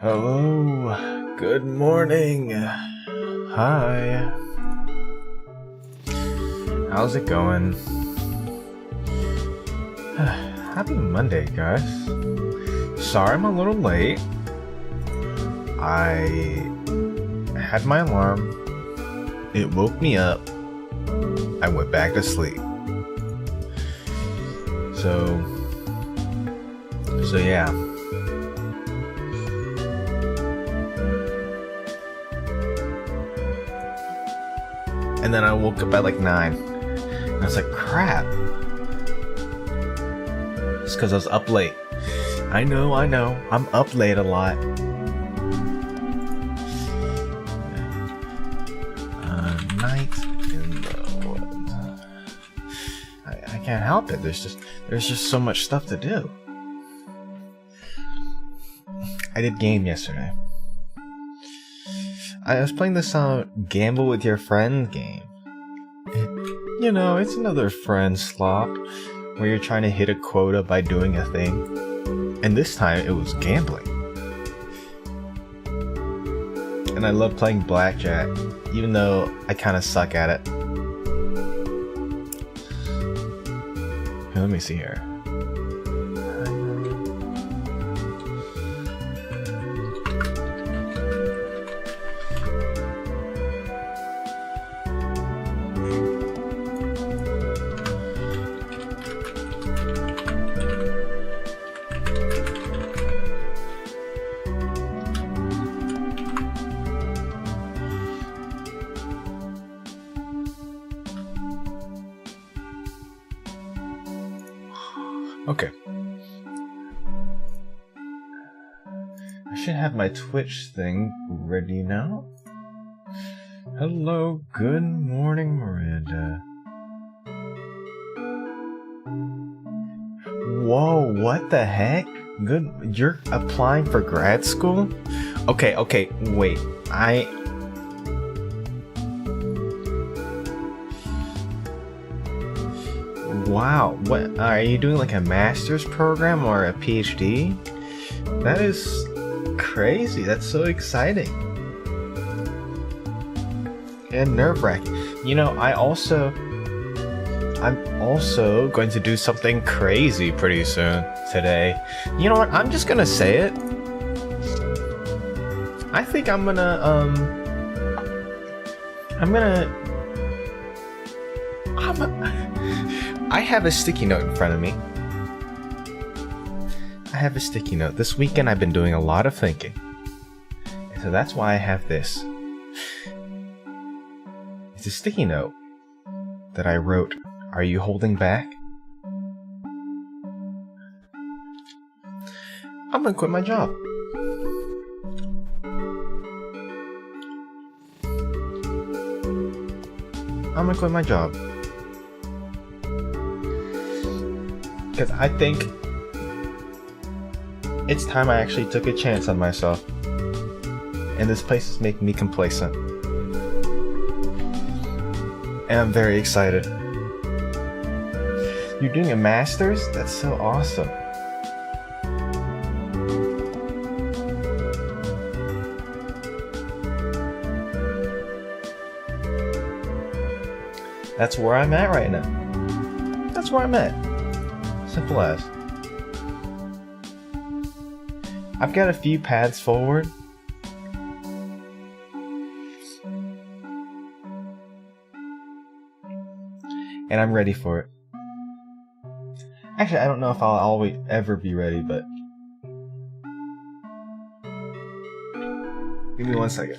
Hello, good morning. Hi. How's it going? Happy Monday, guys. Sorry I'm a little late. I had my alarm. It woke me up. I went back to sleep. So yeah. And then I woke up at like 9. And I was like, crap. It's because I was up late. I know. I'm up late a lot. Night in the woods. I can't help it. There's just so much stuff to do. I did game yesterday. I was playing this Gamble with Your Friend game. It's another friend slop where you're trying to hit a quota by doing a thing. And this time it was gambling. And I love playing blackjack, even though I kind of suck at it. Okay, let me see here. Okay. I should have my Twitch thing ready now. Hello, good morning, Miranda. Whoa, what the heck? Good, you're applying for grad school? Okay, wait. Wow, what are you doing, like a master's program or a PhD? That is crazy. That's so exciting. And nerve-wracking. I'm also going to do something crazy pretty soon today. You know what? I'm just gonna say it. I think I have a sticky note in front of me. I have a sticky note. This weekend I've been doing a lot of thinking. And so that's why I have this. It's a sticky note that I wrote. Are you holding back? I'm gonna quit my job. I'm gonna quit my job. Because I think it's time I actually took a chance on myself. And this place is making me complacent. And I'm very excited. You're doing a master's? That's so awesome. That's where I'm at right now. That's where I'm at. Simple as. I've got a few paths forward. And I'm ready for it. Actually, I don't know if I'll always ever be ready, but give me 1 second.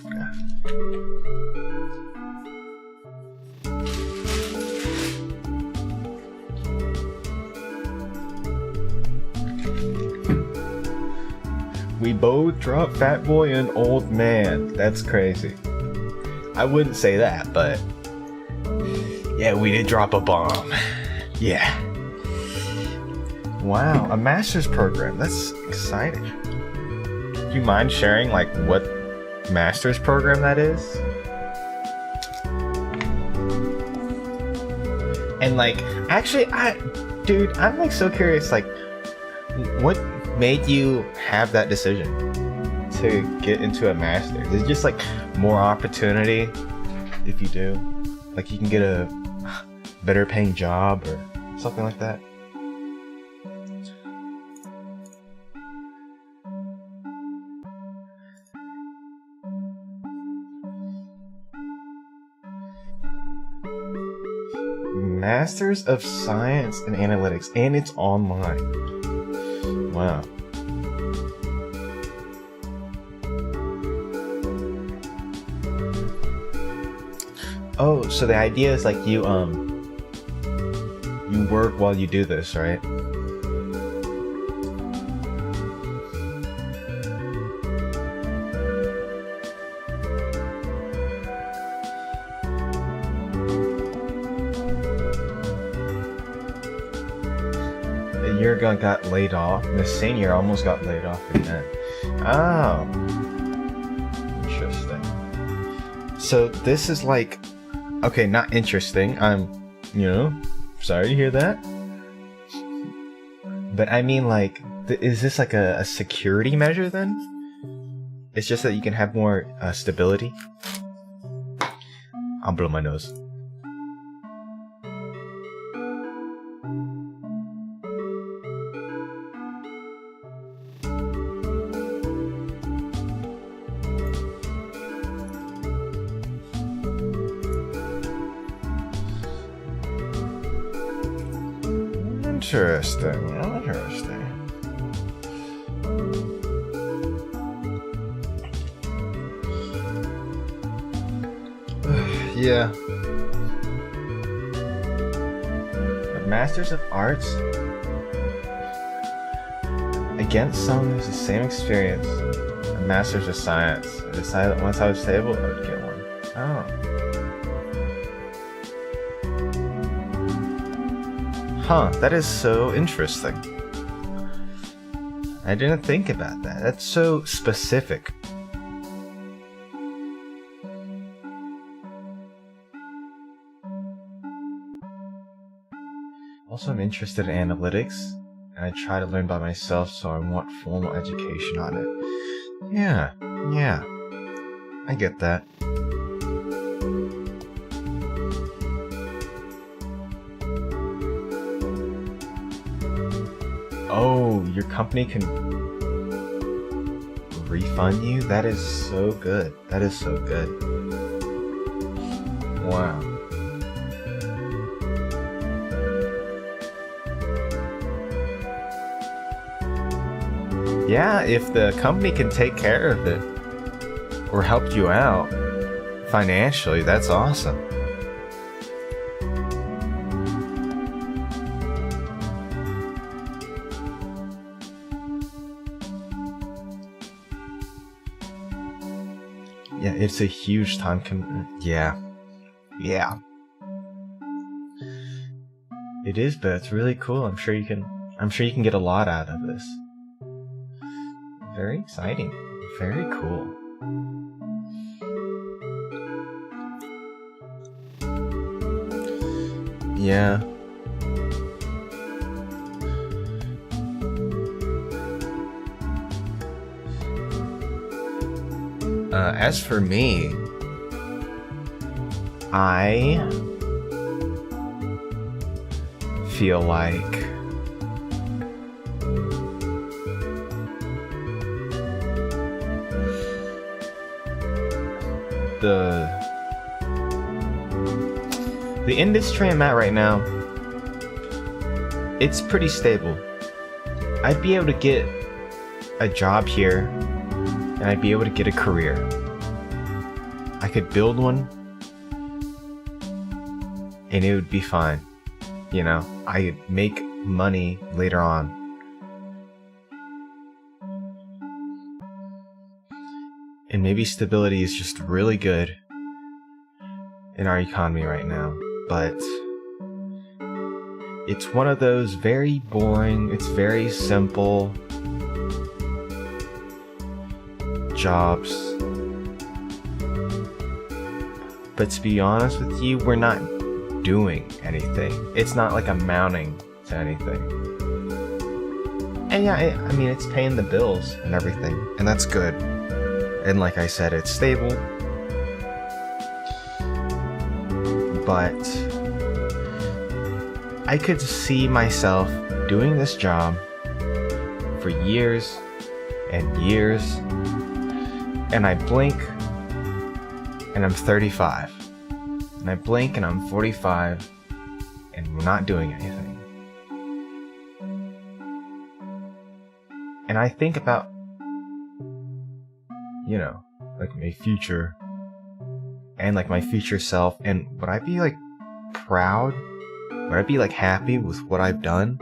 We both dropped Fat Boy and Old Man. That's crazy. I wouldn't say that, but yeah, we did drop a bomb. Yeah. Wow, a master's program. That's exciting. Do you mind sharing like what master's program that is? And like, actually, dude, I'm like so curious, like, what made you have that decision to get into a master's? Is it just like more opportunity if you do? Like you can get a better paying job or something like that? Masters of Science and Analytics, and it's online. Wow. Oh, so the idea is like you work while you do this, right? Year ago got laid off, and the senior almost got laid off again. Oh, interesting. So this is like, okay, not interesting. I'm, sorry to hear that. But I mean, like, is this like a security measure then? It's just that you can have more stability. I'll blow my nose. Interesting. Yeah. But Masters of Arts? Against someone who has the same experience. A Masters of Science. I decided that once I was stable, I would get one. Oh. Huh, that is so interesting. I didn't think about that. That's so specific. Also, I'm interested in analytics, and I try to learn by myself, so I want formal education on it. Yeah, I get that. Oh, your company can refund you? That is so good. That is so good. Wow. Yeah, if the company can take care of it or help you out financially, that's awesome. Yeah, it's a huge time commitment. Yeah. It is, but it's really cool. I'm sure you can get a lot out of this. Very exciting. Very cool. Yeah. As for me, I feel like the industry I'm at right now, it's pretty stable. I'd be able to get a job here, and I'd be able to get a career. I could build one, and it would be fine. I'd make money later on. And maybe stability is just really good in our economy right now. But it's one of those very boring, it's very simple jobs. But to be honest with you, we're not doing anything. It's not like amounting to anything. And yeah, I mean, it's paying the bills and everything, and that's good. And like I said, it's stable. But I could see myself doing this job for years and years, and I blink and I'm 35, and I blink and I'm 45, and we're not doing anything. And I think about, you know, like my future and like my future self, and would I be like proud? Would I be like happy with what I've done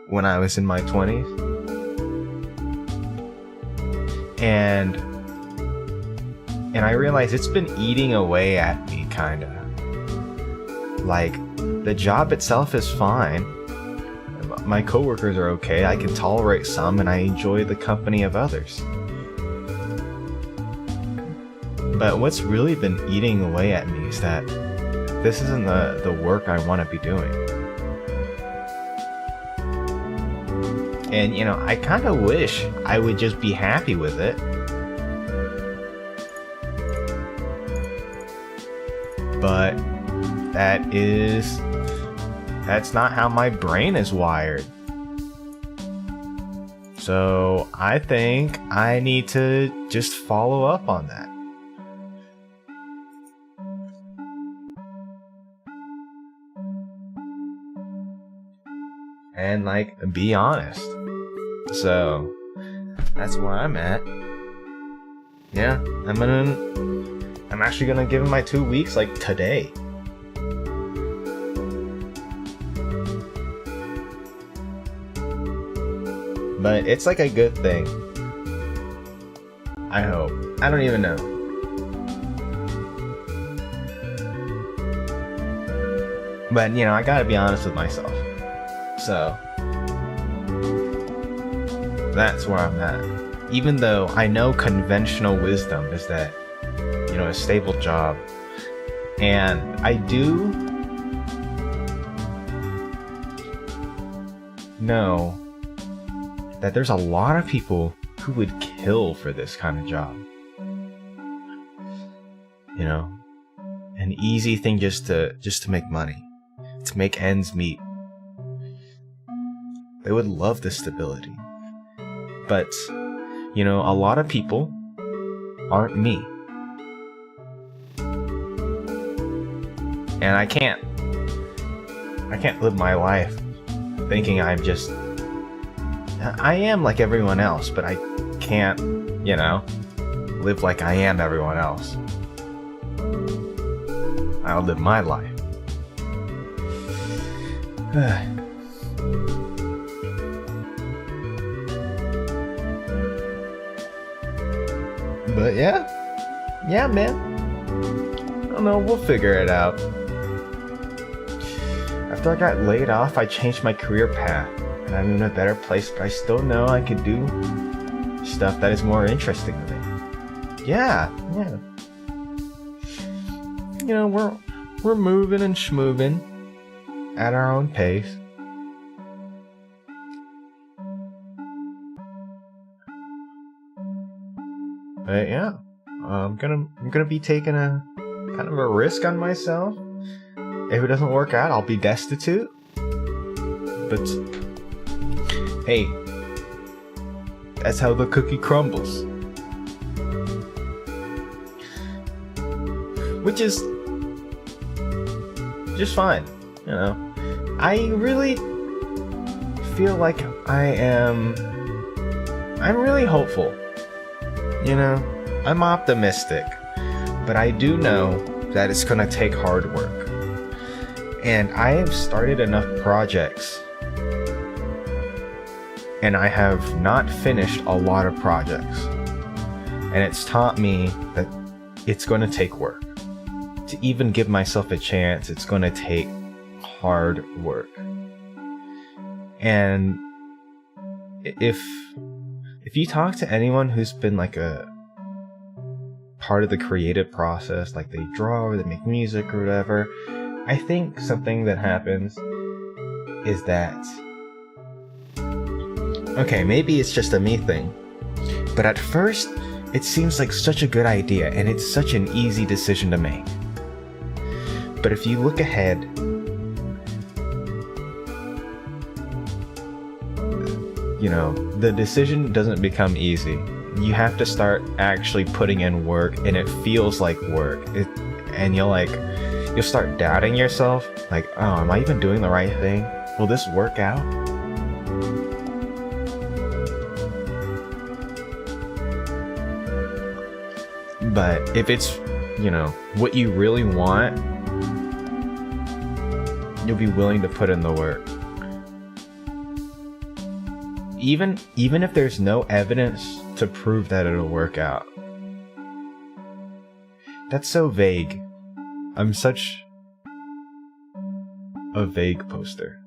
when I was in my 20s? And I realize it's been eating away at me, kinda. Like, the job itself is fine. My coworkers are okay, I can tolerate some, and I enjoy the company of others. But what's really been eating away at me is that this isn't the work I want to be doing. And, you know, I kind of wish I would just be happy with it. But that's not how my brain is wired. So I think I need to just follow up on that. And like, be honest. So that's where I'm at. Yeah, I'm actually gonna give him my 2 weeks like today. But it's like a good thing. I hope. I don't even know. But, you know, I gotta be honest with myself. So, that's where I'm at. Even though I know conventional wisdom is that, you know, a stable job. And I do know that there's a lot of people who would kill for this kind of job. You know, an easy thing just to make money, to make ends meet. They would love the stability. But, you know, a lot of people aren't me. And I can't live my life thinking I am like everyone else, but I can't, you know, live like I am everyone else. I'll live my life. But yeah, man. I don't know, we'll figure it out. After I got laid off, I changed my career path. And I'm in a better place, but I still know I could do stuff that is more interesting to me. Yeah. You know, we're moving and schmoving at our own pace. But yeah, I'm gonna be taking a kind of a risk on myself. If it doesn't work out, I'll be destitute. But hey, that's how the cookie crumbles. Which is just fine, you know. I really feel like I'm really hopeful. You know, I'm optimistic. But I do know that it's gonna take hard work. And I have started enough projects. And I have not finished a lot of projects. And it's taught me that it's going to take work. To even give myself a chance, it's going to take hard work. And if you talk to anyone who's been like a part of the creative process, like they draw or they make music or whatever, I think something that happens is that Okay, maybe it's just a me thing, but at first, it seems like such a good idea, and it's such an easy decision to make. But if you look ahead, you know, the decision doesn't become easy. You have to start actually putting in work, and it feels like work. And you'll start doubting yourself, like, oh, am I even doing the right thing? Will this work out? But if it's, you know, what you really want, you'll be willing to put in the work. Even if there's no evidence to prove that it'll work out. That's so vague. I'm such a vague poster.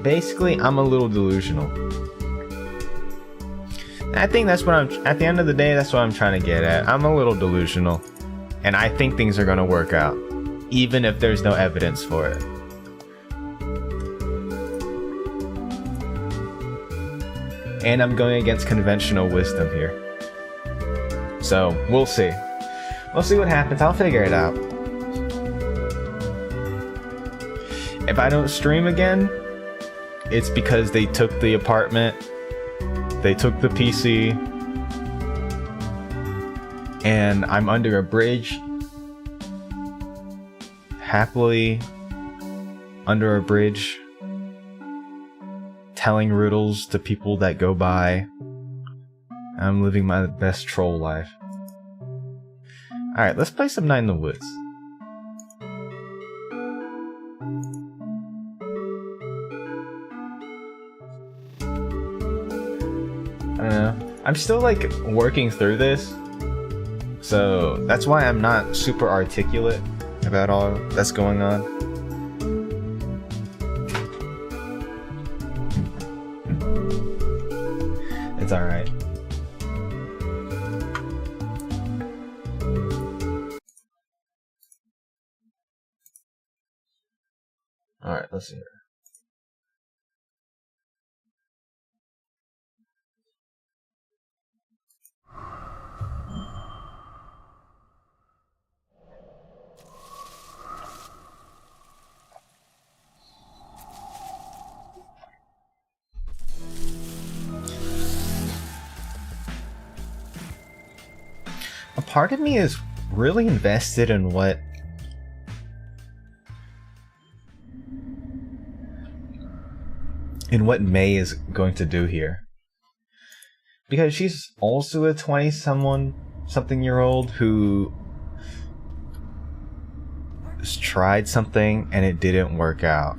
Basically, I'm a little delusional. I think that's what at the end of the day, that's what I'm trying to get at. I'm a little delusional. And I think things are gonna work out, even if there's no evidence for it. And I'm going against conventional wisdom here. So, we'll see. We'll see what happens. I'll figure it out. If I don't stream again, it's because they took the apartment, they took the PC, and I'm under a bridge, happily under a bridge, telling riddles to people that go by. I'm living my best troll life. Alright, let's play some Night in the Woods. I don't know. I'm still like working through this, so that's why I'm not super articulate about all that's going on. It's alright. Alright, let's see here. A part of me is really invested in what May is going to do here, because she's also a 20-something year old who tried something and it didn't work out.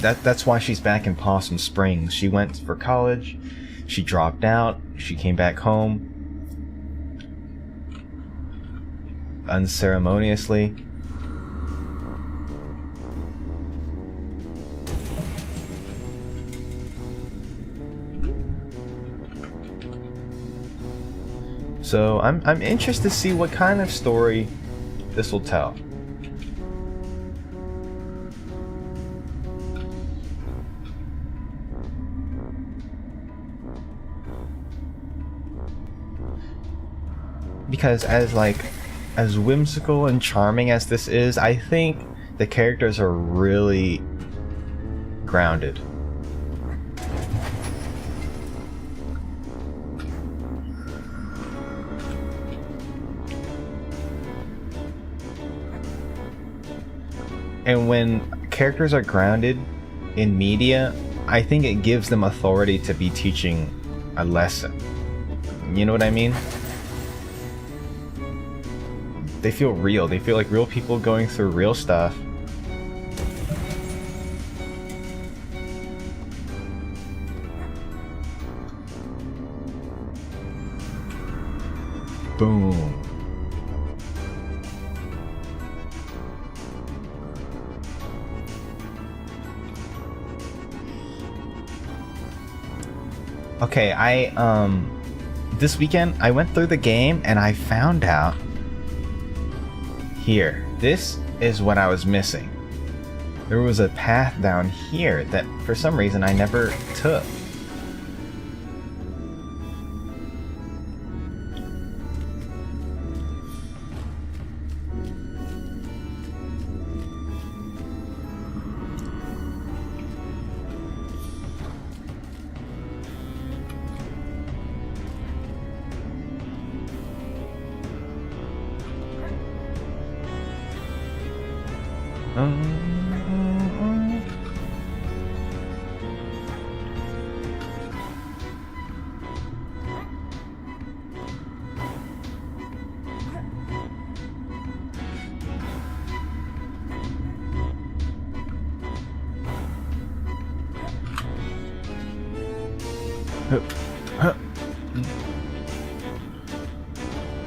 That's why she's back in Possum Springs. She went for college, she dropped out, she came back home unceremoniously. So I'm interested to see what kind of story this will tell. Because as whimsical and charming as this is, I think the characters are really grounded. And when characters are grounded in media, I think it gives them authority to be teaching a lesson. You know what I mean? They feel real. They feel like real people going through real stuff. Boom. Okay, this weekend I went through the game and I found out Here. This is what I was missing. There was a path down here that, for some reason, I never took.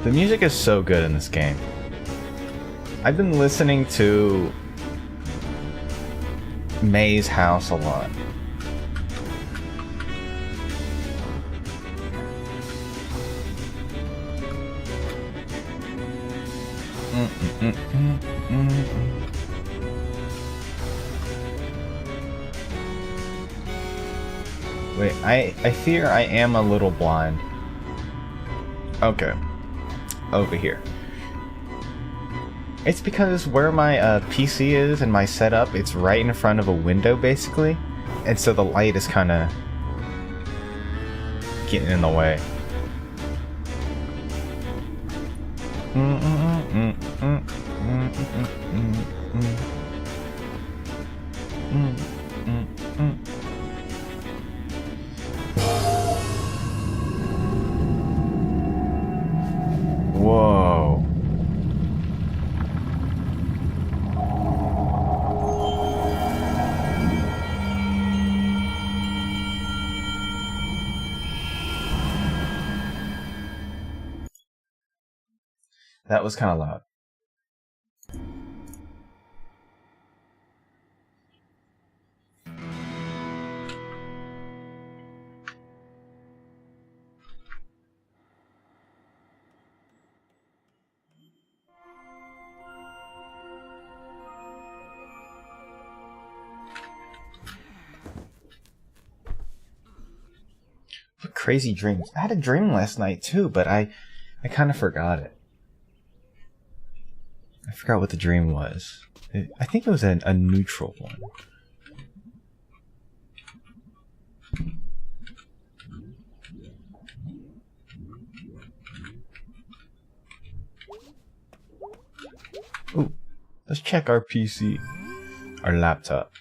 The music is so good in this game. I've been listening to May's house a lot. Wait, I fear I am a little blind. Okay. Over here. It's because where my PC is and my setup, it's right in front of a window basically, and so the light is kind of getting in the way. Whoa. That was kind of loud. What crazy dreams. I had a dream last night too, but I kind of forgot it. I forgot what the dream was. I think it was a neutral one. Ooh, let's check our PC. Our laptop.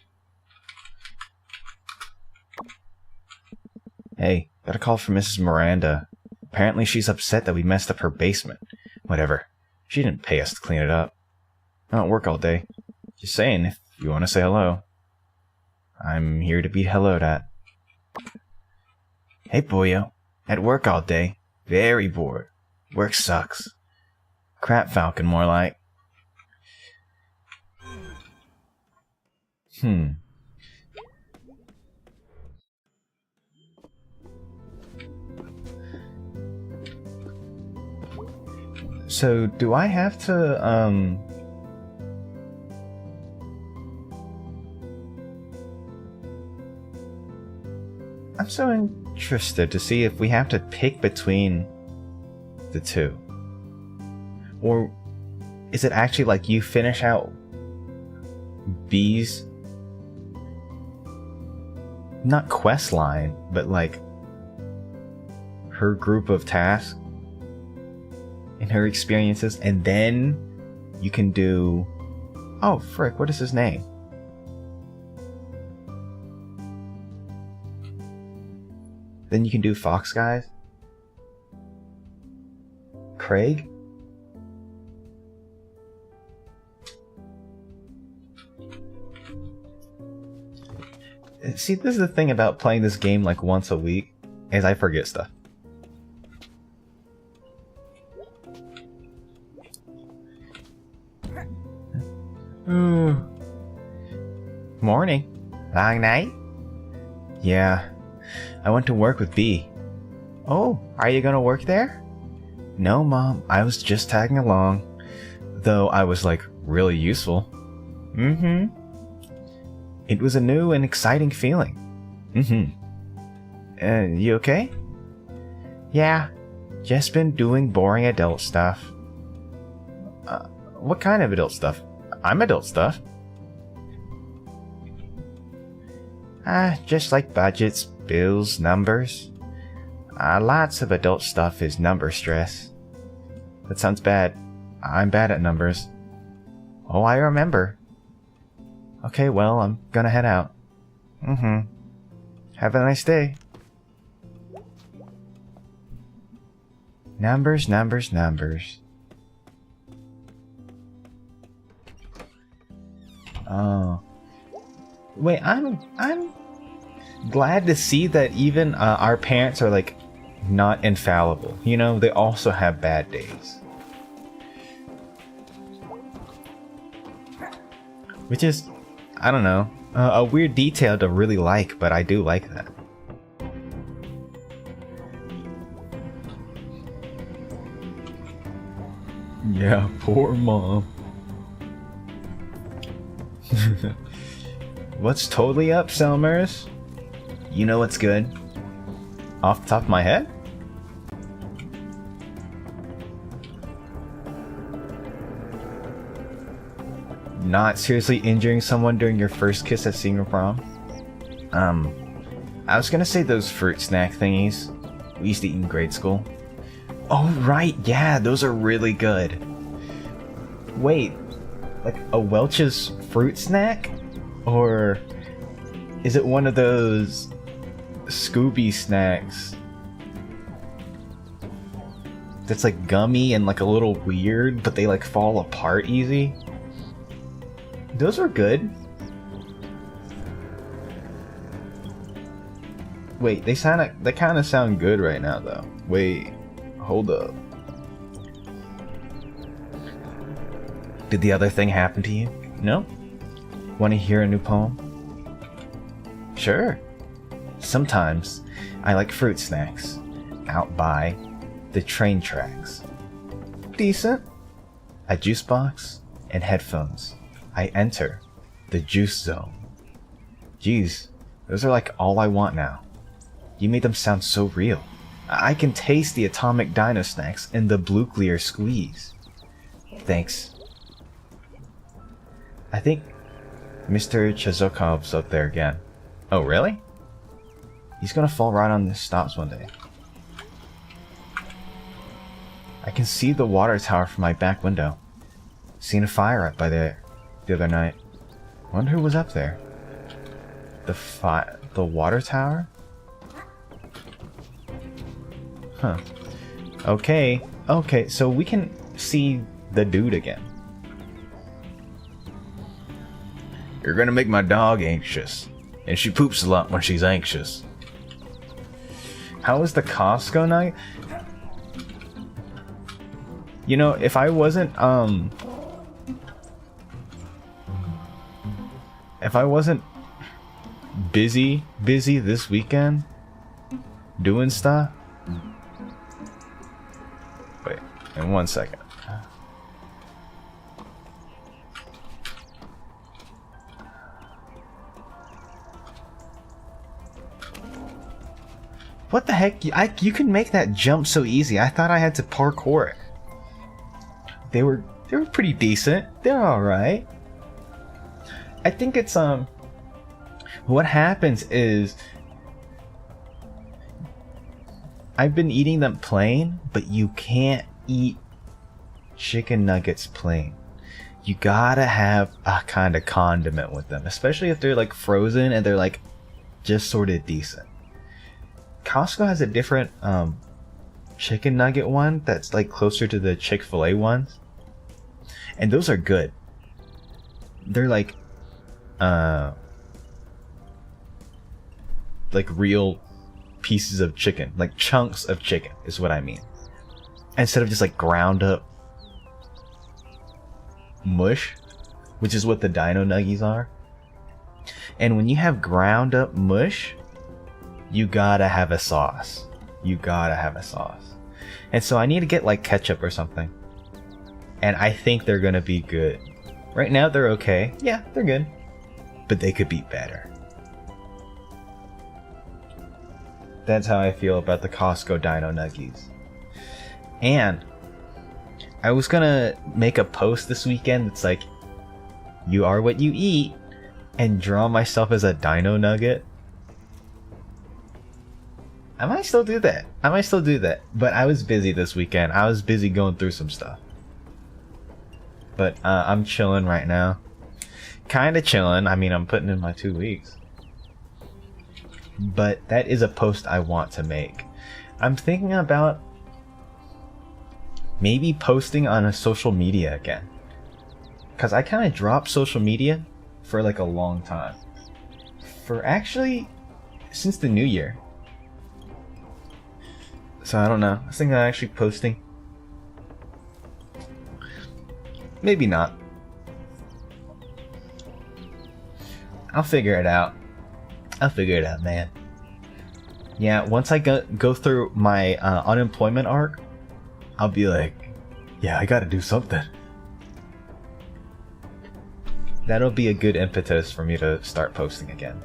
Hey, got a call from Mrs. Miranda. Apparently she's upset that we messed up her basement. Whatever. She didn't pay us to clean it up. I don't work all day. Just saying, if you want to say hello. I'm here to be helloed at. Hey, boyo. At work all day. Very bored. Work sucks. Crap Falcon, more like. So, do I have to, I'm so interested to see if we have to pick between the two. Or is it actually like you finish out B's, not quest line, but like her group of tasks and her experiences, and then you can do, oh frick, what is his name? Then you can do Fox Guys? Craig? See, this is the thing about playing this game like once a week, is I forget stuff. Morning. Long night? Yeah. I went to work with B. Oh, are you gonna work there? No, Mom. I was just tagging along. Though I was like really useful. Mm-hmm. It was a new and exciting feeling. Mm-hmm. You okay? Yeah, just been doing boring adult stuff. What kind of adult stuff? I'm adult stuff. Just like budgets, bills, numbers. Lots of adult stuff is number stress. That sounds bad. I'm bad at numbers. Oh, I remember. Okay, well, I'm gonna head out. Mm-hmm. Have a nice day. Numbers, numbers, numbers. Oh. Wait, I'm glad to see that even our parents are like not infallible. You know, they also have bad days. Which is, I don't know, a weird detail to really like, but I do like that. Yeah, poor mom. What's totally up, Selmers? You know what's good? Off the top of my head? Not seriously injuring someone during your first kiss at senior prom? I was gonna say those fruit snack thingies we used to eat in grade school. Oh right, yeah, those are really good. Wait, like a Welch's fruit snack? Or is it one of those Scooby snacks that's like gummy and like a little weird, but they like fall apart easy? Those are good. Wait, they kind of sound good right now though. Wait, hold up. Did the other thing happen to you? No? Want to hear a new poem? Sure. Sometimes I like fruit snacks out by the train tracks. Decent. A juice box and headphones. I enter the juice zone. Geez, those are like all I want now. You made them sound so real. I can taste the atomic dino snacks and the blue clear squeeze. Thanks. I think Mr. Chazokov's up there again. Oh, really? He's gonna fall right on the stops one day. I can see the water tower from my back window. Seen a fire up by there the other night. Wonder who was up there. The water tower? Huh. Okay, so we can see the dude again. You're gonna make my dog anxious. And she poops a lot when she's anxious. How was the Costco night? You know, if I wasn't busy this weekend doing stuff. Wait, in 1 second. What the heck? You can make that jump so easy. I thought I had to parkour it. They were pretty decent. They're all right. I think it's what happens is I've been eating them plain, but you can't eat chicken nuggets plain. You gotta have a kind of condiment with them, especially if they're like frozen and they're like just sort of decent. Costco has a different chicken nugget one that's like closer to the Chick-fil-A ones, and those are good. They're like real pieces of chicken, like chunks of chicken is what I mean, instead of just like ground up mush, which is what the Dino Nuggies are. And when you have ground up mush, you gotta have a sauce. And so I need to get like ketchup or something. and I think they're gonna be good. Right now they're okay. Yeah, they're good. But they could be better. That's how I feel about the Costco Dino Nuggies. And I was gonna make a post this weekend that's like, you are what you eat, and draw myself as a dino nugget. I might still do that. But I was busy this weekend. I was busy going through some stuff. But I'm chilling right now. Kinda chilling. I mean, I'm putting in my 2 weeks. But that is a post I want to make. I'm thinking about maybe posting on a social media again. Because I kind of dropped social media for like a long time. For actually, since the new year. So I don't know. I was thinking of actually posting. Maybe not. I'll figure it out. Man. Yeah, once I go through my unemployment arc, I'll be like, yeah, I gotta do something. That'll be a good impetus for me to start posting again.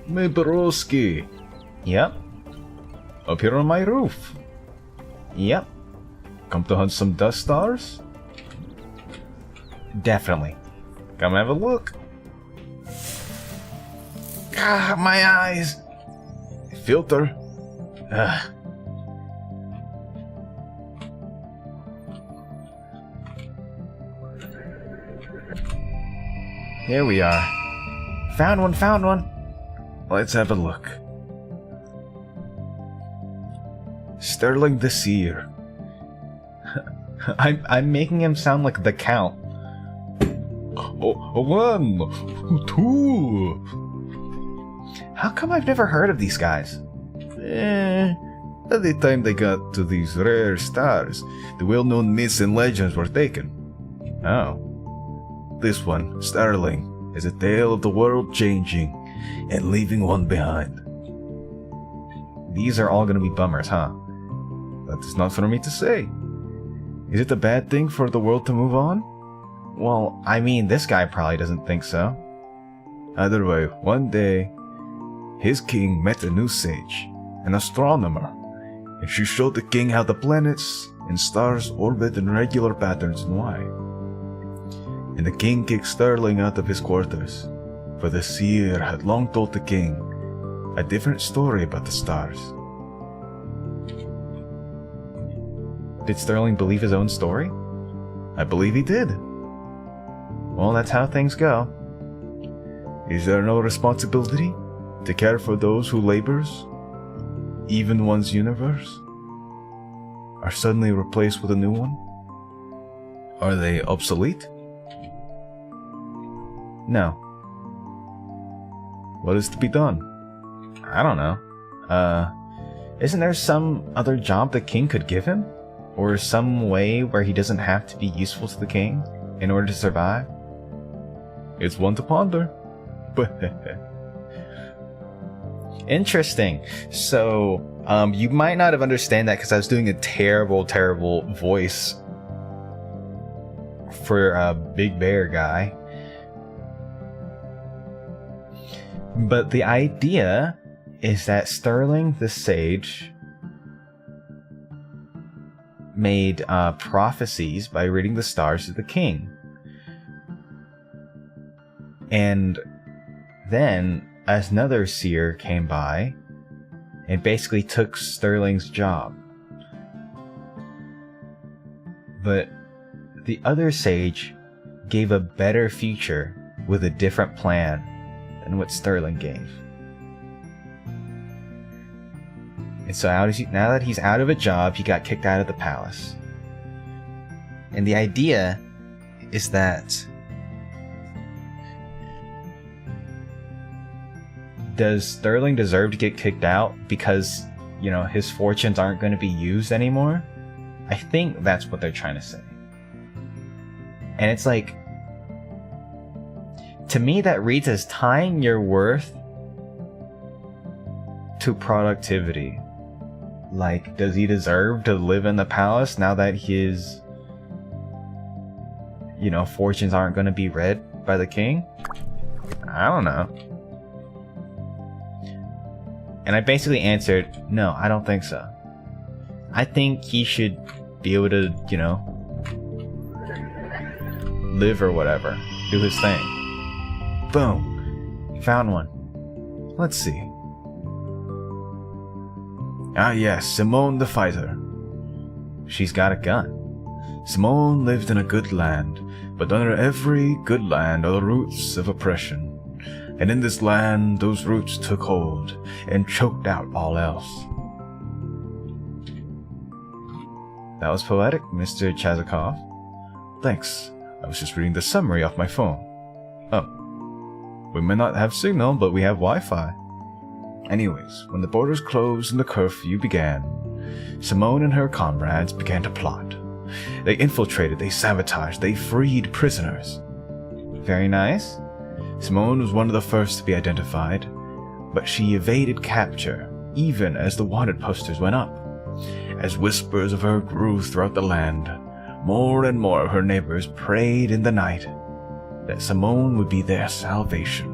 My broski. Yep. Up here on my roof. Yep. Come to hunt some dust stars? Definitely. Come have a look. Ah, my eyes. Filter. Ugh. Here we are. Found one. Let's have a look. Sterling the Seer. I'm making him sound like the Count. Oh, 1, 2. How come I've never heard of these guys? At the time they got to these rare stars, the well-known myths and legends were taken. Oh. This one, Sterling, is a tale of the world changing and leaving one behind. These are all gonna be bummers, huh? That is not for me to say. Is it a bad thing for the world to move on? Well, I mean, this guy probably doesn't think so. Either way, one day, his king met a new sage, an astronomer, and she showed the king how the planets and stars orbit in regular patterns and why. And the king kicked Sterling out of his quarters, for the seer had long told the king a different story about the stars. Did Sterling believe his own story? I believe he did. Well, that's how things go. Is there no responsibility to care for those who labors, even one's universe, are suddenly replaced with a new one? Are they obsolete? No. What is to be done? I don't know. Isn't there some other job the king could give him? Or some way where he doesn't have to be useful to the king in order to survive? It's one to ponder. Interesting. So, you might not have understand that because I was doing a terrible voice for a Big Bear guy. But the idea is that Sterling the Sage made prophecies by reading the stars to the king. And then another seer came by and basically took Sterling's job. But the other sage gave a better future with a different plan than what Sterling gave. And so now that he's out of a job, he got kicked out of the palace. And the idea is that does Sterling deserve to get kicked out because, you know, his fortunes aren't going to be used anymore? I think that's what they're trying to say. And it's like, to me that reads as tying your worth to productivity. Like, does he deserve to live in the palace now that his, fortunes aren't going to be read by the king? I don't know. And I basically answered, no, I don't think so. I think he should be able to, live or whatever. Do his thing. Boom. Found one. Let's see. Ah yes, Simone the fighter. She's got a gun. Simone lived in a good land, but under every good land are the roots of oppression. And in this land, those roots took hold and choked out all else. That was poetic, Mr. Chazakov. Thanks. I was just reading the summary off my phone. Oh. We may not have signal, but we have Wi-Fi. Anyways, when the borders closed and the curfew began, Simone and her comrades began to plot. They infiltrated, they sabotaged, they freed prisoners. Very nice. Simone was one of the first to be identified, but she evaded capture, even as the wanted posters went up. As whispers of her grew throughout the land, more and more of her neighbors prayed in the night that Simone would be their salvation.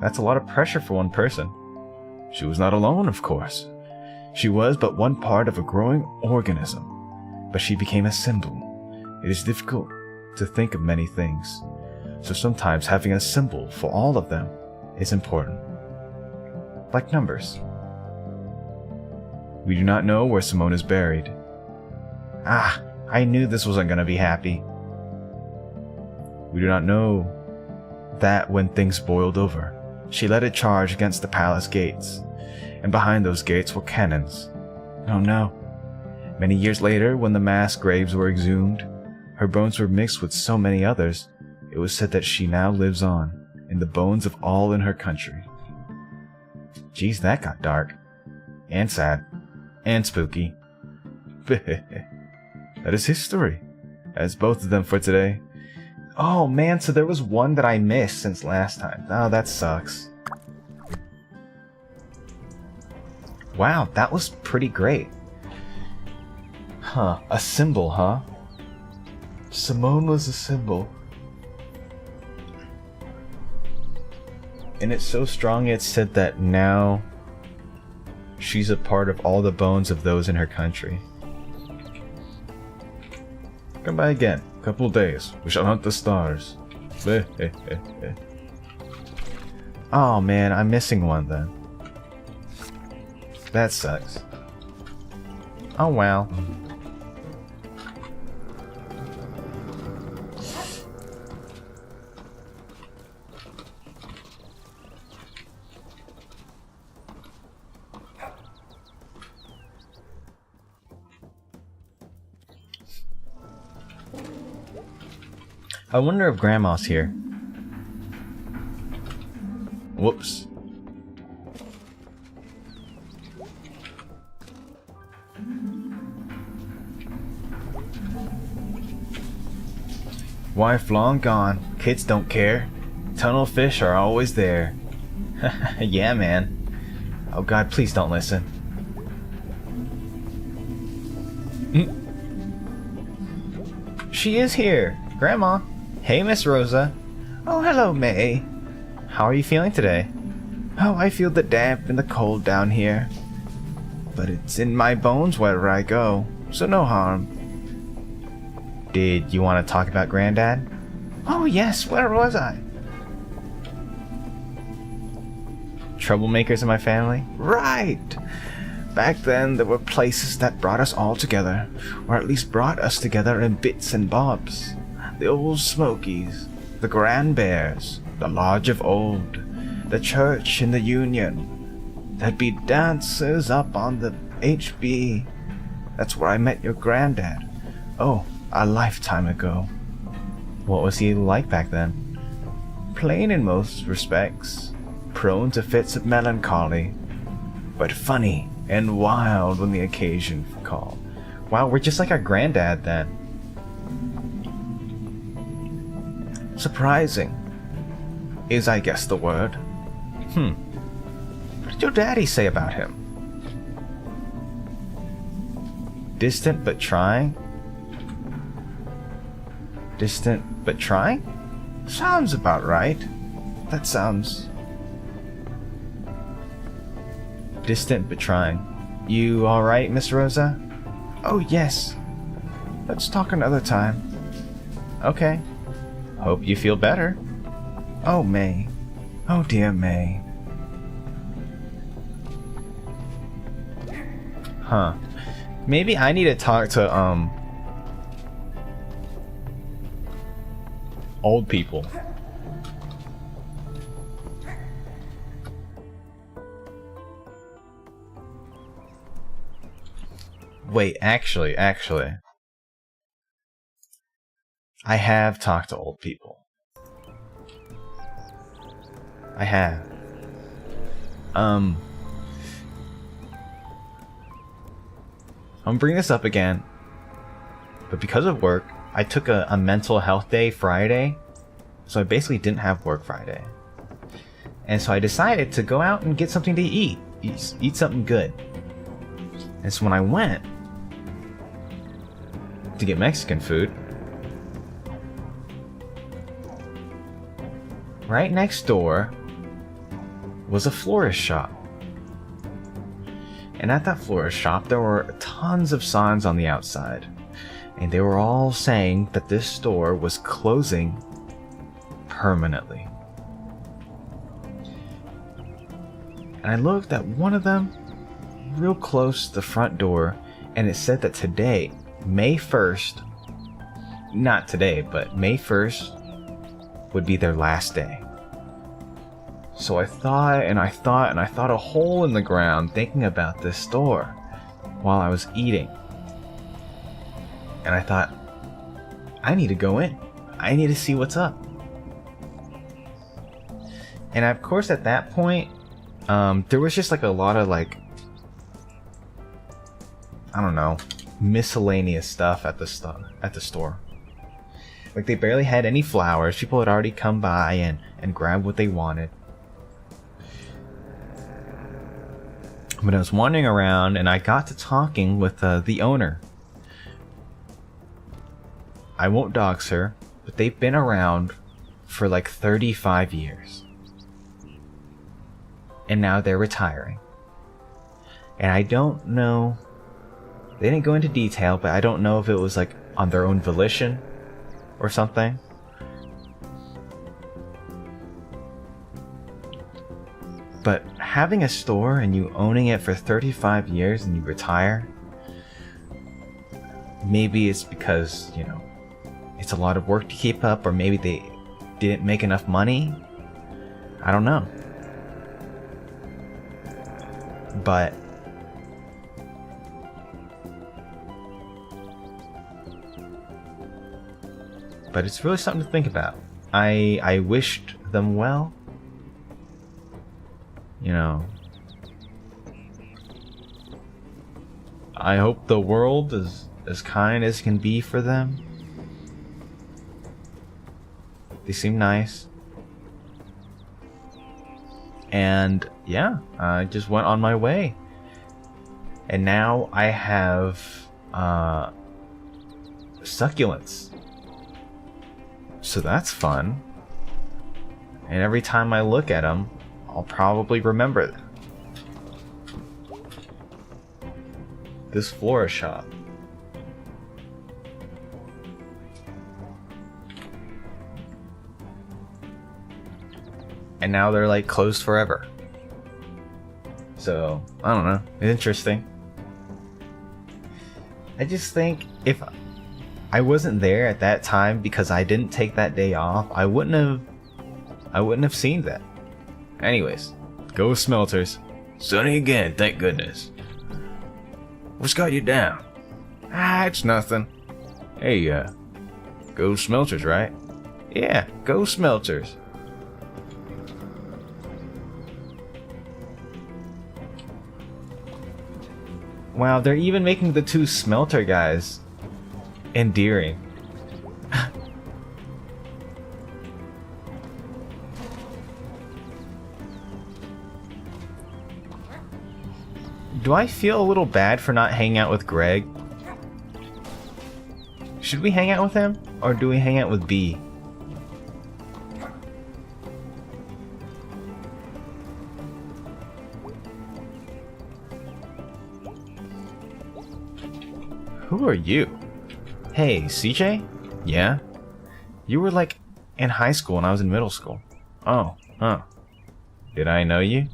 That's a lot of pressure for one person. She was not alone, of course. She was but one part of a growing organism, but she became a symbol. It is difficult to think of many things, so sometimes having a symbol for all of them is important. Like numbers. We do not know where Simone is buried. Ah, I knew this wasn't going to be happy. We do not know that when things boiled over, she led a charge against the palace gates, and behind those gates were cannons. Oh no. Many years later, when the mass graves were exhumed, her bones were mixed with so many others, it was said that she now lives on, in the bones of all in her country. Geez, that got dark. And sad. And spooky. That is history. That's both of them for today. Oh man, so there was one that I missed since last time. Oh, that sucks. Wow, that was pretty great. Huh, a symbol, huh? Simone was a symbol. And it's so strong it said that now she's a part of all the bones of those in her country. Come by again. Couple days. We shall hunt the stars. Oh man, I'm missing one then. That sucks. Oh wow. I wonder if Grandma's here. Whoops. Wife long gone. Kids don't care. Tunnel fish are always there. Yeah, man. Oh God, please don't listen. She is here. Grandma. Hey, Miss Rosa. Oh, hello, May. How are you feeling today? Oh, I feel the damp and the cold down here. But it's in my bones wherever I go, so no harm. Did you want to talk about Granddad? Oh, yes, where was I? Troublemakers in my family? Right! Back then, there were places that brought us all together, or at least brought us together in bits and bobs. The old Smokies, the Grand Bears, the Lodge of Old, the Church in the Union. There'd be dances up on the HB. That's where I met your granddad. Oh, a lifetime ago. What was he like back then? Plain in most respects, prone to fits of melancholy, but funny and wild when the occasion called. Wow, we're just like our granddad then. Surprising. is, I guess, the word. What did your daddy say about him? Distant but trying? Distant but trying? Sounds about right. That sounds... Distant but trying. You alright, Miss Rosa? Oh, yes. Let's talk another time. Okay. Hope you feel better. Oh, May. Oh, dear May. Huh. Maybe I need to talk to, old people. Wait, actually. I have talked to old people. I have. I'm gonna bring this up again, but because of work, I took a mental health day Friday, so I basically didn't have work Friday. And so I decided to go out and get something to eat something good. And so when I went to get Mexican food, right next door was a florist shop. And at that florist shop, there were tons of signs on the outside. And they were all saying that this store was closing permanently. And I looked at one of them real close to the front door, and it said that today, May 1st, not today, but May 1st would be their last day. So I thought a hole in the ground thinking about this store while I was eating. And I thought, I need to go in. I need to see what's up. And of course at that point, there was just like a lot of like, I don't know, miscellaneous stuff at the store. Like they barely had any flowers. People had already come by and grabbed what they wanted. But I was wandering around and I got to talking with the owner. I won't dox her, but they've been around for like 35 years. And now they're retiring. And I don't know, they didn't go into detail, but I don't know if it was like on their own volition or something. But having a store and you owning it for 35 years and you retire, maybe it's because, you know, it's a lot of work to keep up, or maybe they didn't make enough money. I don't know. But it's really something to think about. I wished them well. You know, I hope the world is as kind as can be for them. They seem nice. And yeah, I just went on my way. And now I have succulents. So that's fun. And every time I look at them, I'll probably remember them. This florist shop. And now they're like closed forever. So, I don't know. It's interesting. I just think if I wasn't there at that time because I didn't take that day off, I wouldn't have seen that. Anyways, go Smelters. Sunny again, thank goodness. What's got you down? It's nothing. Hey, go Smelters, right? Yeah, go Smelters. Wow, they're even making the two Smelter guys endearing. Do I feel a little bad for not hanging out with Greg? Should we hang out with him? Or do we hang out with B? Who are you? Hey, CJ? Yeah? You were like in high school and I was in middle school. Oh, huh. Did I know you?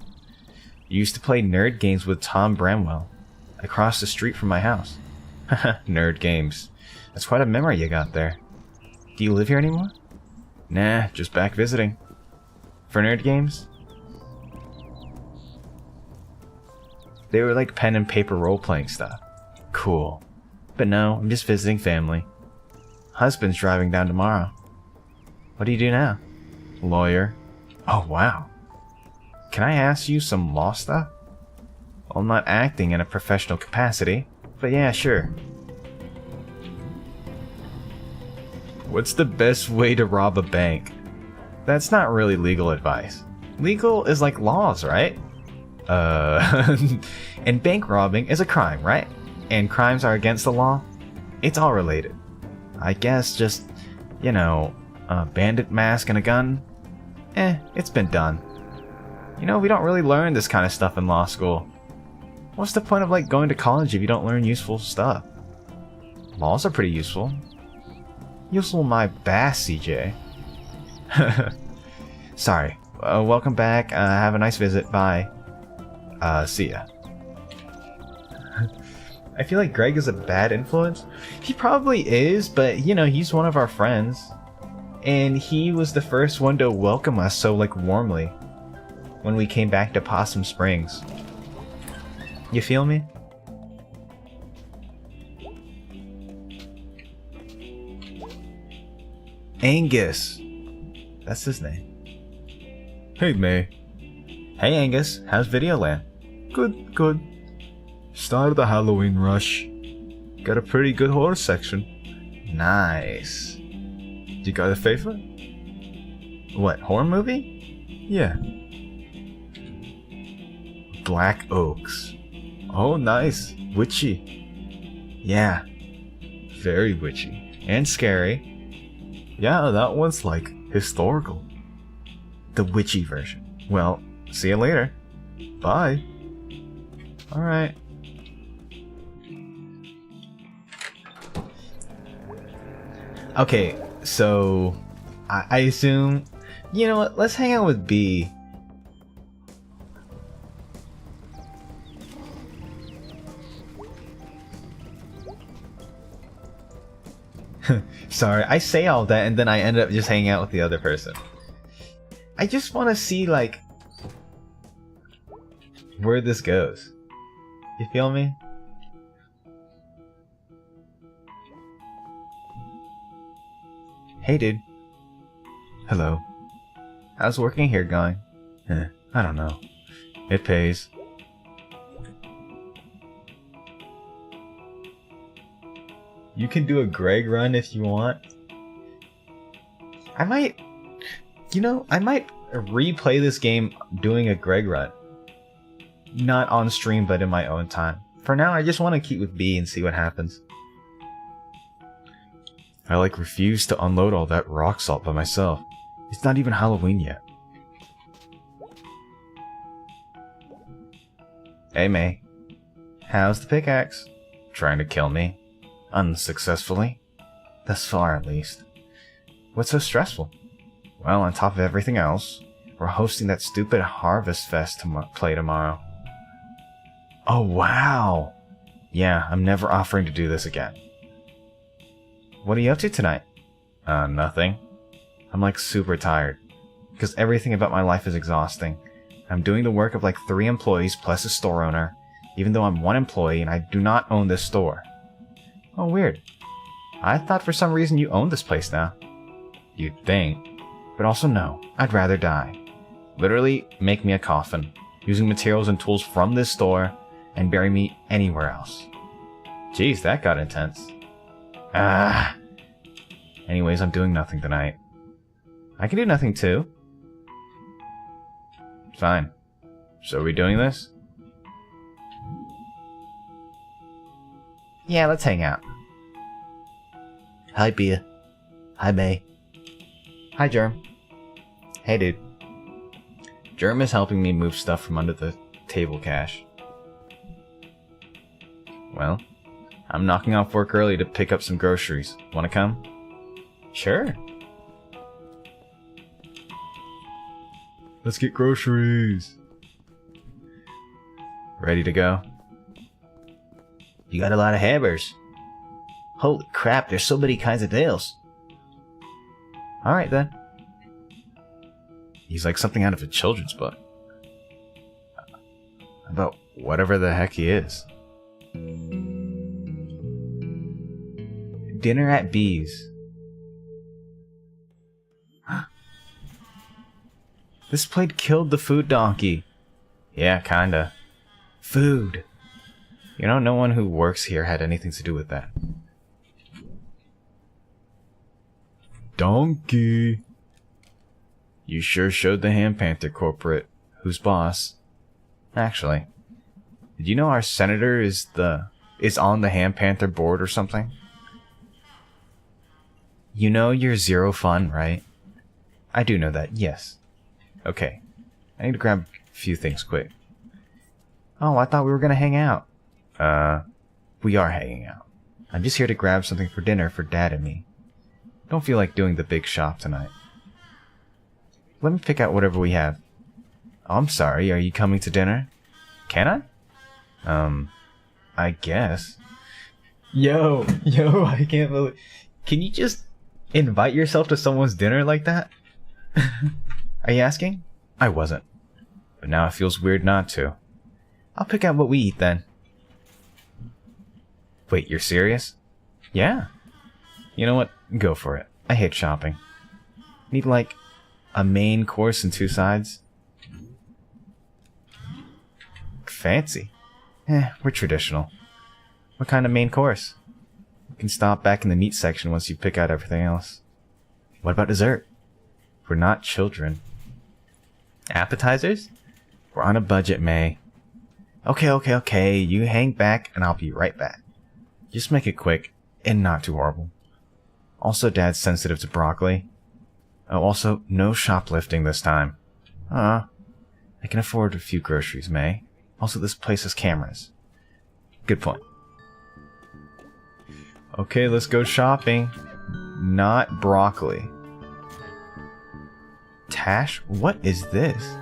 You used to play nerd games with Tom Bramwell across the street from my house. Haha, nerd games. That's quite a memory you got there. Do you live here anymore? Nah, just back visiting. For nerd games? They were like pen and paper role-playing stuff. Cool. But no, I'm just visiting family. Husband's driving down tomorrow. What do you do now? Lawyer. Oh, wow. Can I ask you some law stuff? Well, I'm not acting in a professional capacity, but yeah, sure. What's the best way to rob a bank? That's not really legal advice. Legal is like laws, right? And bank robbing is a crime, right? And crimes are against the law? It's all related. I guess just, you know, a bandit mask and a gun? It's been done. You know, we don't really learn this kind of stuff in law school. What's the point of, like, going to college if you don't learn useful stuff? Laws are pretty useful. Useful my bass, CJ. Sorry. Welcome back. Have a nice visit. Bye. See ya. I feel like Greg is a bad influence. He probably is, but, you know, he's one of our friends. And he was the first one to welcome us so, like, warmly when we came back to Possum Springs. You feel me? Angus. That's his name. Hey, May. Hey, Angus. How's Videoland? Good, good. Started the Halloween rush. Got a pretty good horror section. Nice. You got a favorite? What, horror movie? Yeah. Black Oaks. Oh, nice. Witchy. Yeah. Very witchy. And scary. Yeah, that one's like historical. The witchy version. Well, see you later. Bye. Alright. Okay, so I assume, you know what, let's hang out with B. Sorry, I say all that and then I end up just hanging out with the other person. I just want to see, like, where this goes. You feel me? Hey, dude. Hello. How's working here going? I don't know. It pays. You can do a Greg run if you want. I might... You know, I might replay this game doing a Greg run. Not on stream, but in my own time. For now, I just want to keep with B and see what happens. I, like, refuse to unload all that rock salt by myself. It's not even Halloween yet. Hey, May. How's the pickaxe? Trying to kill me? Unsuccessfully? Thus far, at least. What's so stressful? Well, on top of everything else, we're hosting that stupid Harvest Fest to play tomorrow. Oh, wow! Yeah, I'm never offering to do this again. What are you up to tonight? Nothing. I'm like super tired. Because everything about my life is exhausting. I'm doing the work of like 3 employees plus a store owner, even though I'm 1 employee and I do not own this store. Oh, weird. I thought for some reason you owned this place now. You'd think. But also no, I'd rather die. Literally, make me a coffin, using materials and tools from this store, and bury me anywhere else. Jeez, that got intense. Ah. Anyways, I'm doing nothing tonight. I can do nothing too. Fine. So are we doing this? Yeah, let's hang out. Hi, Bia. Hi, May. Hi, Jerm. Hey, dude. Jerm is helping me move stuff from under the table cache. Well, I'm knocking off work early to pick up some groceries. Wanna come? Sure. Let's get groceries. Ready to go? You got a lot of hammers. Holy crap, there's so many kinds of nails. Alright then. He's like something out of a children's book. About whatever the heck he is. Dinner at B's. This plate killed the food donkey. Yeah, kinda. Food. You know, no one who works here had anything to do with that. Donkey. You sure showed the Ham Panther corporate who's boss. Actually, did you know our senator is on the Ham Panther board or something? You know you're zero fun, right? I do know that, yes. Okay. I need to grab a few things quick. Oh, I thought we were gonna hang out. We are hanging out. I'm just here to grab something for dinner for Dad and me. Don't feel like doing the big shop tonight. Let me pick out whatever we have. Oh, I'm sorry, are you coming to dinner? Can I? I guess. Yo, I can't believe... Can you just invite yourself to someone's dinner like that? Are you asking? I wasn't. But now it feels weird not to. I'll pick out what we eat then. Wait, you're serious? Yeah. You know what? Go for it. I hate shopping. Need like a main course and 2 sides. Fancy. We're traditional. What kind of main course? You can stop back in the meat section once you pick out everything else. What about dessert? We're not children. Appetizers? We're on a budget, May. Okay. You hang back and I'll be right back. Just make it quick and not too horrible. Also, Dad's sensitive to broccoli. Oh, also, no shoplifting this time. I can afford a few groceries, May. Also, this place has cameras. Good point. Okay, let's go shopping. Not broccoli. Tash? What is this?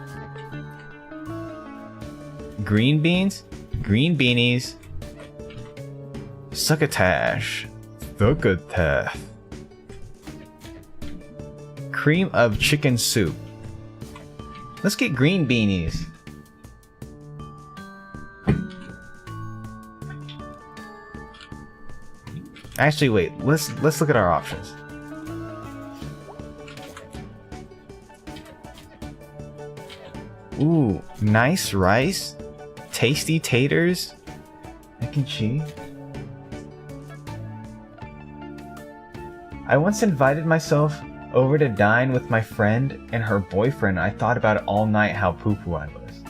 Green beans? Green beanies. Succotash. Thuckatath. Cream of chicken soup. Let's get green beanies. Actually, wait. Let's look at our options. Ooh, nice rice, tasty taters, mac and cheese. I once invited myself over to dine with my friend and her boyfriend. I thought about it all night how poo-poo I was.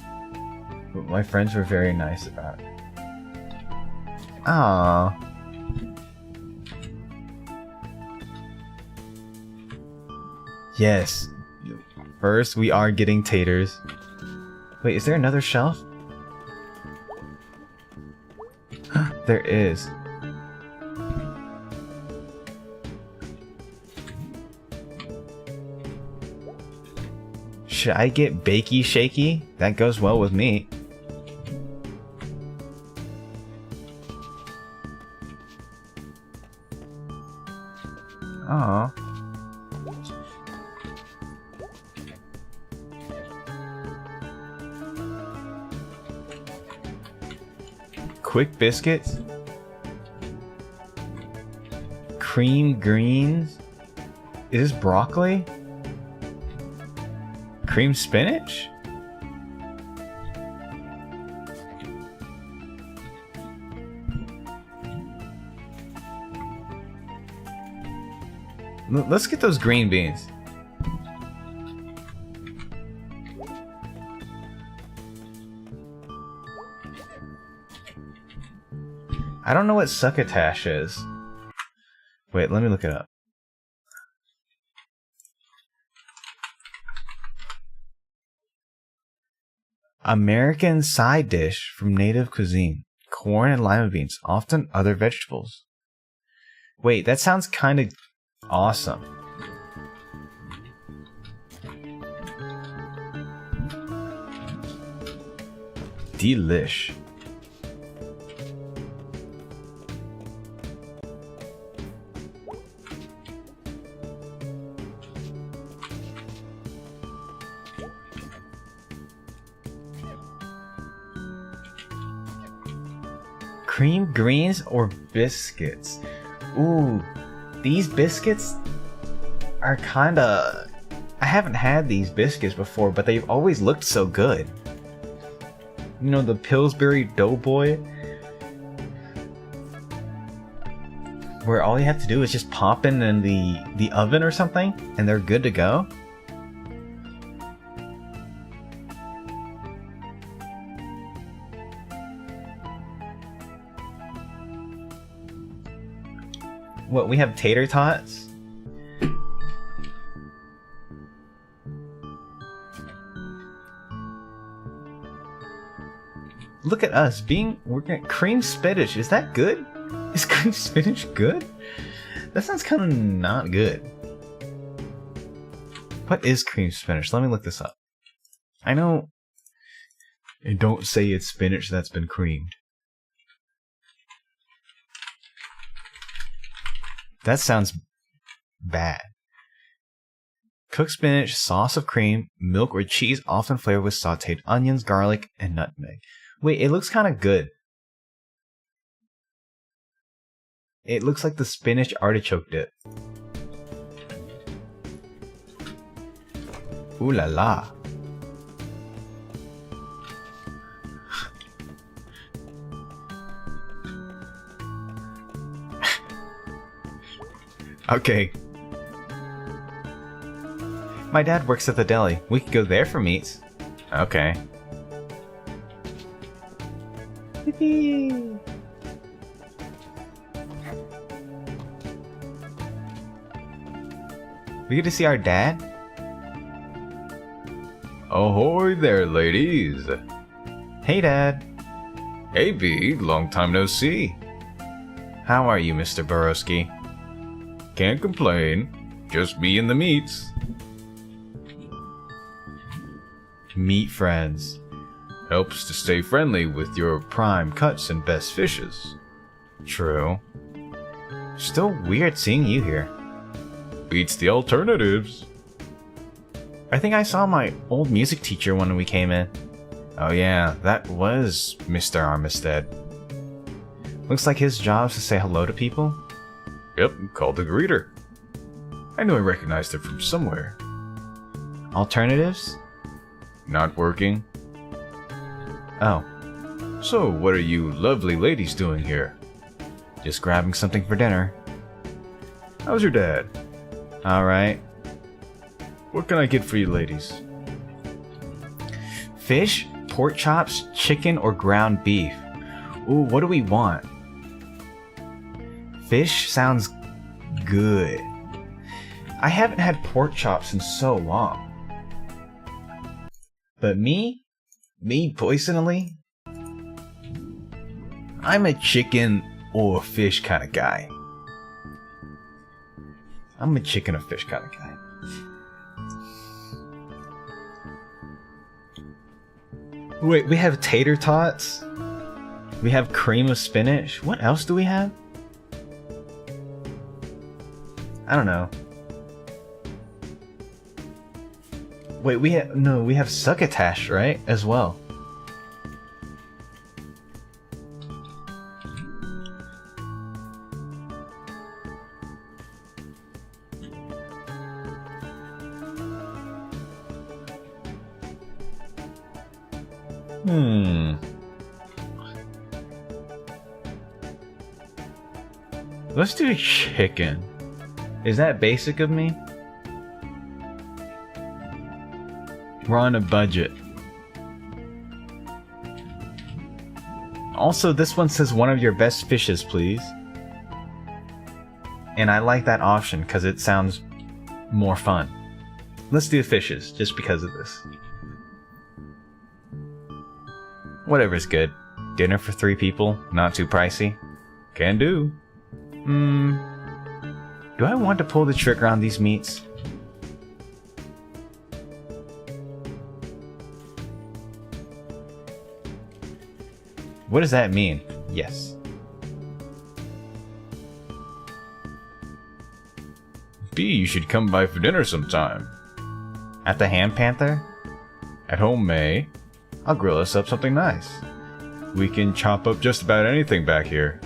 But my friends were very nice about it. Aww. Yes. First, we are getting taters. Wait, is there another shelf? There is. Should I get bakey shaky? That goes well with me. Aww. Quick biscuits? Cream greens? Is this broccoli? Cream spinach? Let's get those green beans. I don't know what succotash is. Wait, let me look it up. American side dish from native cuisine. Corn and lima beans, often other vegetables. Wait, that sounds kind of awesome. Delish. Cream greens or biscuits? Ooh, these biscuits are kinda... I haven't had these biscuits before, but they've always looked so good. You know, the Pillsbury Doughboy? Where all you have to do is just pop in the oven or something, and they're good to go? What, we have tater tots? Look at us we're getting cream spinach. Is that good? Is cream spinach good? That sounds kind of not good. What is cream spinach? Let me look this up. I know. And don't say it's spinach that's been creamed. That sounds bad. Cooked spinach, sauce of cream, milk or cheese, often flavored with sauteed onions, garlic, and nutmeg. Wait, it looks kind of good. It looks like the spinach artichoke dip. Ooh la la. Okay. My dad works at the deli. We could go there for meats. Okay. Yippee! We get to see our dad? Ahoy there, ladies! Hey, Dad. Hey, B, long time no see. How are you, Mr. Borowski? Can't complain. Just me and the meats. Meat friends. Helps to stay friendly with your prime cuts and best fishes. True. Still weird seeing you here. Beats the alternatives. I think I saw my old music teacher when we came in. Oh yeah, that was Mr. Armistead. Looks like his job's to say hello to people. Yep, called the greeter. I knew I recognized it from somewhere. Alternatives? Not working. Oh. So, what are you lovely ladies doing here? Just grabbing something for dinner. How's your dad? Alright. What can I get for you ladies? Fish, pork chops, chicken, or ground beef? Ooh, what do we want? Fish sounds good. I haven't had pork chops in so long. But me personally, I'm a chicken or fish kind of guy. I'm a chicken or fish kind of guy. Wait, we have tater tots. We have cream of spinach. What else do we have? I don't know. Wait, we have succotash, right? As well. Let's do chicken. Is that basic of me? We're on a budget. Also, this one says one of your best fishes, please. And I like that option because it sounds more fun. Let's do fishes, just because of this. Whatever's good. Dinner for 3 people, not too pricey. Can do. Do I want to pull the trigger on these meats? What does that mean? Yes. B, you should come by for dinner sometime. At the Ham Panther? At home, May. I'll grill us up something nice. We can chop up just about anything back here.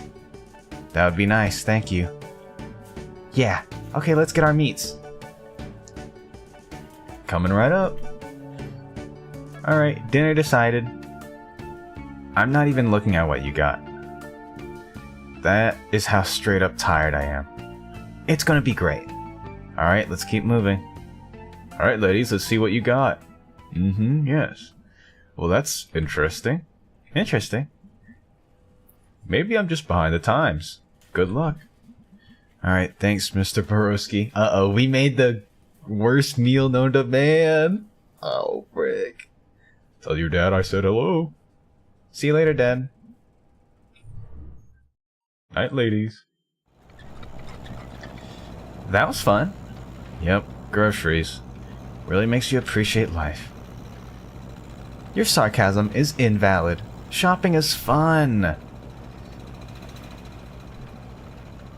That would be nice, thank you. Yeah, okay, let's get our meats. Coming right up. Alright, dinner decided. I'm not even looking at what you got. That is how straight up tired I am. It's gonna be great. Alright, let's keep moving. Alright, ladies, let's see what you got. Yes. Well, that's interesting. Interesting. Maybe I'm just behind the times. Good luck. Alright, thanks, Mr. Borowski. Uh-oh, we made the worst meal known to man. Oh, frick. Tell your dad I said hello. See you later, Dad. Night, ladies. That was fun. Yep, groceries. Really makes you appreciate life. Your sarcasm is invalid. Shopping is fun.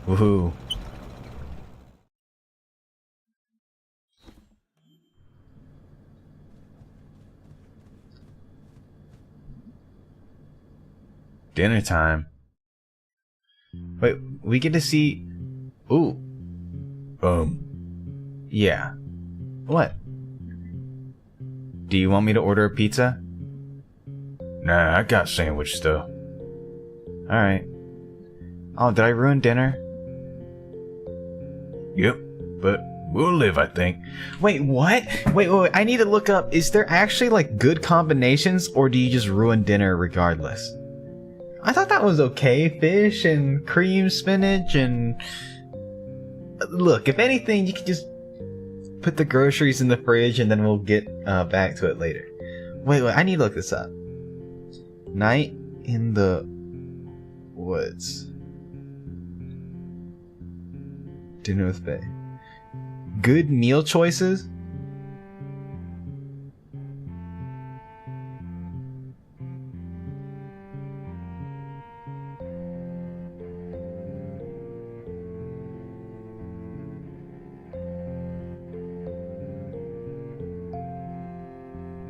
Woohoo. Dinner time. Wait, we get to see... Ooh. Yeah. What? Do you want me to order a pizza? Nah, I got sandwich stuff. Alright. Oh, did I ruin dinner? Yep, but we'll live, I think. Wait, what? Wait, I need to look up. Is there actually, like, good combinations, or do you just ruin dinner regardless? I thought that was okay. Fish and cream spinach and... Look, if anything, you could just put the groceries in the fridge and then we'll get back to it later. Wait, I need to look this up. Night in the woods. Dinner with Faye. Good meal choices?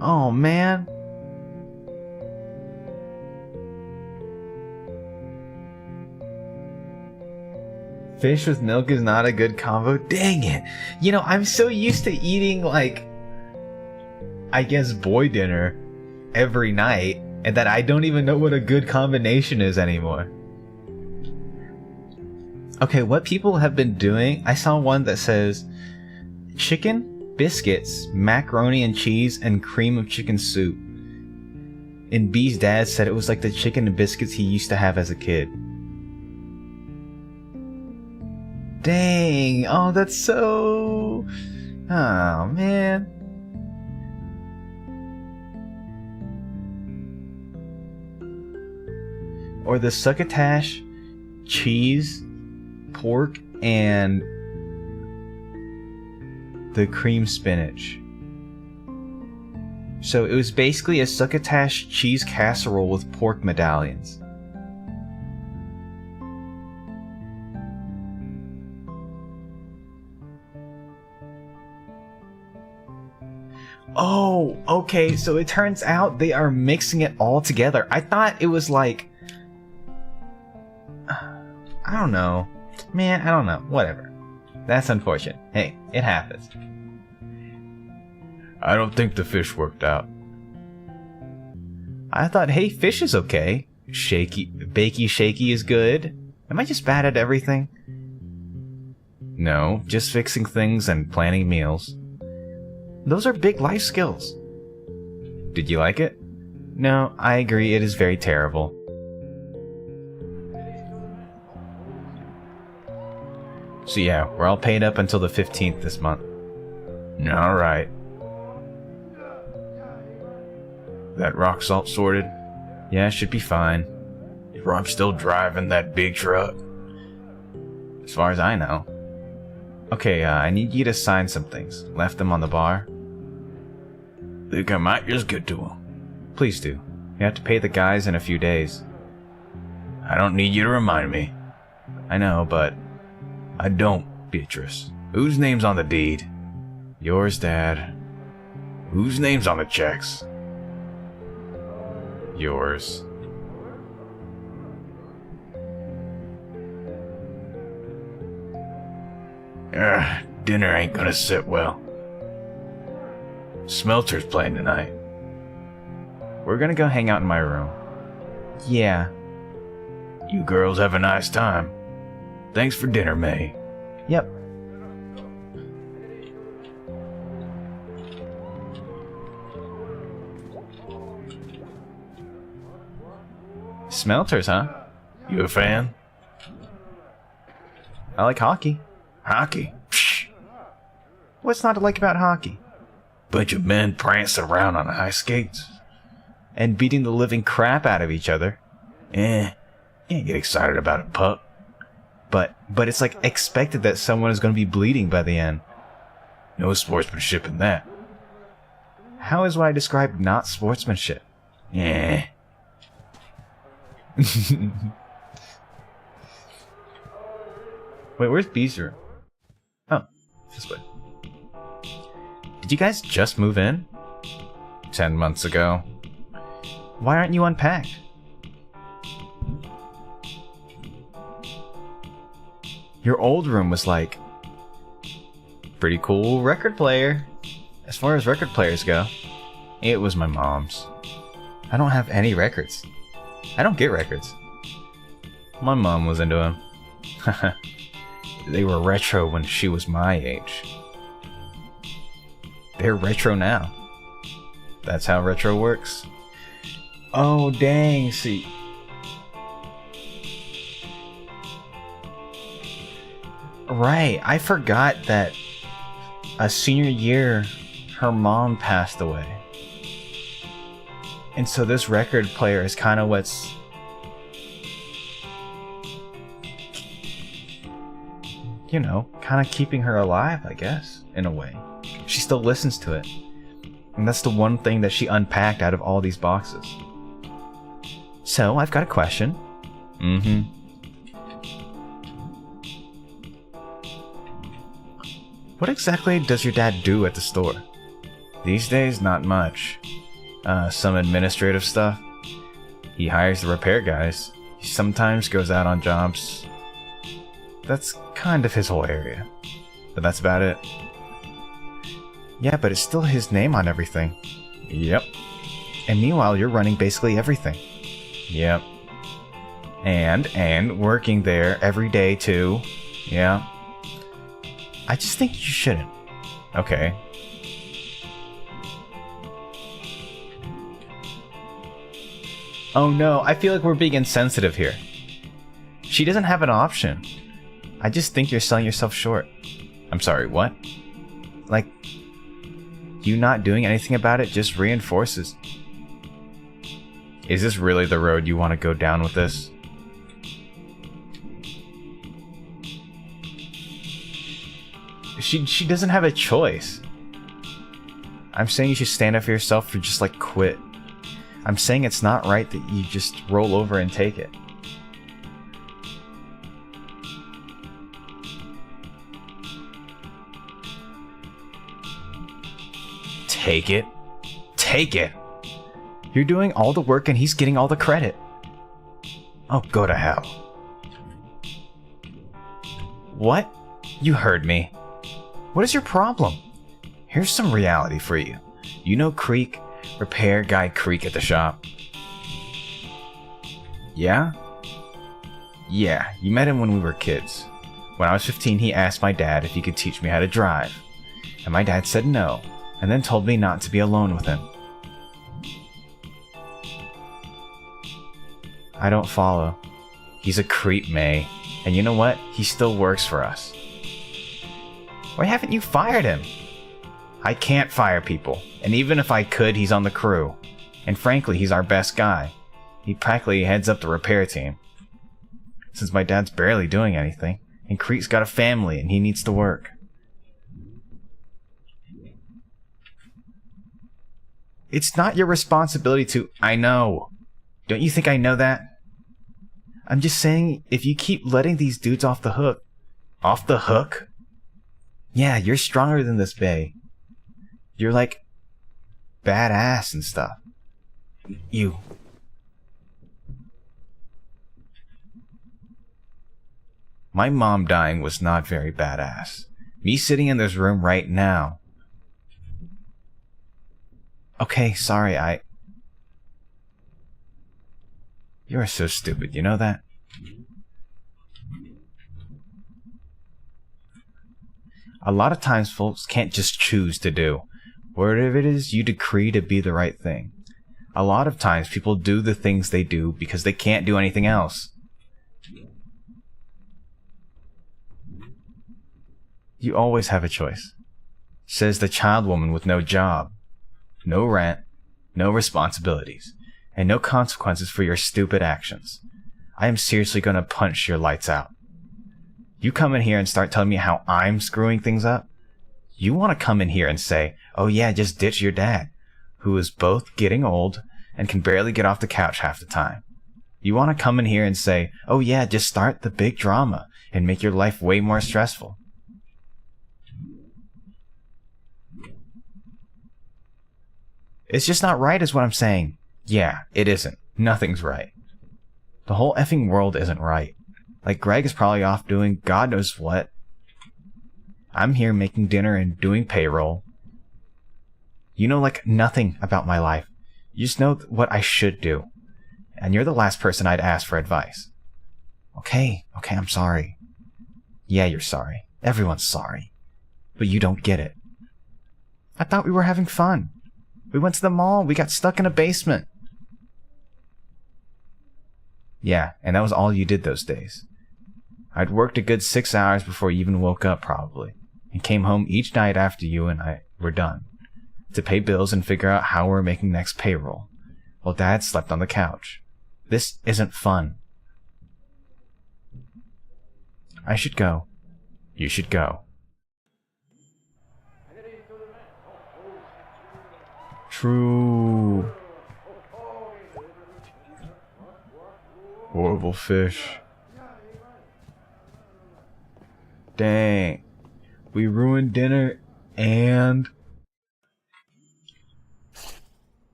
Oh, man. Fish with milk is not a good combo? Dang it. You know, I'm so used to eating, like, I guess boy dinner every night, and that I don't even know what a good combination is anymore. Okay, what people have been doing, I saw one that says chicken, biscuits, macaroni and cheese, and cream of chicken soup. And B's dad said it was like the chicken and biscuits he used to have as a kid. Dang, oh, that's so... Oh, man. Or the succotash, cheese, pork, and the cream spinach. So it was basically a succotash cheese casserole with pork medallions. Oh, okay, so it turns out they are mixing it all together. I thought it was like... I don't know. Man, I don't know. Whatever. That's unfortunate. Hey, it happens. I don't think the fish worked out. I thought, hey, fish is okay. Bakey shaky is good. Am I just bad at everything? No, just fixing things and planning meals. Those are big life skills. Did you like it? No, I agree, it is very terrible. So yeah, we're all paid up until the 15th this month. Alright. That rock salt sorted? Yeah, should be fine. Rob still driving that big truck? As far as I know. Okay, I need you to sign some things. Left them on the bar. Think I might just get to them. Please do. You have to pay the guys in a few days. I don't need you to remind me. I know, but... I don't, Beatrice. Whose name's on the deed? Yours, Dad. Whose name's on the checks? Yours. Dinner ain't gonna sit well. Smelter's playing tonight. We're gonna go hang out in my room. Yeah. You girls have a nice time. Thanks for dinner, May. Yep. Smelters, huh? You a fan? I like hockey. Hockey? Psh. What's not to like about hockey? Bunch of men prancing around on ice skates. And beating the living crap out of each other. Can't get excited about a puck. But it's like expected that someone is going to be bleeding by the end. No sportsmanship in that. How is what I described not sportsmanship? Yeah. Wait, where's B's room? Oh, this way. Did you guys just move in? 10 months ago. Why aren't you unpacked? Your old room was like... pretty cool record player. As far as record players go. It was my mom's. I don't have any records. I don't get records. My mom was into them. They were retro when she was my age. They're retro now. That's how retro works. Oh, dang, see. Right, I forgot that a senior year, her mom passed away. And so this record player is kind of what's... you know, kind of keeping her alive, I guess, in a way. She still listens to it. And that's the one thing that she unpacked out of all these boxes. So, I've got a question. What exactly does your dad do at the store? These days, not much. Some administrative stuff. He hires the repair guys. He sometimes goes out on jobs. That's kind of his whole area. But that's about it. Yeah, but it's still his name on everything. Yep. And meanwhile, you're running basically everything. Yep. And working there every day too. Yeah. I just think you shouldn't. Okay. Oh no, I feel like we're being insensitive here. She doesn't have an option. I just think you're selling yourself short. I'm sorry, what? Like, you not doing anything about it just reinforces. Is this really the road you want to go down with this? She doesn't have a choice. I'm saying you should stand up for yourself or just like quit. I'm saying it's not right that you just roll over and take it. Take it? Take it! You're doing all the work and he's getting all the credit. Oh, go to hell. What? You heard me. What is your problem? Here's some reality for you. You know Creek? Repair guy Creek at the shop. Yeah? Yeah, you met him when we were kids. When I was 15, he asked my dad if he could teach me how to drive. And my dad said no, and then told me not to be alone with him. I don't follow. He's a creep, May. And you know what? He still works for us. Why haven't you fired him? I can't fire people, and even if I could, he's on the crew. And frankly, he's our best guy. He practically heads up the repair team. Since my dad's barely doing anything, and Creek's got a family and he needs to work. It's not your responsibility to... I know. Don't you think I know that? I'm just saying, if you keep letting these dudes off the hook... Off the hook? Yeah, you're stronger than this, bae. You're like... badass and stuff. You... My mom dying was not very badass. Me sitting in this room right now... Okay, sorry, You are so stupid, you know that? A lot of times folks can't just choose to do whatever it is you decree to be the right thing. A lot of times people do the things they do because they can't do anything else. You always have a choice, says the child woman with no job, no rent, no responsibilities, and no consequences for your stupid actions. I am seriously gonna punch your lights out. You come in here and start telling me how I'm screwing things up? You want to come in here and say, oh yeah, just ditch your dad, who is both getting old and can barely get off the couch half the time. You want to come in here and say, oh yeah, just start the big drama and make your life way more stressful. It's just not right is what I'm saying. Yeah, it isn't. Nothing's right. The whole effing world isn't right. Like, Greg is probably off doing God knows what. I'm here making dinner and doing payroll. You know, like, nothing about my life. You just know what I should do. And you're the last person I'd ask for advice. Okay, I'm sorry. Yeah, you're sorry. Everyone's sorry. But you don't get it. I thought we were having fun. We went to the mall. We got stuck in a basement. Yeah, and that was all you did those days. I'd worked a good 6 hours before you even woke up, probably, and came home each night after you and I were done, to pay bills and figure out how we're making next payroll, while Dad slept on the couch. This isn't fun. I should go. You should go. True. Horrible fish. Dang. We ruined dinner and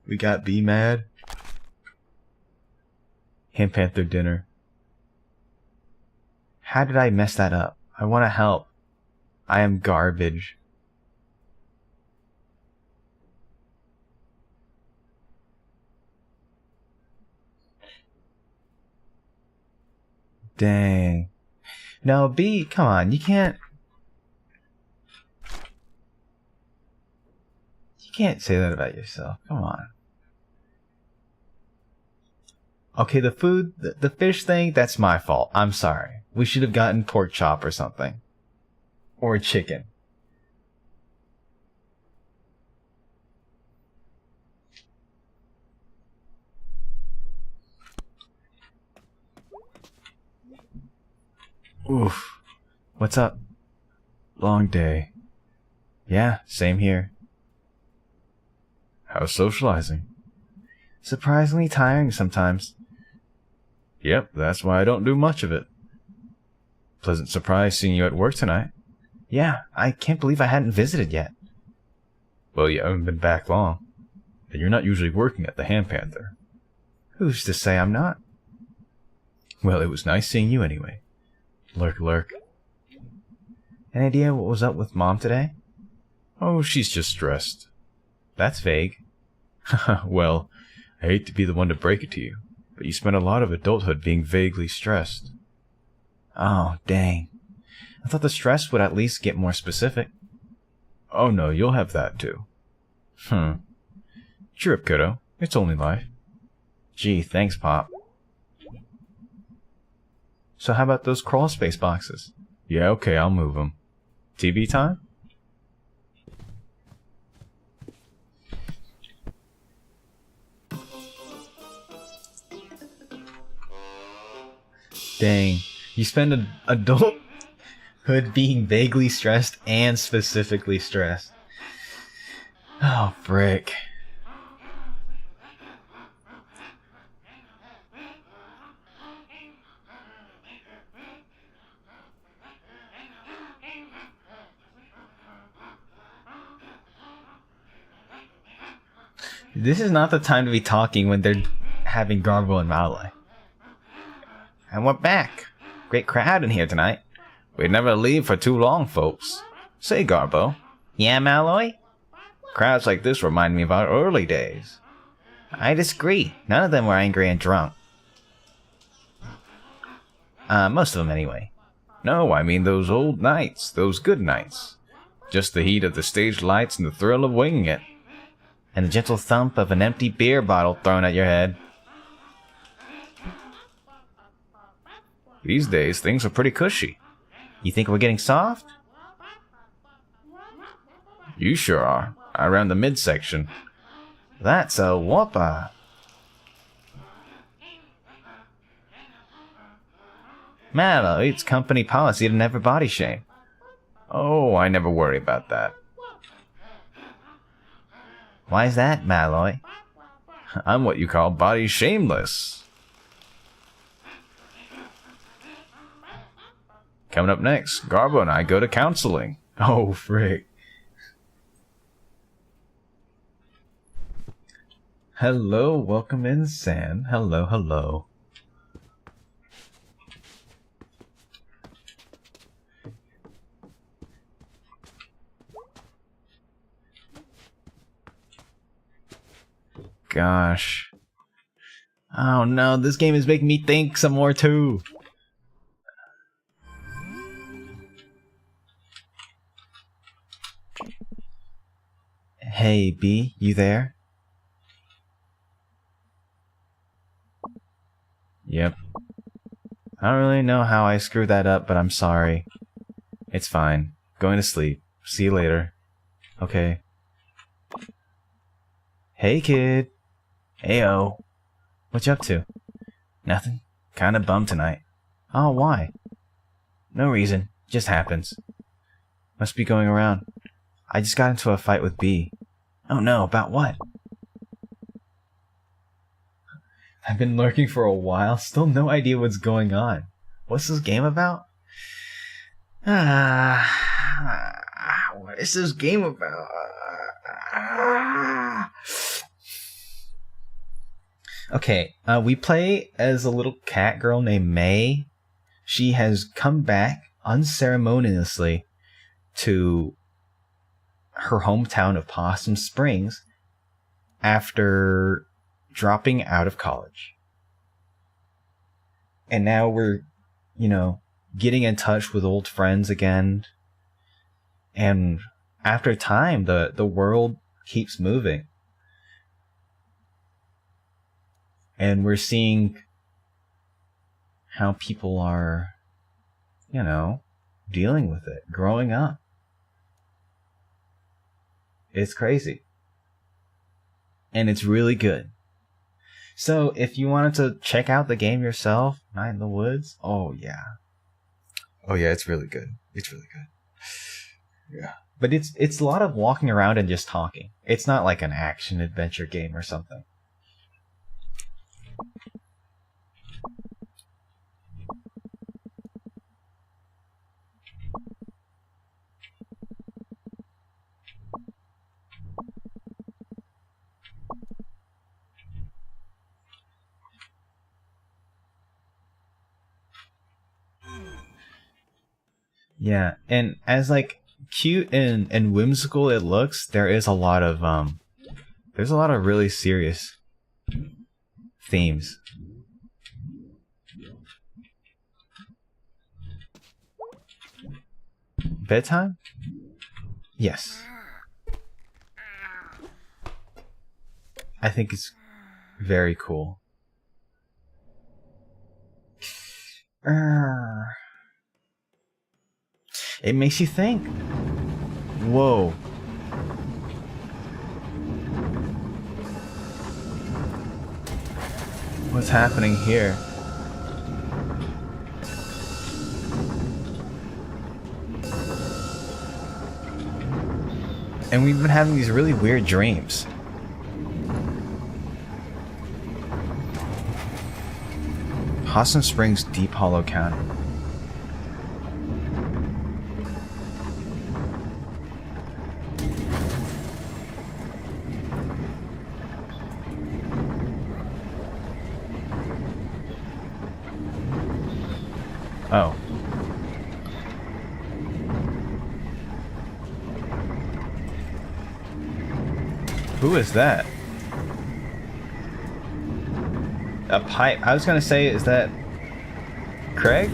we got B mad. Ham Panther dinner. How did I mess that up? I want to help. I am garbage. Dang. No, B, come on, you can't say that about yourself. Come on. Okay, the food, the fish thing, that's my fault. I'm sorry. We should have gotten pork chop or something. Or chicken. Oof. What's up? Long day. Yeah, same here. How's socializing? Surprisingly tiring sometimes. Yep, that's why I don't do much of it. Pleasant surprise seeing you at work tonight. Yeah, I can't believe I hadn't visited yet. Well, you haven't been back long. And you're not usually working at the Ham Panther. Who's to say I'm not? Well, it was nice seeing you anyway. Lurk, lurk. Any idea what was up with Mom today? Oh, she's just stressed. That's vague. Well, I hate to be the one to break it to you, but you spent a lot of adulthood being vaguely stressed. Oh, dang. I thought the stress would at least get more specific. Oh no, you'll have that too. Cheer up, kiddo. It's only life. Gee, thanks, Pop. So how about those crawl space boxes? Yeah, okay, I'll move them. TV time? Dang. You spend adulthood being vaguely stressed and specifically stressed. Oh, frick. This is not the time to be talking when they're having Garbo and Malloy. And we're back. Great crowd in here tonight. We'd never leave for too long, folks. Say, Garbo. Yeah, Malloy? Crowds like this remind me of our early days. I disagree. None of them were angry and drunk. Most of them anyway. No, I mean those old nights, those good nights. Just the heat of the stage lights and the thrill of winging it. And the gentle thump of an empty beer bottle thrown at your head. These days, things are pretty cushy. You think we're getting soft? You sure are. Around the midsection. That's a whopper. Malloy, it's company policy to never body shame. Oh, I never worry about that. Why's that, Malloy? I'm what you call body shameless. Coming up next, Garbo and I go to counseling. Oh, frick. Hello, welcome in, San. Hello, hello. Gosh. Oh no, this game is making me think some more too. Hey, B, you there? Yep. I don't really know how I screwed that up, but I'm sorry. It's fine. Going to sleep. See you later. Okay. Hey, kid. Heyo. What you up to? Nothing. Kinda bummed tonight. Oh, why? No reason. Just happens. Must be going around. I just got into a fight with B. Oh no, about what? I've been lurking for a while, still no idea what's going on. What's this game about? What is this game about? Okay, we play as a little cat girl named May. She has come back unceremoniously to her hometown of Possum Springs after dropping out of college. And now we're, getting in touch with old friends again. And after time, the world keeps moving. And we're seeing how people are, dealing with it, growing up. It's crazy. And it's really good. So, if you wanted to check out the game yourself, Night in the Woods, oh yeah, it's really good. It's really good. Yeah. But it's a lot of walking around and just talking. It's not like an action adventure game or something. Yeah, and as cute and whimsical it looks, there is a lot of really serious themes. Bedtime? Yes. I think it's very cool. It makes you think. Whoa. What's happening here? And we've been having these really weird dreams. Possum Springs, Deep Hollow County. Oh. Who is that? A pipe. I was gonna say, is that Craig?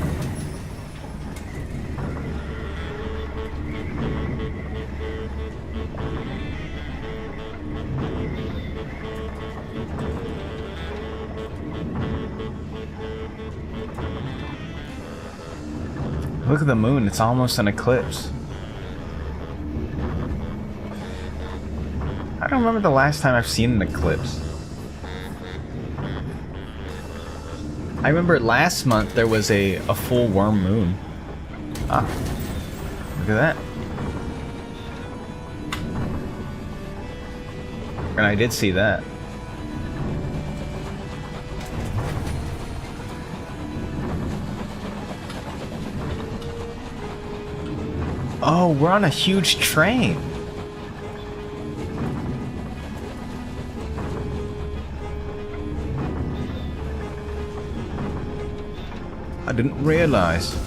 Look at the moon, it's almost an eclipse. I don't remember the last time I've seen an eclipse. I remember last month there was a full worm moon. Ah, look at that. And I did see that. Oh, we're on a huge train. I didn't realize.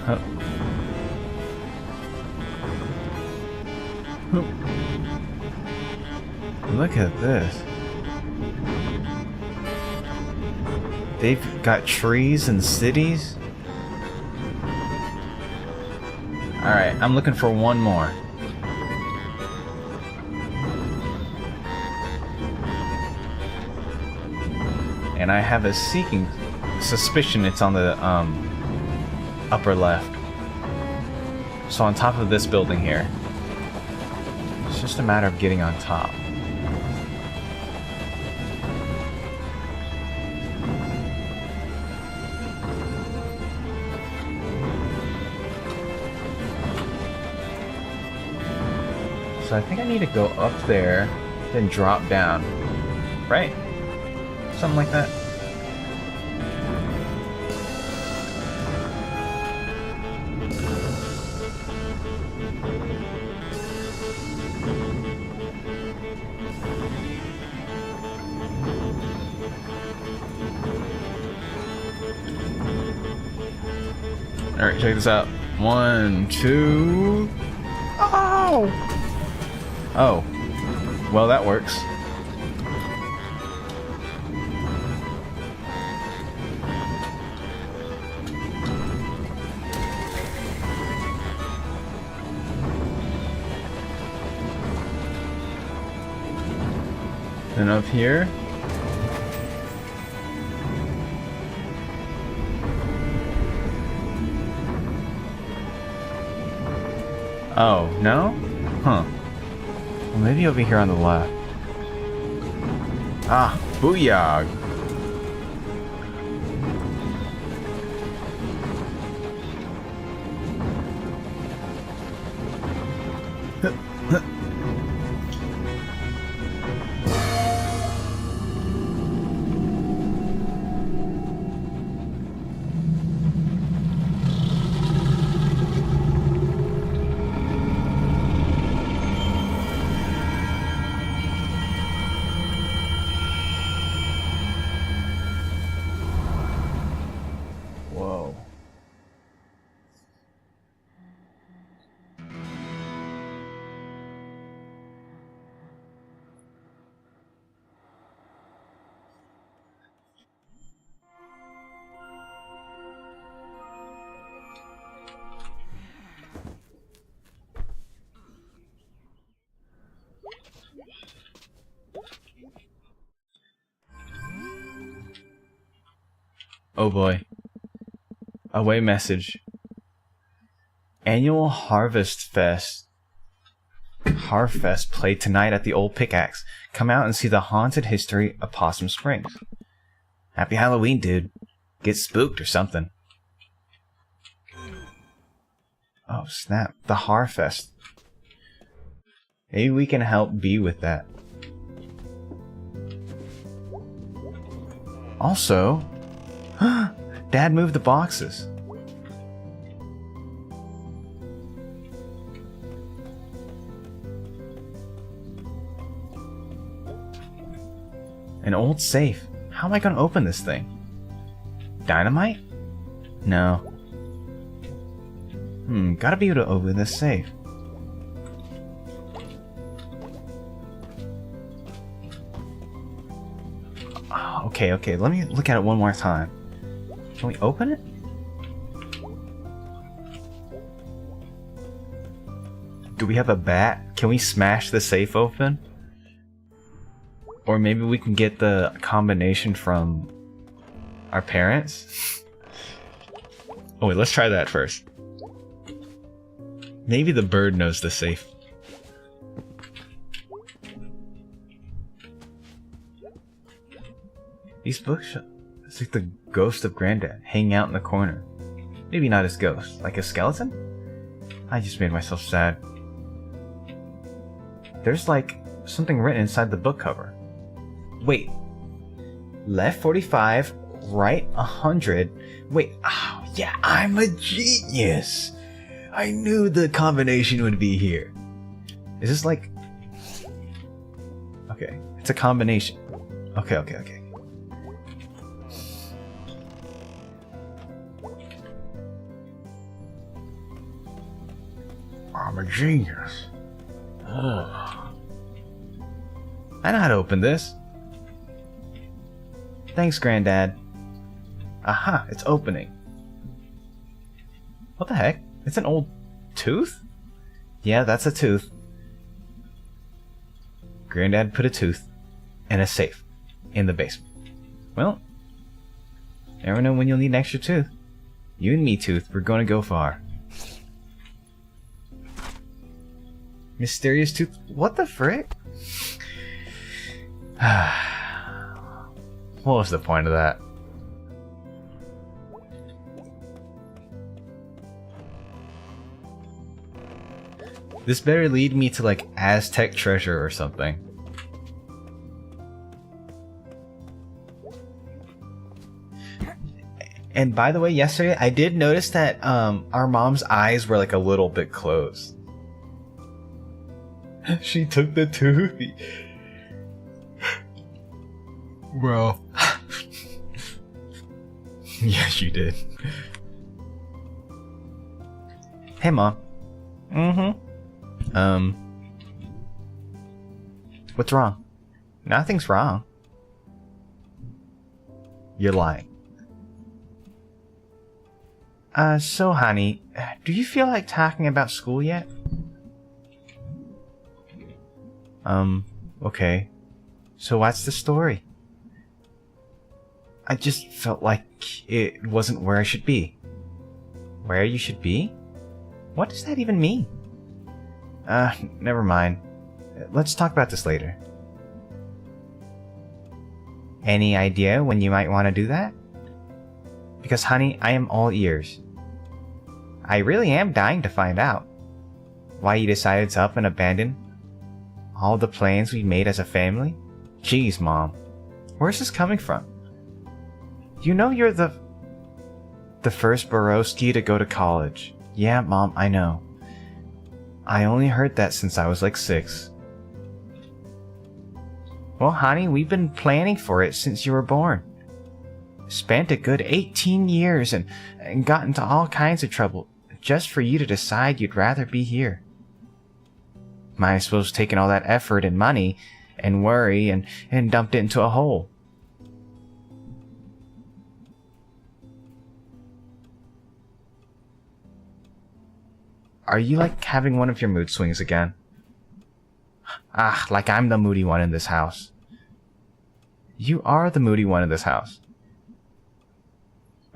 Huh. Look at this. They've got trees and cities. Alright, I'm looking for one more. And I have a seeking suspicion it's on the upper left. So on top of this building here. It's just a matter of getting on top. So I think I need to go up there, then drop down. Right? Something like that. Alright, check this out. 1, 2... Oh! Oh. Well, that works. Then up here. Oh, no? Huh. Well, maybe over here on the left. Ah, booyah! Whoa. Oh boy. Away message. Annual Harfest played tonight at the Old Pickaxe. Come out and see the haunted history of Possum Springs. Happy Halloween, dude. Get spooked or something. Oh, snap. The Harfest. Maybe we can help B with that. Also, Dad moved the boxes. An old safe. How am I gonna open this thing? Dynamite? No. Gotta be able to open this safe. Okay, let me look at it one more time. Can we open it? Do we have a bat? Can we smash the safe open? Or maybe we can get the combination from our parents? Oh wait, let's try that first. Maybe the bird knows the safe. These books, it's like the ghost of Granddad hanging out in the corner. Maybe not his ghost, like a skeleton? I just made myself sad. There's like something written inside the book cover. Wait. Left 45, right 100. Wait, oh yeah, I'm a genius! I knew the combination would be here. Is this like... Okay, it's a combination. Okay. I'm a genius. I know how to open this. Thanks, Granddad. Aha, it's opening. What the heck? It's an old tooth? Yeah, that's a tooth. Granddad put a tooth in a safe in the basement. Well, never know when you'll need an extra tooth. You and me, Tooth, we're gonna go far. Mysterious tooth? What the frick? What was the point of that? This better lead me to like Aztec treasure or something. And by the way, yesterday I did notice that our mom's eyes were like a little bit closed. She took the tooth. Well. Yes, you did. Hey, Mom. What's wrong? Nothing's wrong. You're lying. So honey, do you feel like talking about school yet? Okay. So what's the story? I just felt like it wasn't where I should be. Where you should be? What does that even mean? Never mind. Let's talk about this later. Any idea when you might want to do that? Because honey, I am all ears. I really am dying to find out why you decided to up and abandon all the plans we made as a family. Jeez, Mom. Where's this coming from? You know you're the first Borowski to go to college. Yeah, Mom, I know. I only heard that since I was like 6. Well, honey, we've been planning for it since you were born. Spent a good 18 years and got into all kinds of trouble just for you to decide you'd rather be here. Might as well have taken all that effort and money and worry and dumped it into a hole. Are you like having one of your mood swings again? Like I'm the moody one in this house. You are the moody one in this house.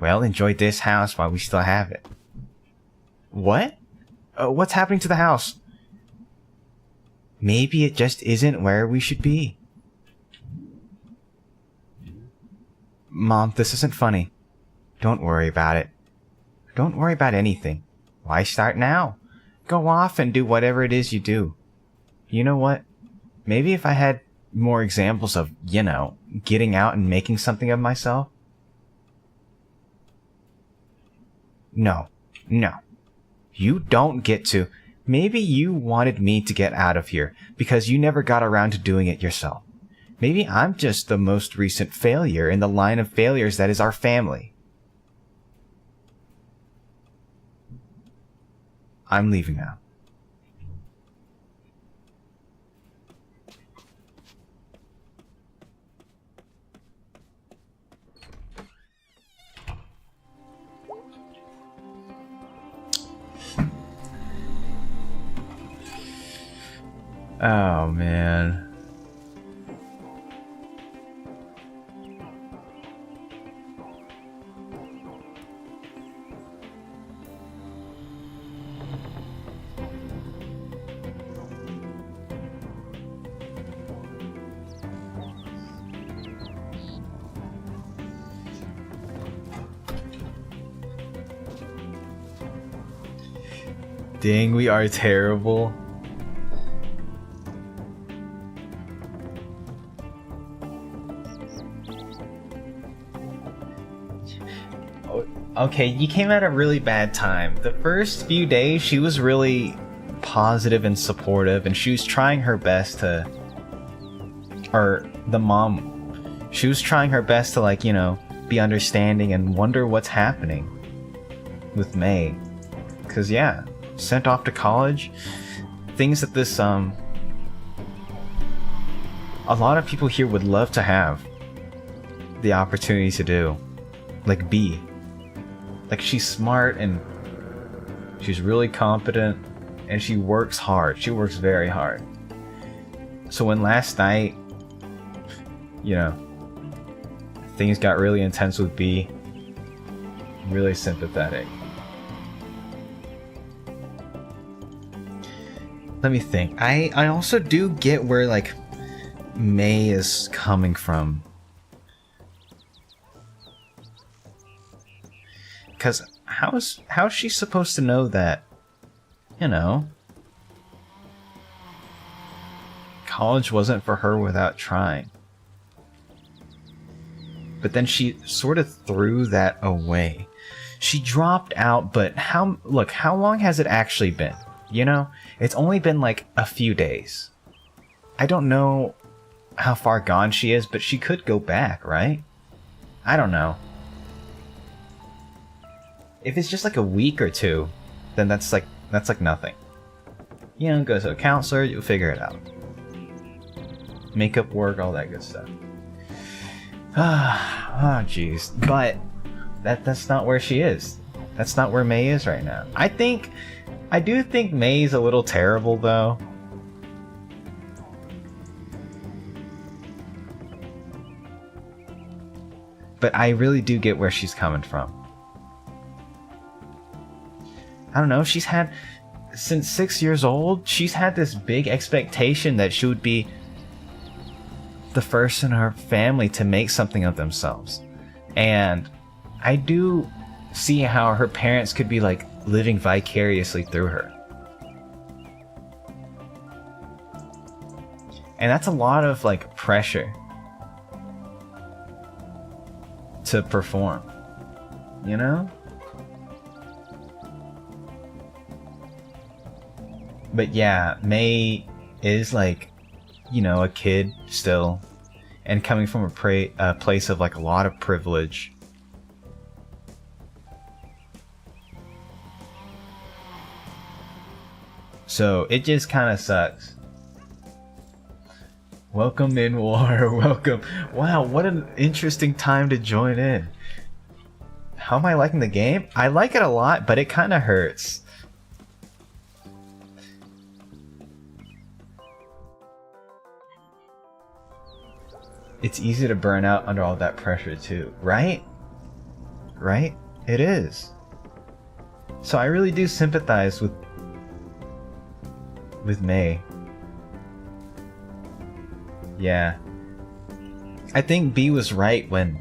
Well, enjoy this house while we still have it. What? What's happening to the house? Maybe it just isn't where we should be. Mom, this isn't funny. Don't worry about it. Don't worry about anything. Why start now? Go off and do whatever it is you do. You know what? Maybe if I had more examples of, getting out and making something of myself. No. You don't get to. Maybe you wanted me to get out of here because you never got around to doing it yourself. Maybe I'm just the most recent failure in the line of failures that is our family. I'm leaving now. Oh, man. Dang, we are terrible. Okay, you came at a really bad time. The first few days, she was really positive and supportive, and she was trying her best to... Or, the mom, she was trying her best to, be understanding and wonder what's happening with May. Because, yeah, sent off to college. Things that this, a lot of people here would love to have the opportunity to do. Like, be. Like, she's smart and she's really competent and she works hard. She works very hard. So when last night, things got really intense with B, I'm really sympathetic. Let me think. I also do get where, May is coming from. Because how is she supposed to know that, college wasn't for her without trying? But then she sort of threw that away. She dropped out, but how long has it actually been? It's only been a few days. I don't know how far gone she is, but she could go back, right? I don't know. If it's just a week or two, then that's nothing. Go to a counselor, you'll figure it out. Makeup work, all that good stuff. Oh, jeez. But that's not where she is. That's not where May is right now. I do think May's a little terrible, though. But I really do get where she's coming from. I don't know, she's had, since 6 years old, she's had this big expectation that she would be the first in her family to make something of themselves. And I do see how her parents could be living vicariously through her. And that's a lot of pressure to perform, But yeah, May is a kid still, and coming from a place of a lot of privilege. So it just kind of sucks. Welcome in, War. Welcome. Wow, what an interesting time to join in. How am I liking the game? I like it a lot, but it kind of hurts. It's easy to burn out under all that pressure too, right? right? It is. So I really do sympathize with May. Yeah. I think B was right when,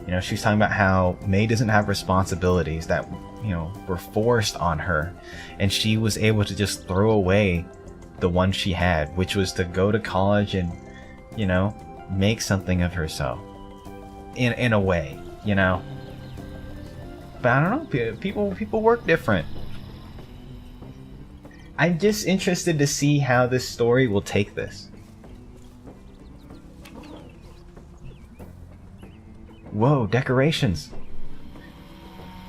you know, she was talking about how May doesn't have responsibilities that, you know, were forced on her, and she was able to just throw away the one she had, which was to go to college and, you know, make something of herself in a way, you know. But I don't know, people work different. I'm just interested to see how this story will take this. Whoa, decorations.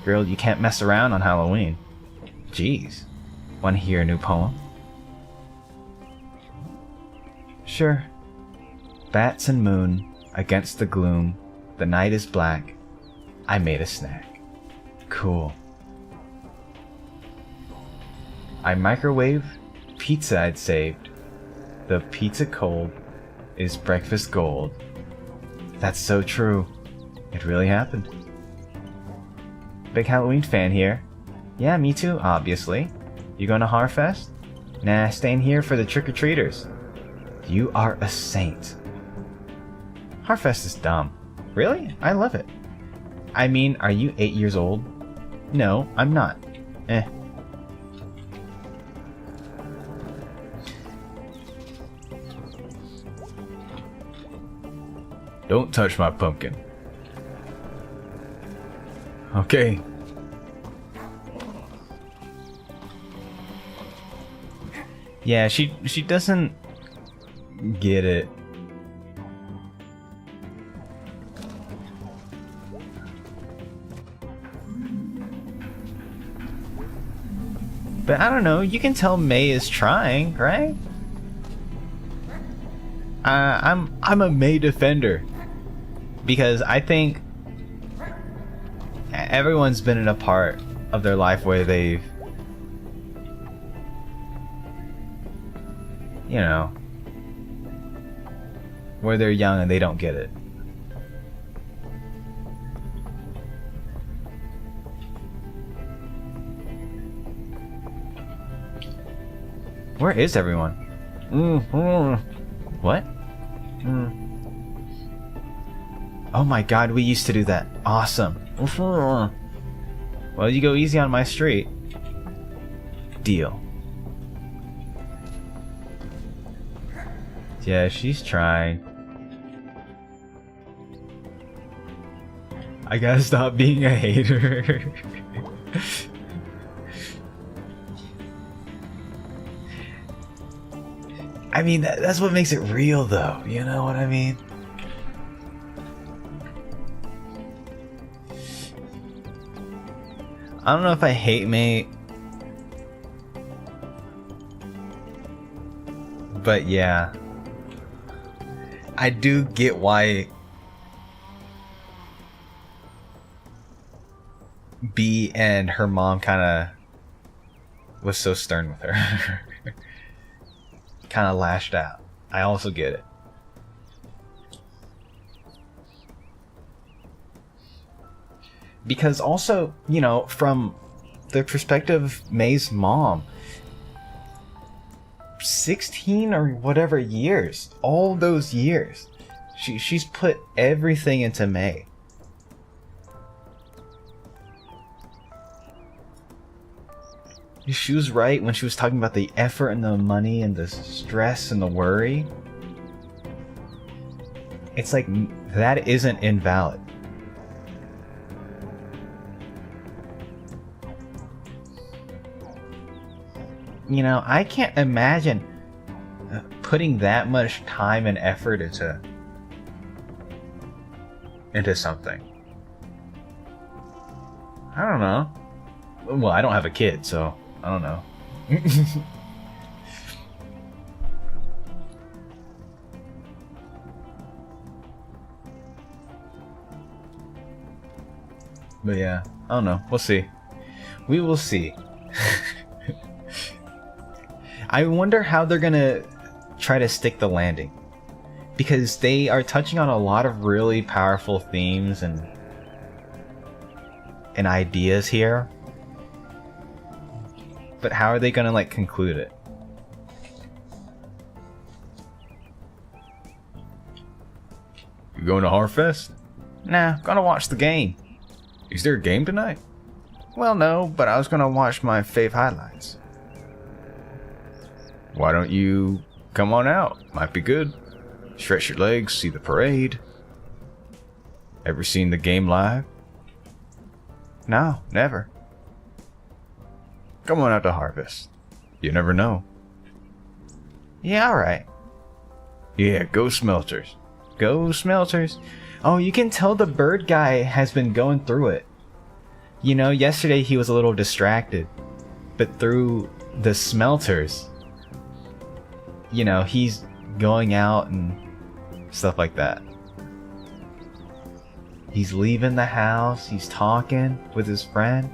Girl, you can't mess around on Halloween. Jeez. Want to hear a new poem? Sure. Bats and moon, against the gloom, the night is black. I made a snack. Cool. I microwave pizza I'd saved. The pizza cold is breakfast gold. That's so true. It really happened. Big Halloween fan here. Yeah, me too, obviously. You going to Harfest? Nah, staying here for the trick-or-treaters. You are a saint. Harfest is dumb. Really? I love it. I mean, are you 8 years old? No, I'm not. Eh. Don't touch my pumpkin. Okay. Yeah, she doesn't get it. But I don't know, you can tell May is trying, right? I'm a May defender. Because I think everyone's been in a part of their life where they've, you know, where they're young and they don't get it. Where is everyone? What? Oh my god, we used to do that. Awesome. Well, you go easy on my street. Deal. Yeah, she's trying. I gotta stop being a hater. I mean, that's what makes it real, though. You know what I mean? I don't know if I hate May, but yeah, I do get why B and her mom kind of was so stern with her. Kind of lashed out. I also get it. Because also, you know, from the perspective of May's mom, 16 or whatever years, all those years, she's put everything into May. She was right when she was talking about the effort and the money and the stress and the worry. It's like, that isn't invalid. You know, I can't imagine putting that much time and effort into something. I don't know. Well, I don't have a kid, so I don't know. But yeah, I don't know. We'll see. We will see. I wonder how they're gonna try to stick the landing, because they are touching on a lot of really powerful themes, and and ideas here. But how are they gonna like conclude it? You going to Harfest? Nah, gonna watch the game. Is there a game tonight? Well, no, but I was gonna watch my fave highlights. Why don't you come on out? Might be good. Stretch your legs, see the parade. Ever seen the game live? No, never. Come on out to Harvest. You never know. Yeah, alright. Yeah, go Smelters. Go Smelters. Oh, you can tell the bird guy has been going through it. You know, yesterday he was a little distracted. But through the Smelters, you know, he's going out and stuff like that. He's leaving the house. He's talking with his friend.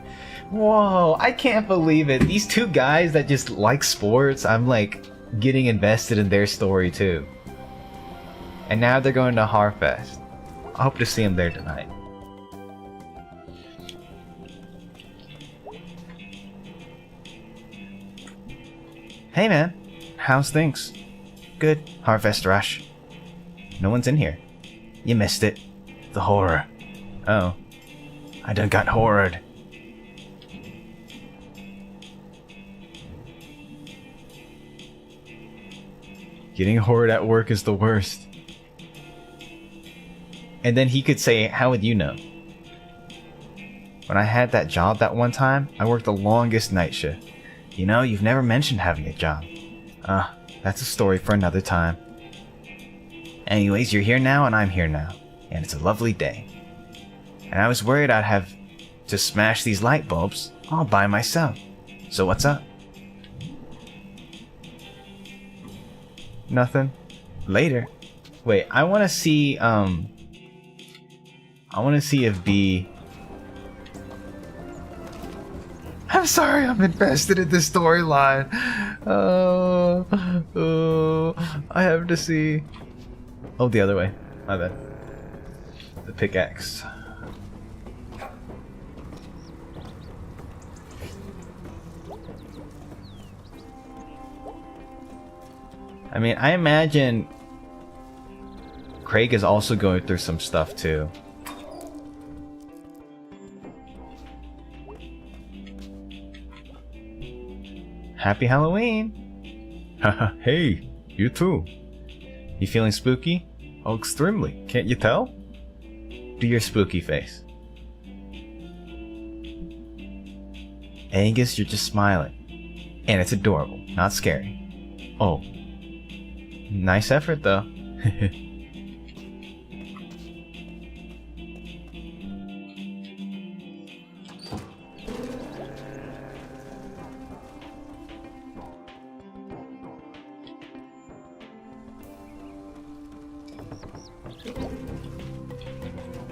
Whoa, I can't believe it. These two guys that just like sports, I'm like getting invested in their story too. And now they're going to Harfest. I hope to see them there tonight. Hey man, how's things? Good. Harvest rush. No one's in here. You missed it. The horror. Oh. I done got horrored. Getting horrored at work is the worst. And then he could say, how would you know? When I had that job that one time, I worked the longest night shift. You know, you've never mentioned having a job. That's a story for another time. Anyways, you're here now and I'm here now. And it's a lovely day. And I was worried I'd have to smash these light bulbs all by myself. So what's up? Nothing. Later. Wait, I want to see, if B... I'm sorry, I'm invested in this storyline. I have to see... Oh, the other way. My bad. The pickaxe. I mean, I imagine Craig is also going through some stuff too. Happy Halloween! Haha, hey, you too. You feeling spooky? Oh, extremely. Can't you tell? Do your spooky face. Angus, you're just smiling. And it's adorable, not scary. Oh. Nice effort, though.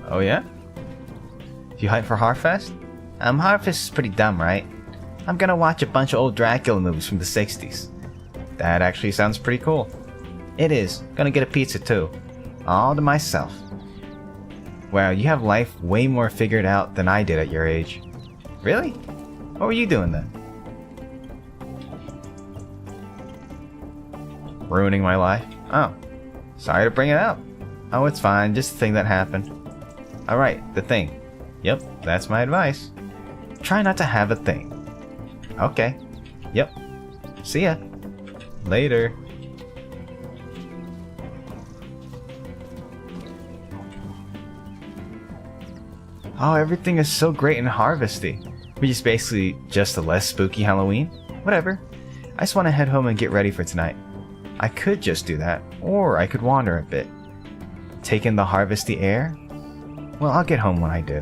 Oh yeah? You hyped for Harfest? Harfest is pretty dumb, right? I'm gonna watch a bunch of old Dracula movies from the 60s. That actually sounds pretty cool. It is. Gonna get a pizza too. All to myself. Wow, you have life way more figured out than I did at your age. Really? What were you doing then? Ruining my life? Oh. Sorry to bring it up. Oh, it's fine. Just a thing that happened. Alright, the thing. Yep, that's my advice. Try not to have a thing. Okay. Yep. See ya. Later. Oh, everything is so great and harvesty. Which is basically just a less spooky Halloween. Whatever. I just want to head home and get ready for tonight. I could just do that, or I could wander a bit. Take in the harvesty air? Well, I'll get home when I do.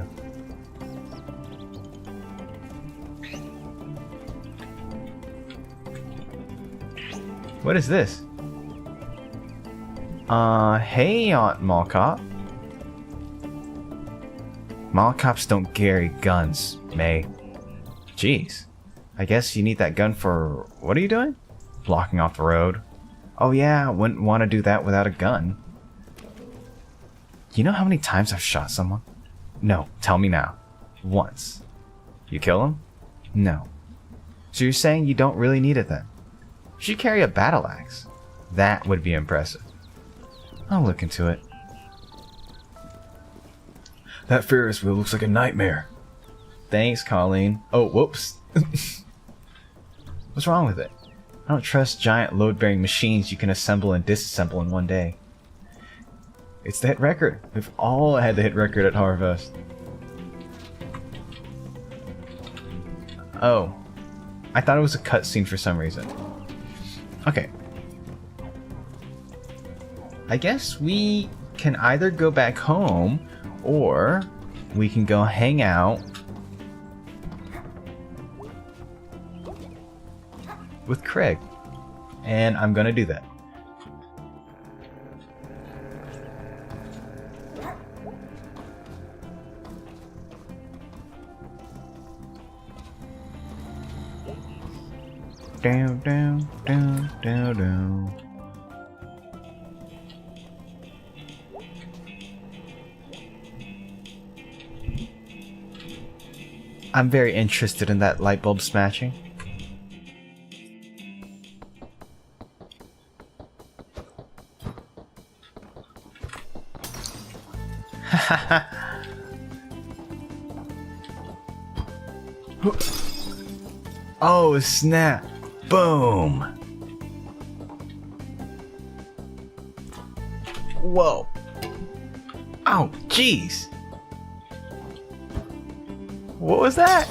What is this? Hey, Aunt Mall Cop. Mall cops don't carry guns, May. Jeez. I guess you need that gun for... What are you doing? Blocking off the road. Oh yeah, I wouldn't want to do that without a gun. You know how many times I've shot someone? No, tell me now. Once. You kill him? No. So you're saying you don't really need it then? You should carry a battle axe. That would be impressive. I'll look into it. That Ferris wheel looks like a nightmare. Thanks, Colleen. Oh, whoops. What's wrong with it? I don't trust giant load-bearing machines you can assemble and disassemble in one day. It's the hit record. We've all had the hit record at Harvest. Oh. I thought it was a cutscene for some reason. Okay. I guess we can either go back home, or we can go hang out with Craig. And I'm gonna do that. Down, down, down, down, down. I'm very interested in that light bulb smashing. Oh snap! Boom! Whoa! Oh jeez! What was that?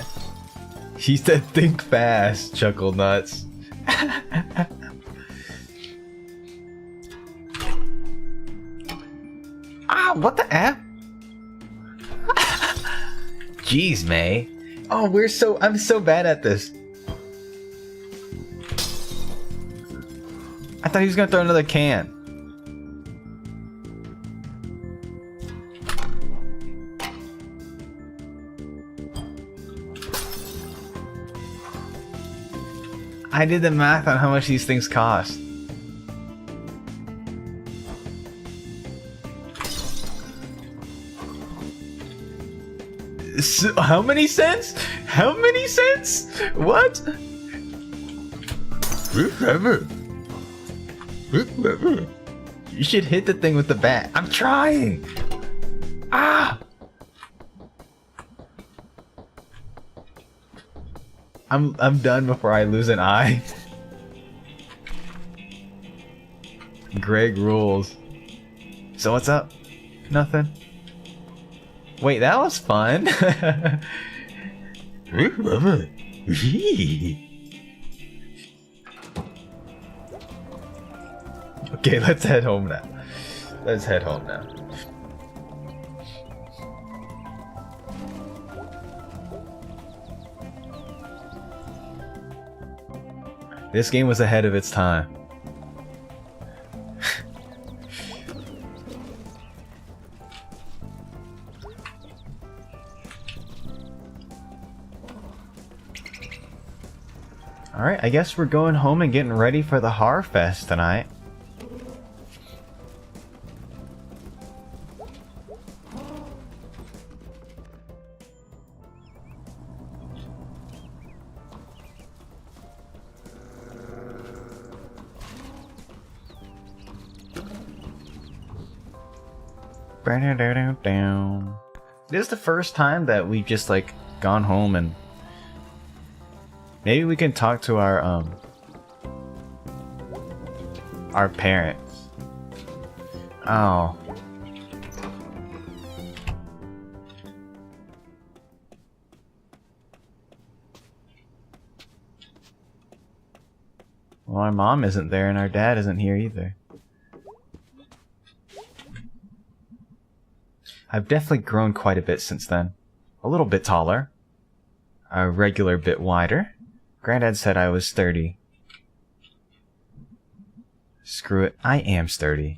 He said think fast, chuckled Nuts. Ah, what the F? Jeez, May. Oh, I'm so bad at this. I thought he was gonna throw another can. I did the math on how much these things cost. So, how many cents? How many cents? What? You should hit the thing with the bat. I'm trying. Ah! I'm done before I lose an eye. Greg rules. So what's up? Nothing. Wait, that was fun. Okay, let's head home now. Let's head home now. This game was ahead of its time. Alright, I guess we're going home and getting ready for the Harfest tonight. This is the first time that we've just like gone home, and maybe we can talk to our parents. Oh. Well, our mom isn't there and our dad isn't here either. I've definitely grown quite a bit since then. A little bit taller. A regular bit wider. Granddad said I was sturdy. Screw it, I am sturdy.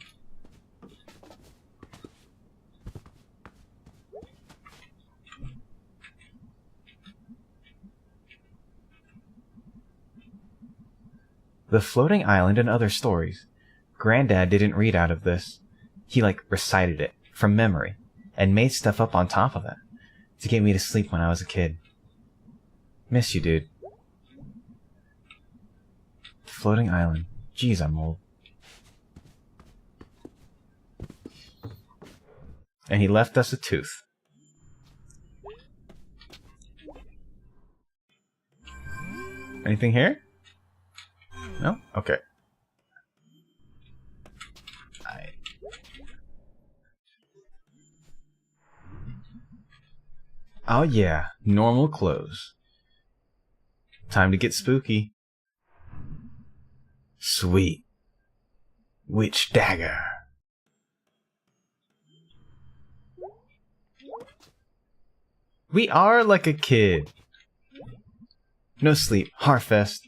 The Floating Island and Other Stories. Granddad didn't read out of this. He like recited it from memory and made stuff up on top of it to get me to sleep when I was a kid. Miss you, dude. Floating island. Jeez, I'm old. And he left us a tooth. Anything here? No? Okay. Oh yeah, normal clothes. Time to get spooky. Sweet. Witch dagger. We are like a kid. No sleep. Harfest.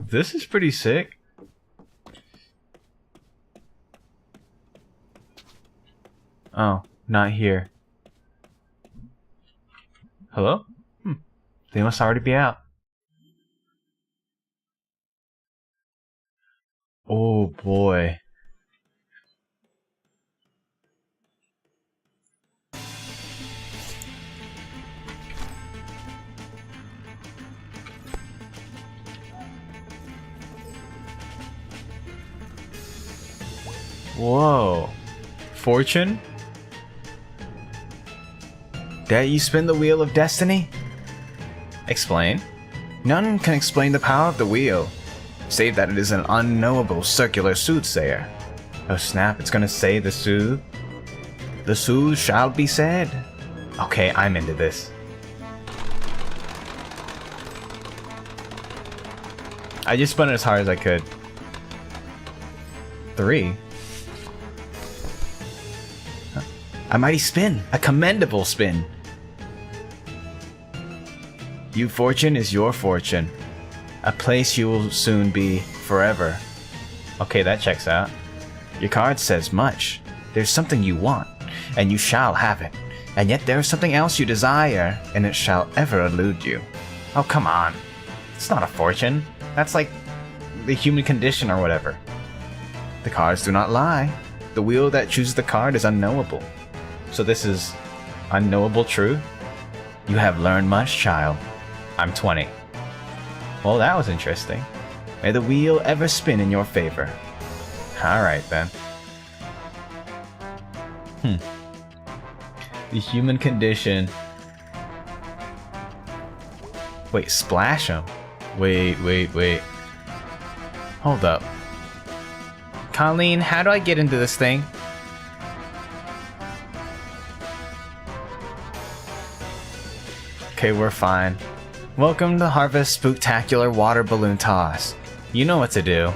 This is pretty sick. Oh, not here. Hello? They must already be out. Oh boy. Whoa. Fortune? Dare you spin the wheel of destiny? Explain. None can explain the power of the wheel, save that it is an unknowable circular soothsayer. Oh snap, it's gonna say the sooth. The sooth shall be said. Okay, I'm into this. I just spun it as hard as I could. 3. A mighty spin, a commendable spin. You fortune is your fortune. A place you will soon be forever. Okay, that checks out. Your card says much. There's something you want, and you shall have it. And yet there is something else you desire, and it shall ever elude you. Oh, come on. It's not a fortune. That's like the human condition or whatever. The cards do not lie. The wheel that chooses the card is unknowable. So this is unknowable truth? You have learned much, child. I'm 20. Well, that was interesting. May the wheel ever spin in your favor. Alright then. The human condition. Wait, splash him? Wait. Hold up. Colleen, how do I get into this thing? Okay, we're fine. Welcome to Harvest Spooktacular Water Balloon Toss. You know what to do.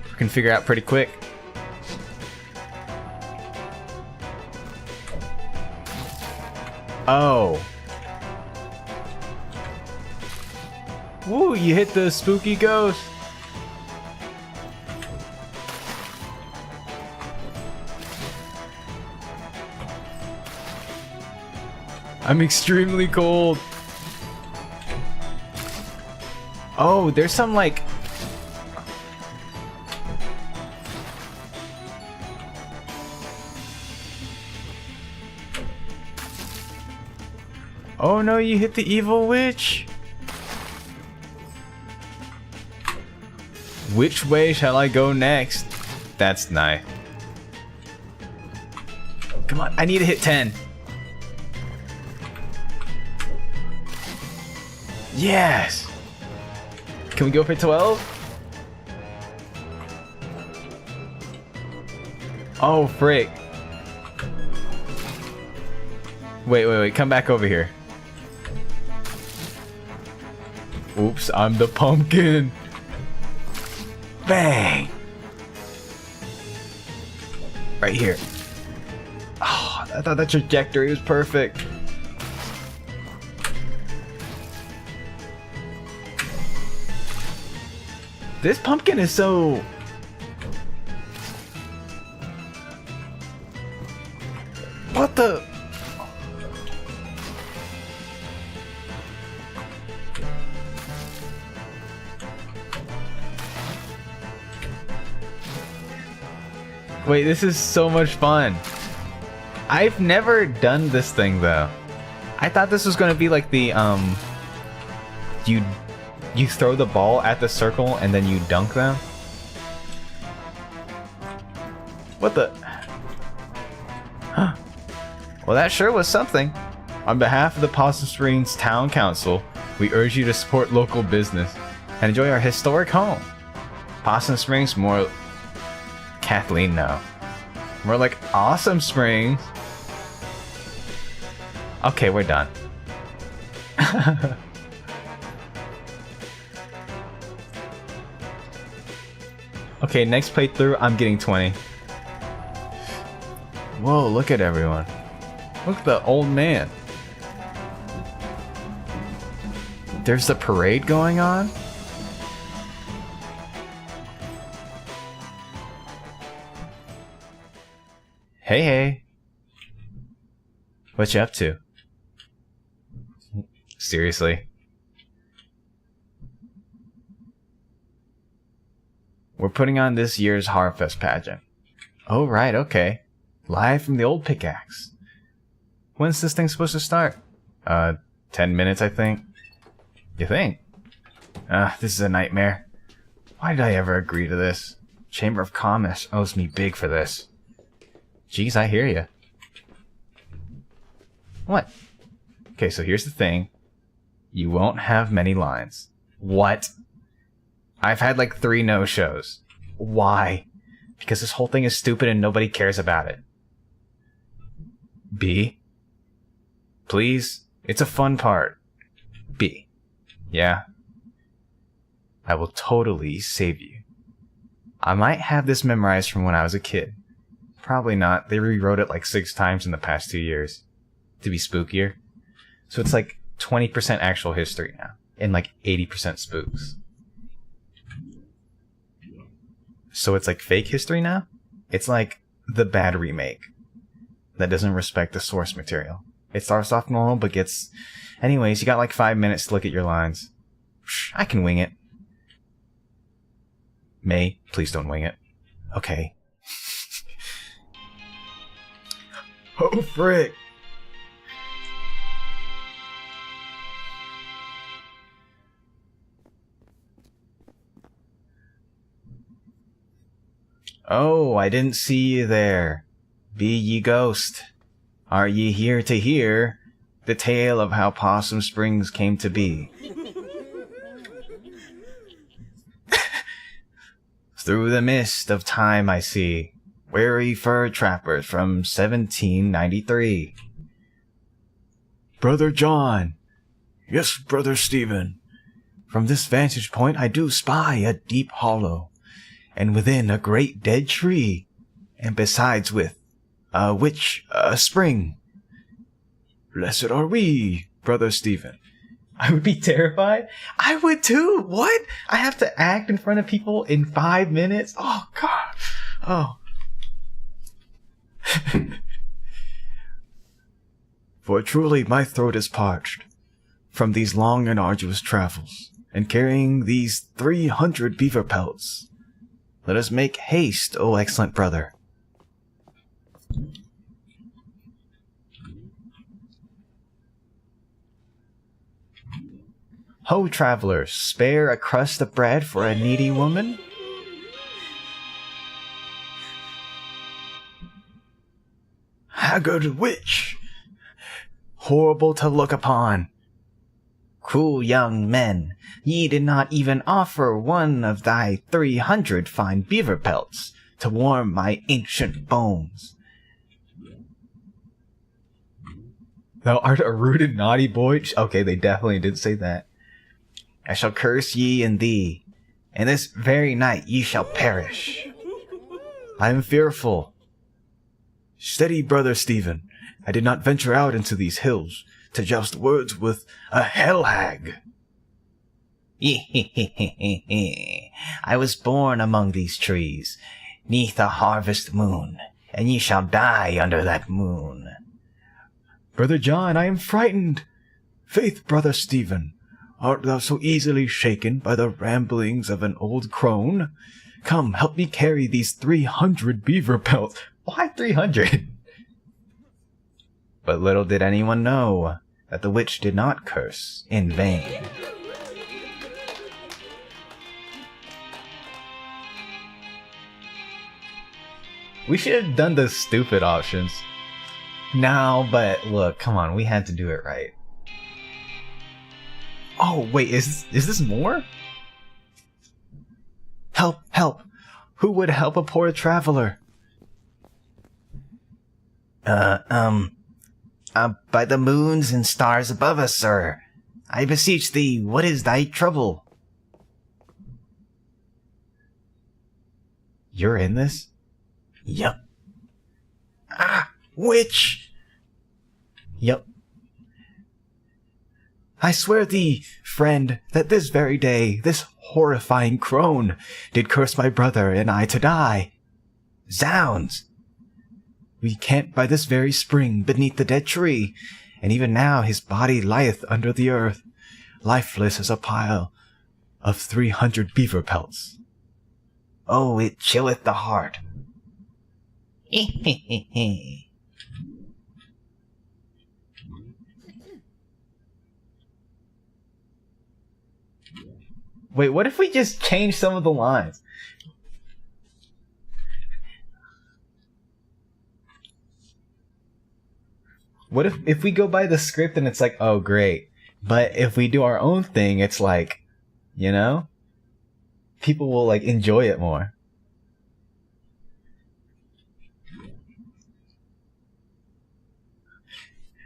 We can figure out pretty quick. Oh. Woo, you hit the spooky ghost. I'm extremely cold. Oh, there's some like... Oh no, you hit the evil witch. Which way shall I go next? That's nice. Come on, I need to hit 10. Yes! Can we go for 12? Oh, frick. Wait, come back over here. Oops, I'm the pumpkin. Bang! Right here. Oh, I thought that trajectory was perfect. This pumpkin is so... What the... Wait, this is so much fun. I've never done this thing though. I thought this was gonna be like the you throw the ball at the circle and then you dunk them. What the? Huh. Well, that sure was something. On behalf of the Possum Springs Town Council, we urge you to support local business and enjoy our historic home. Possum Springs, more... Kathleen, no. More like Awesome Springs. Okay, we're done. Okay, next playthrough, I'm getting 20. Whoa, look at everyone. Look at the old man. There's the parade going on? Hey, hey. What you up to? Seriously? We're putting on this year's Harfest pageant. Oh, right, okay. Live from the old pickaxe. When's this thing supposed to start? 10 minutes, I think. You think? This is a nightmare. Why did I ever agree to this? Chamber of Commerce owes me big for this. Jeez, I hear ya. What? Okay, so here's the thing. You won't have many lines. What? I've had like 3 no-shows. Why? Because this whole thing is stupid and nobody cares about it. B? Please? It's a fun part. B. Yeah? I will totally save you. I might have this memorized from when I was a kid. Probably not. They rewrote it like 6 times in the past 2 years. To be spookier. So it's like 20% actual history now. And like 80% spooks. So it's like fake history now? It's like the bad remake. That doesn't respect the source material. It starts off normal but gets... Anyways, you got like 5 minutes to look at your lines. I can wing it. May, please don't wing it. Okay. Oh, frick. Oh, I didn't see you there. Be ye ghost. Are ye here to hear the tale of how Possum Springs came to be? Through the mist of time I see wary fur trappers from 1793. Brother John. Yes, Brother Stephen. From this vantage point I do spy a deep hollow, and within a great dead tree, and besides with a witch, a spring. Blessed are we, Brother Stephen. I would be terrified. I would too. What? I have to act in front of people in 5 minutes? Oh, God. Oh. For truly my throat is parched from these long and arduous travels, and carrying these 300 beaver pelts. Let us make haste, O excellent brother. Ho, travelers, spare a crust of bread for a needy woman? Haggard witch, horrible to look upon. Cruel young men, ye did not even offer one of thy 300 fine beaver pelts to warm my ancient bones. Thou art a rude and naughty boy. Okay, they definitely did say that. I shall curse ye and thee, and this very night ye shall perish. I am fearful. Steady, Brother Stephen. I did not venture out into these hills to joust words with a hell hag. I was born among these trees, 'neath a harvest moon, and ye shall die under that moon. Brother John, I am frightened. Faith, Brother Stephen, art thou so easily shaken by the ramblings of an old crone? Come, help me carry these 300 beaver pelts. Why 300? But little did anyone know that the witch did not curse in vain. We should have done the stupid options. No, but look, come on, we had to do it right. Oh, wait, is this more? Help, help! Who would help a poor traveler? By the moons and stars above us, sir. I beseech thee, what is thy trouble? You're in this? Yup. Ah, witch! Yup. I swear thee, friend, that this very day, this horrifying crone did curse my brother and I to die. Zounds! We camped by this very spring beneath the dead tree, and even now his body lieth under the earth, lifeless as a pile of 300 beaver pelts. Oh, it chilleth the heart. Wait, what if we just change some of the lines? What if we go by the script and it's like, oh, great. But if we do our own thing, it's like, you know? People will, like, enjoy it more.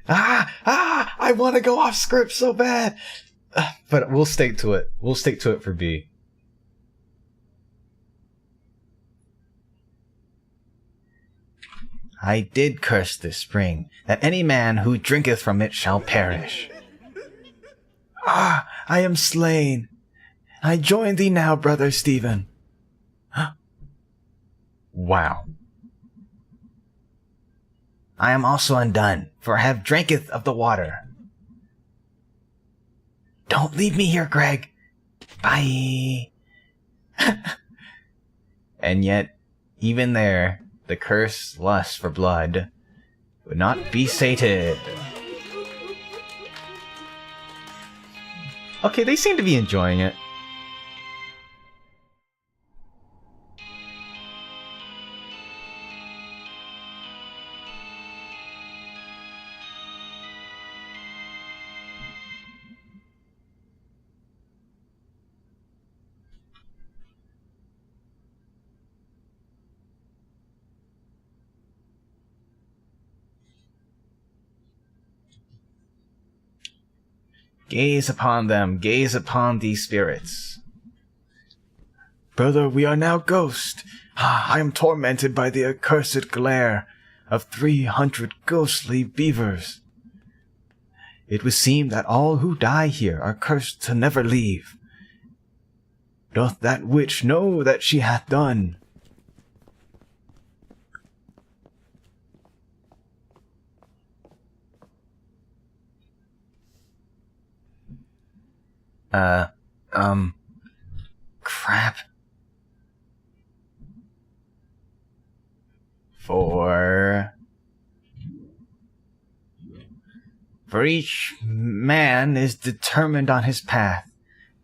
I want to go off script so bad. But we'll stick to it. We'll stick to it for B. I did curse this spring, that any man who drinketh from it shall perish. I am slain. I join thee now, brother Stephen. Wow. I am also undone, for I have drinketh of the water. Don't leave me here, Greg. Bye. And yet, even there, the cursed lust for blood would not be sated. Okay, they seem to be enjoying it. Gaze upon them, gaze upon these spirits. Brother, we are now ghosts. I am tormented by the accursed glare of 300 ghostly beavers. It would seem that all who die here are cursed to never leave. Doth that witch know that she hath done? Crap. For each man is determined on his path,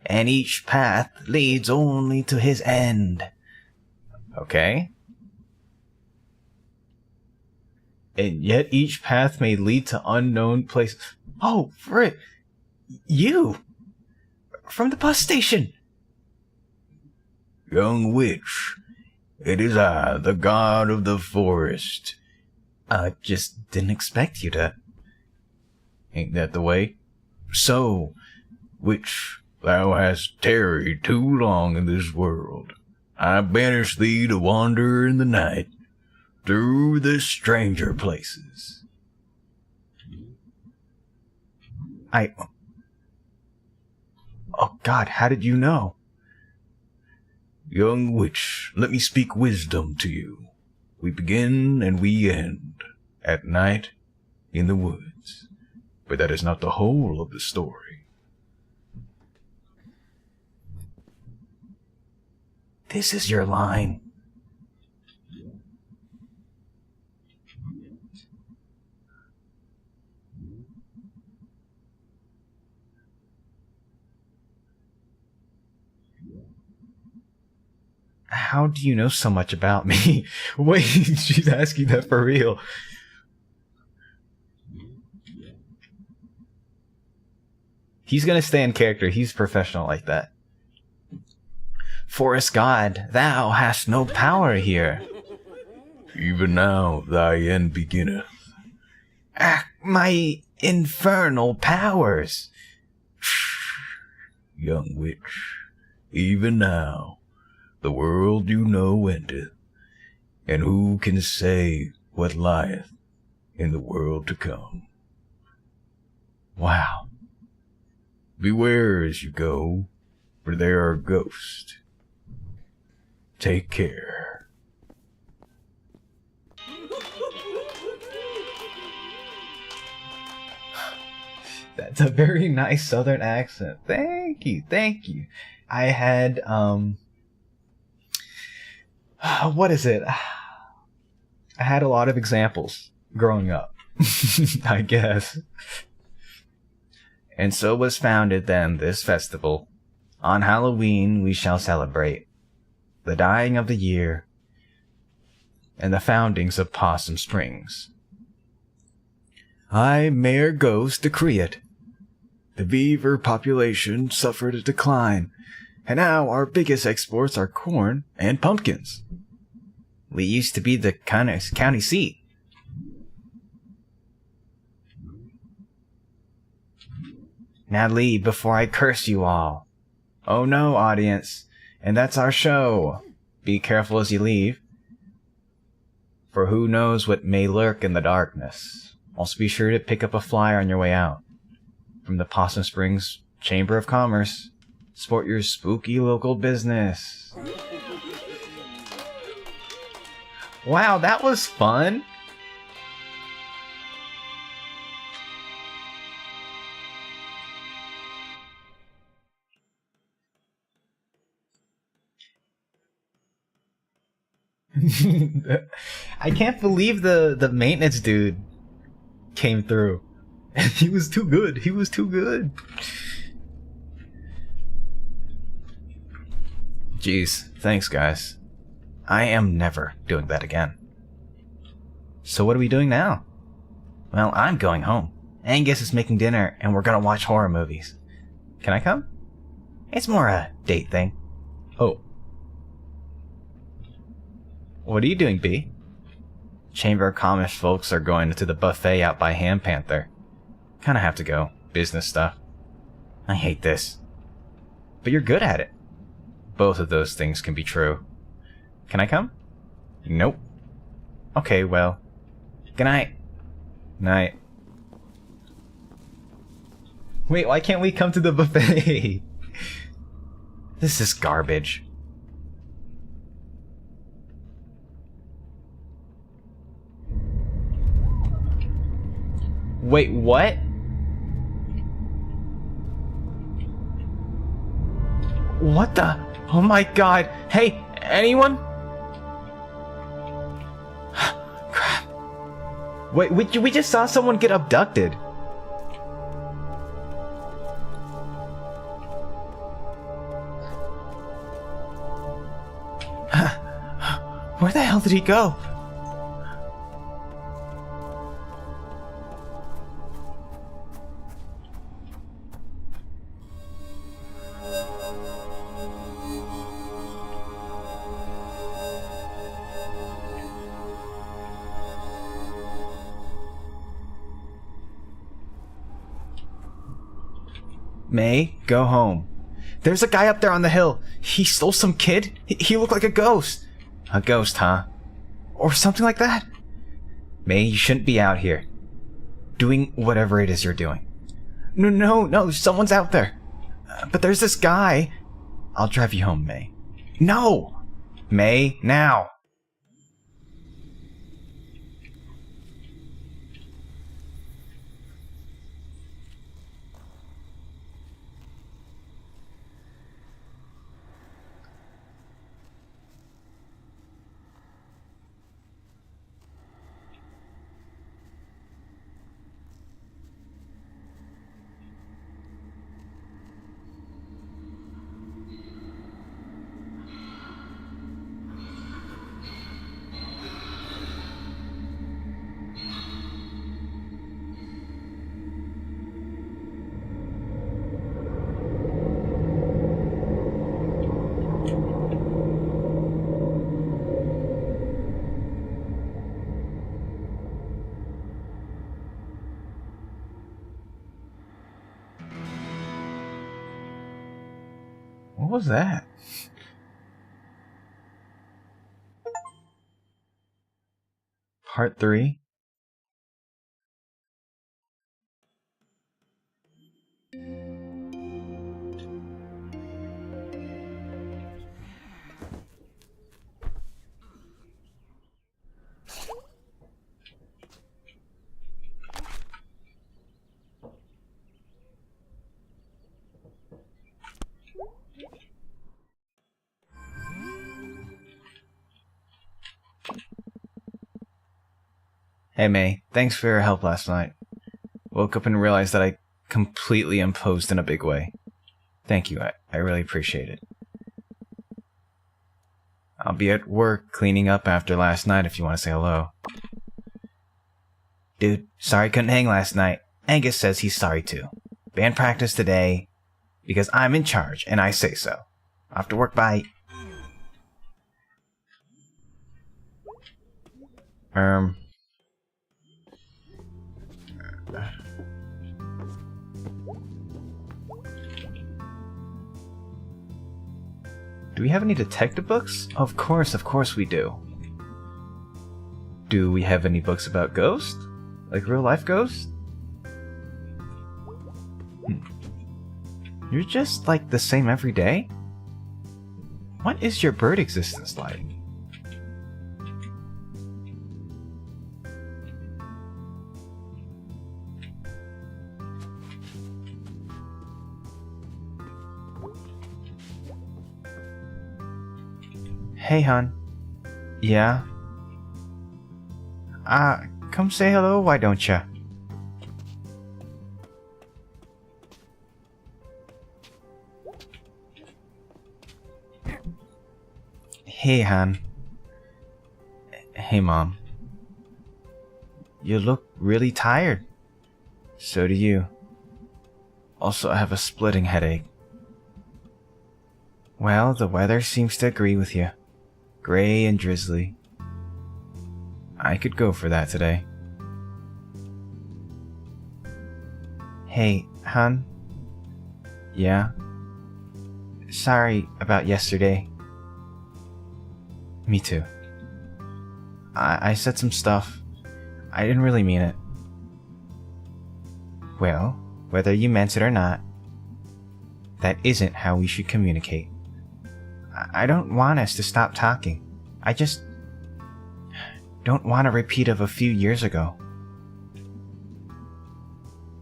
and each path leads only to his end. Okay. And yet each path may lead to unknown places. Oh, frick. You! From the bus station! Young witch, it is I, the god of the forest. Just didn't expect you to. Ain't that the way? So, witch, thou hast tarried too long in this world. I banish thee to wander in the night through the stranger places. Oh God, how did you know? Young witch, let me speak wisdom to you. We begin and we end at night in the woods. But that is not the whole of the story. This is your line. How do you know so much about me? Wait, she's asking that for real. He's gonna stay in character. He's professional like that. Forest God, thou hast no power here. Even now thy end beginneth. Ah, my infernal powers. Young witch, even now the world you know endeth, and who can say what lieth in the world to come? Wow. Beware as you go, for there are ghosts. Take care. That's a very nice southern accent. Thank you, thank you. I had, what is it? I had a lot of examples growing up, I guess. And so was founded then this festival. On Halloween we shall celebrate the dying of the year and the foundings of Possum Springs. I, Mayor Ghost, decree it. The beaver population suffered a decline, and now our biggest exports are corn and pumpkins. We used to be the county seat. Now leave before I curse you all. Oh no, audience. And that's our show. Be careful as you leave, for who knows what may lurk in the darkness. Also be sure to pick up a flyer on your way out. From the Possum Springs Chamber of Commerce. Support your spooky local business. Wow, that was fun. I can't believe the maintenance dude came through. He was too good. He was too good. Jeez, thanks guys. I am never doing that again. So what are we doing now? Well, I'm going home. Angus is making dinner and we're gonna watch horror movies. Can I come? It's more a date thing. Oh. What are you doing, B? Chamber of Commerce folks are going to the buffet out by Ham Panther. Kinda have to go. Business stuff. I hate this. But you're good at it. Both of those things can be true. Can I come? Nope. Okay, well. Good night. Night. Wait, why can't we come to the buffet? This is garbage. Wait, what? What the? Oh my god. Hey, anyone? Crap. Wait, we just saw someone get abducted. Where the hell did he go? May, go home. There's a guy up there on the hill. He stole some kid. He looked like a ghost. A ghost, huh? Or something like that? May, you shouldn't be out here doing whatever it is you're doing. No, someone's out there. But there's this guy. I'll drive you home, May. No! May, now! was that? Part 3. Hey May, thanks for your help last night. Woke up and realized that I completely imposed in a big way. Thank you, I really appreciate it. I'll be at work cleaning up after last night if you want to say hello. Dude, sorry couldn't hang last night. Angus says he's sorry too. Band practice today because I'm in charge and I say so. Off to work, bye. Do we have any detective books? Of course we do. Do we have any books about ghosts? Like real life ghosts? You're just like the same every day? What is your bird existence like? Hey, hon. Yeah? Come say hello, why don't ya? Hey, hon. Hey, Mom. You look really tired. So do you. Also, I have a splitting headache. Well, the weather seems to agree with you. Gray and drizzly. I could go for that today. Hey, hon? Yeah? Sorry about yesterday. Me too. I said some stuff. I didn't really mean it. Well, whether you meant it or not, that isn't how we should communicate. I don't want us to stop talking. I just don't want a repeat of a few years ago.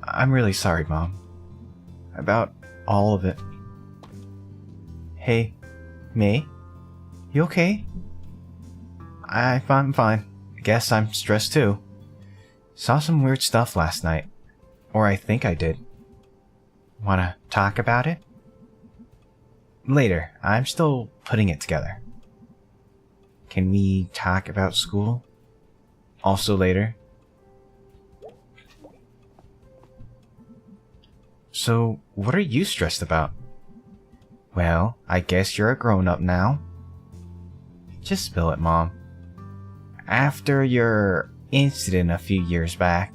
I'm really sorry, Mom. About all of it. Hey, May? You okay? I'm fine. I guess I'm stressed too. Saw some weird stuff last night. Or I think I did. Wanna talk about it? Later. I'm still putting it together. Can we talk about school? Also later. So, what are you stressed about? Well, I guess you're a grown-up now. Just spill it, Mom. After your incident a few years back,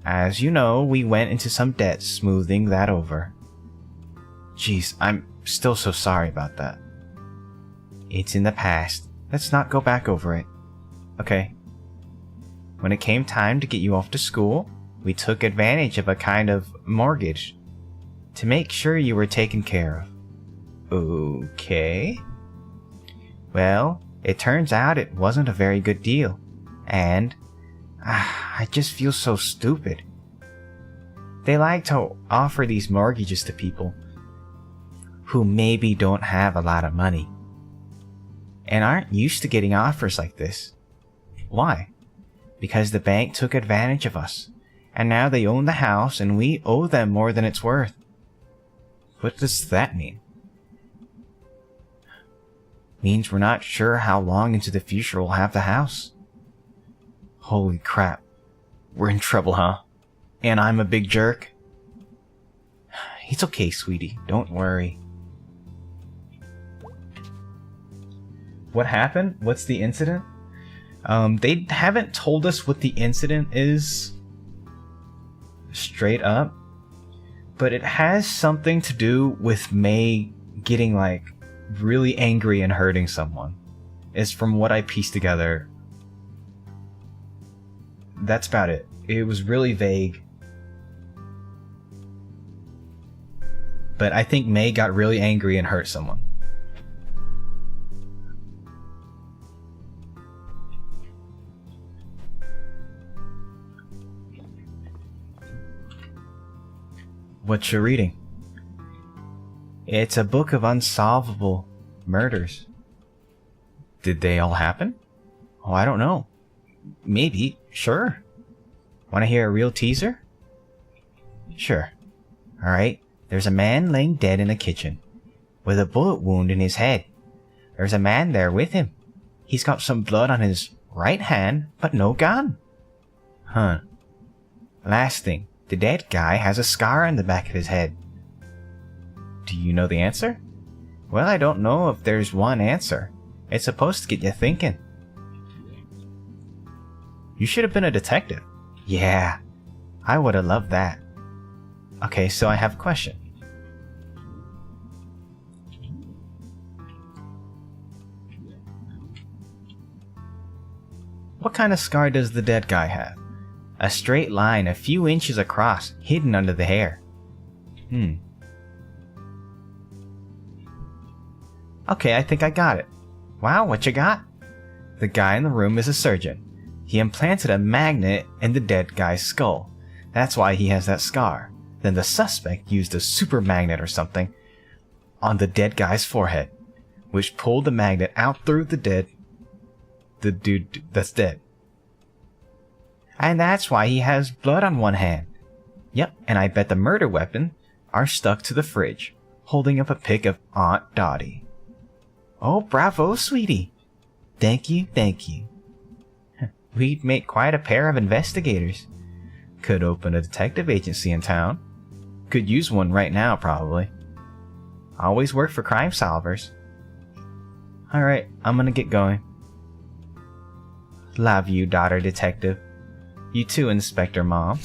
as you know, we went into some debt, smoothing that over. Jeez, I'm still so sorry about that. It's in the past. Let's not go back over it. Okay. When it came time to get you off to school, we took advantage of a kind of mortgage to make sure you were taken care of. Okay. Well, it turns out it wasn't a very good deal, and I just feel so stupid. They like to offer these mortgages to people who maybe don't have a lot of money and aren't used to getting offers like this. Why? Because the bank took advantage of us, and now they own the house and we owe them more than it's worth. What does that mean? Means we're not sure how long into the future we'll have the house. Holy crap. We're in trouble, huh? And I'm a big jerk? It's okay, sweetie. Don't worry. What happened? What's the incident? They haven't told us what the incident is straight up, but it has something to do with May getting like really angry and hurting someone. Is from what I pieced together. That's about it. It was really vague. But I think May got really angry and hurt someone. What you're reading? It's a book of unsolvable murders. Did they all happen? Oh, I don't know. Maybe. Sure. Want to hear a real teaser? Sure. Alright. There's a man laying dead in the kitchen, with a bullet wound in his head. There's a man there with him. He's got some blood on his right hand, but no gun. Huh. Last thing. The dead guy has a scar on the back of his head. Do you know the answer? Well, I don't know if there's one answer. It's supposed to get you thinking. You should have been a detective. Yeah, I would have loved that. Okay, so I have a question. What kind of scar does the dead guy have? A straight line a few inches across, hidden under the hair. Okay, I think I got it. Wow, what you got? The guy in the room is a surgeon. He implanted a magnet in the dead guy's skull. That's why he has that scar. Then the suspect used a super magnet or something on the dead guy's forehead, which pulled the magnet out through the dude that's dead. And that's why he has blood on one hand. Yep, and I bet the murder weapon are stuck to the fridge, holding up a pic of Aunt Dottie. Oh, bravo, sweetie. Thank you, thank you. We'd make quite a pair of investigators. Could open a detective agency in town. Could use one right now, probably. Always work for crime solvers. Alright, I'm gonna get going. Love you, daughter detective. You too, Inspector Mom.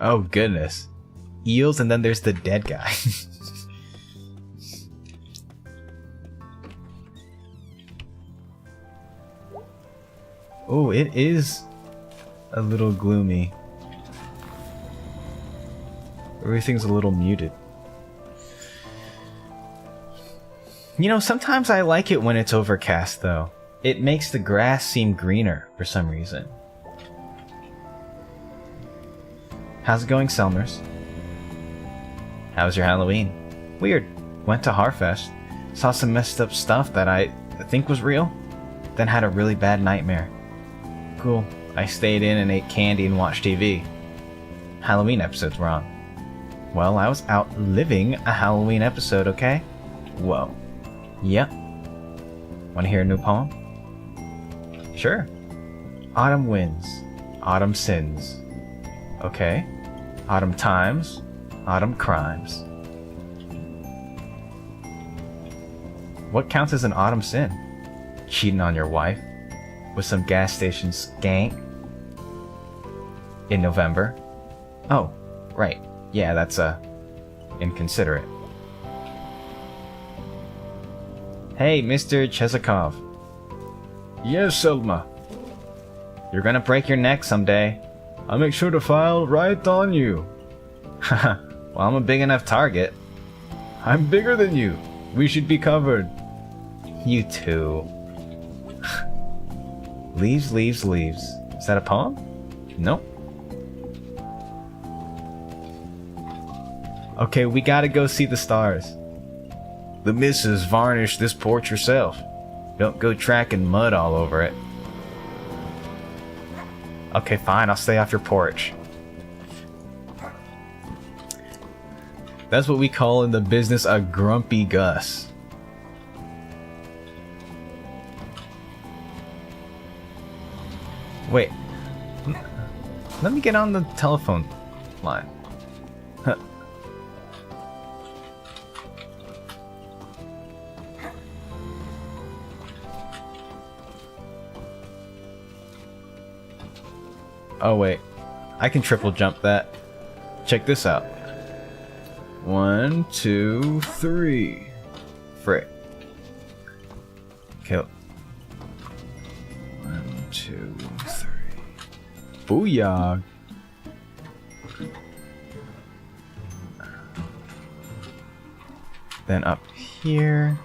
Oh goodness. Eels and then there's the dead guy. Oh, it is a little gloomy. Everything's a little muted. You know, sometimes I like it when it's overcast, though. It makes the grass seem greener for some reason. How's it going, Selmers? How was your Halloween? Weird. Went to Harfest. Saw some messed up stuff that I think was real. Then had a really bad nightmare. Cool. I stayed in and ate candy and watched TV. Halloween episodes were on. Well, I was out living a Halloween episode, okay? Whoa. Yep. Want to hear a new poem? Sure. Autumn wins. Autumn sins. Okay. Autumn times. Autumn crimes. What counts as an autumn sin? Cheating on your wife with some gas station skank in November. Oh, right. Yeah, that's inconsiderate. Hey, Mr. Chezikov. Yes, Selma. You're gonna break your neck someday. I'll make sure to file right on you. Haha. Well, I'm a big enough target. I'm bigger than you. We should be covered. You too. Leaves, leaves, leaves. Is that a poem? Nope. Okay, we gotta go see the stars. The missus varnished this porch herself. Don't go tracking mud all over it. Okay, fine, I'll stay off your porch. That's what we call in the business a grumpy Gus. Wait. Let me get on the telephone line. Huh. Oh wait. I can triple jump that. Check this out. 1, 2, 3. Frick. Kill. 1, 2, 3. Booyah. Then up here.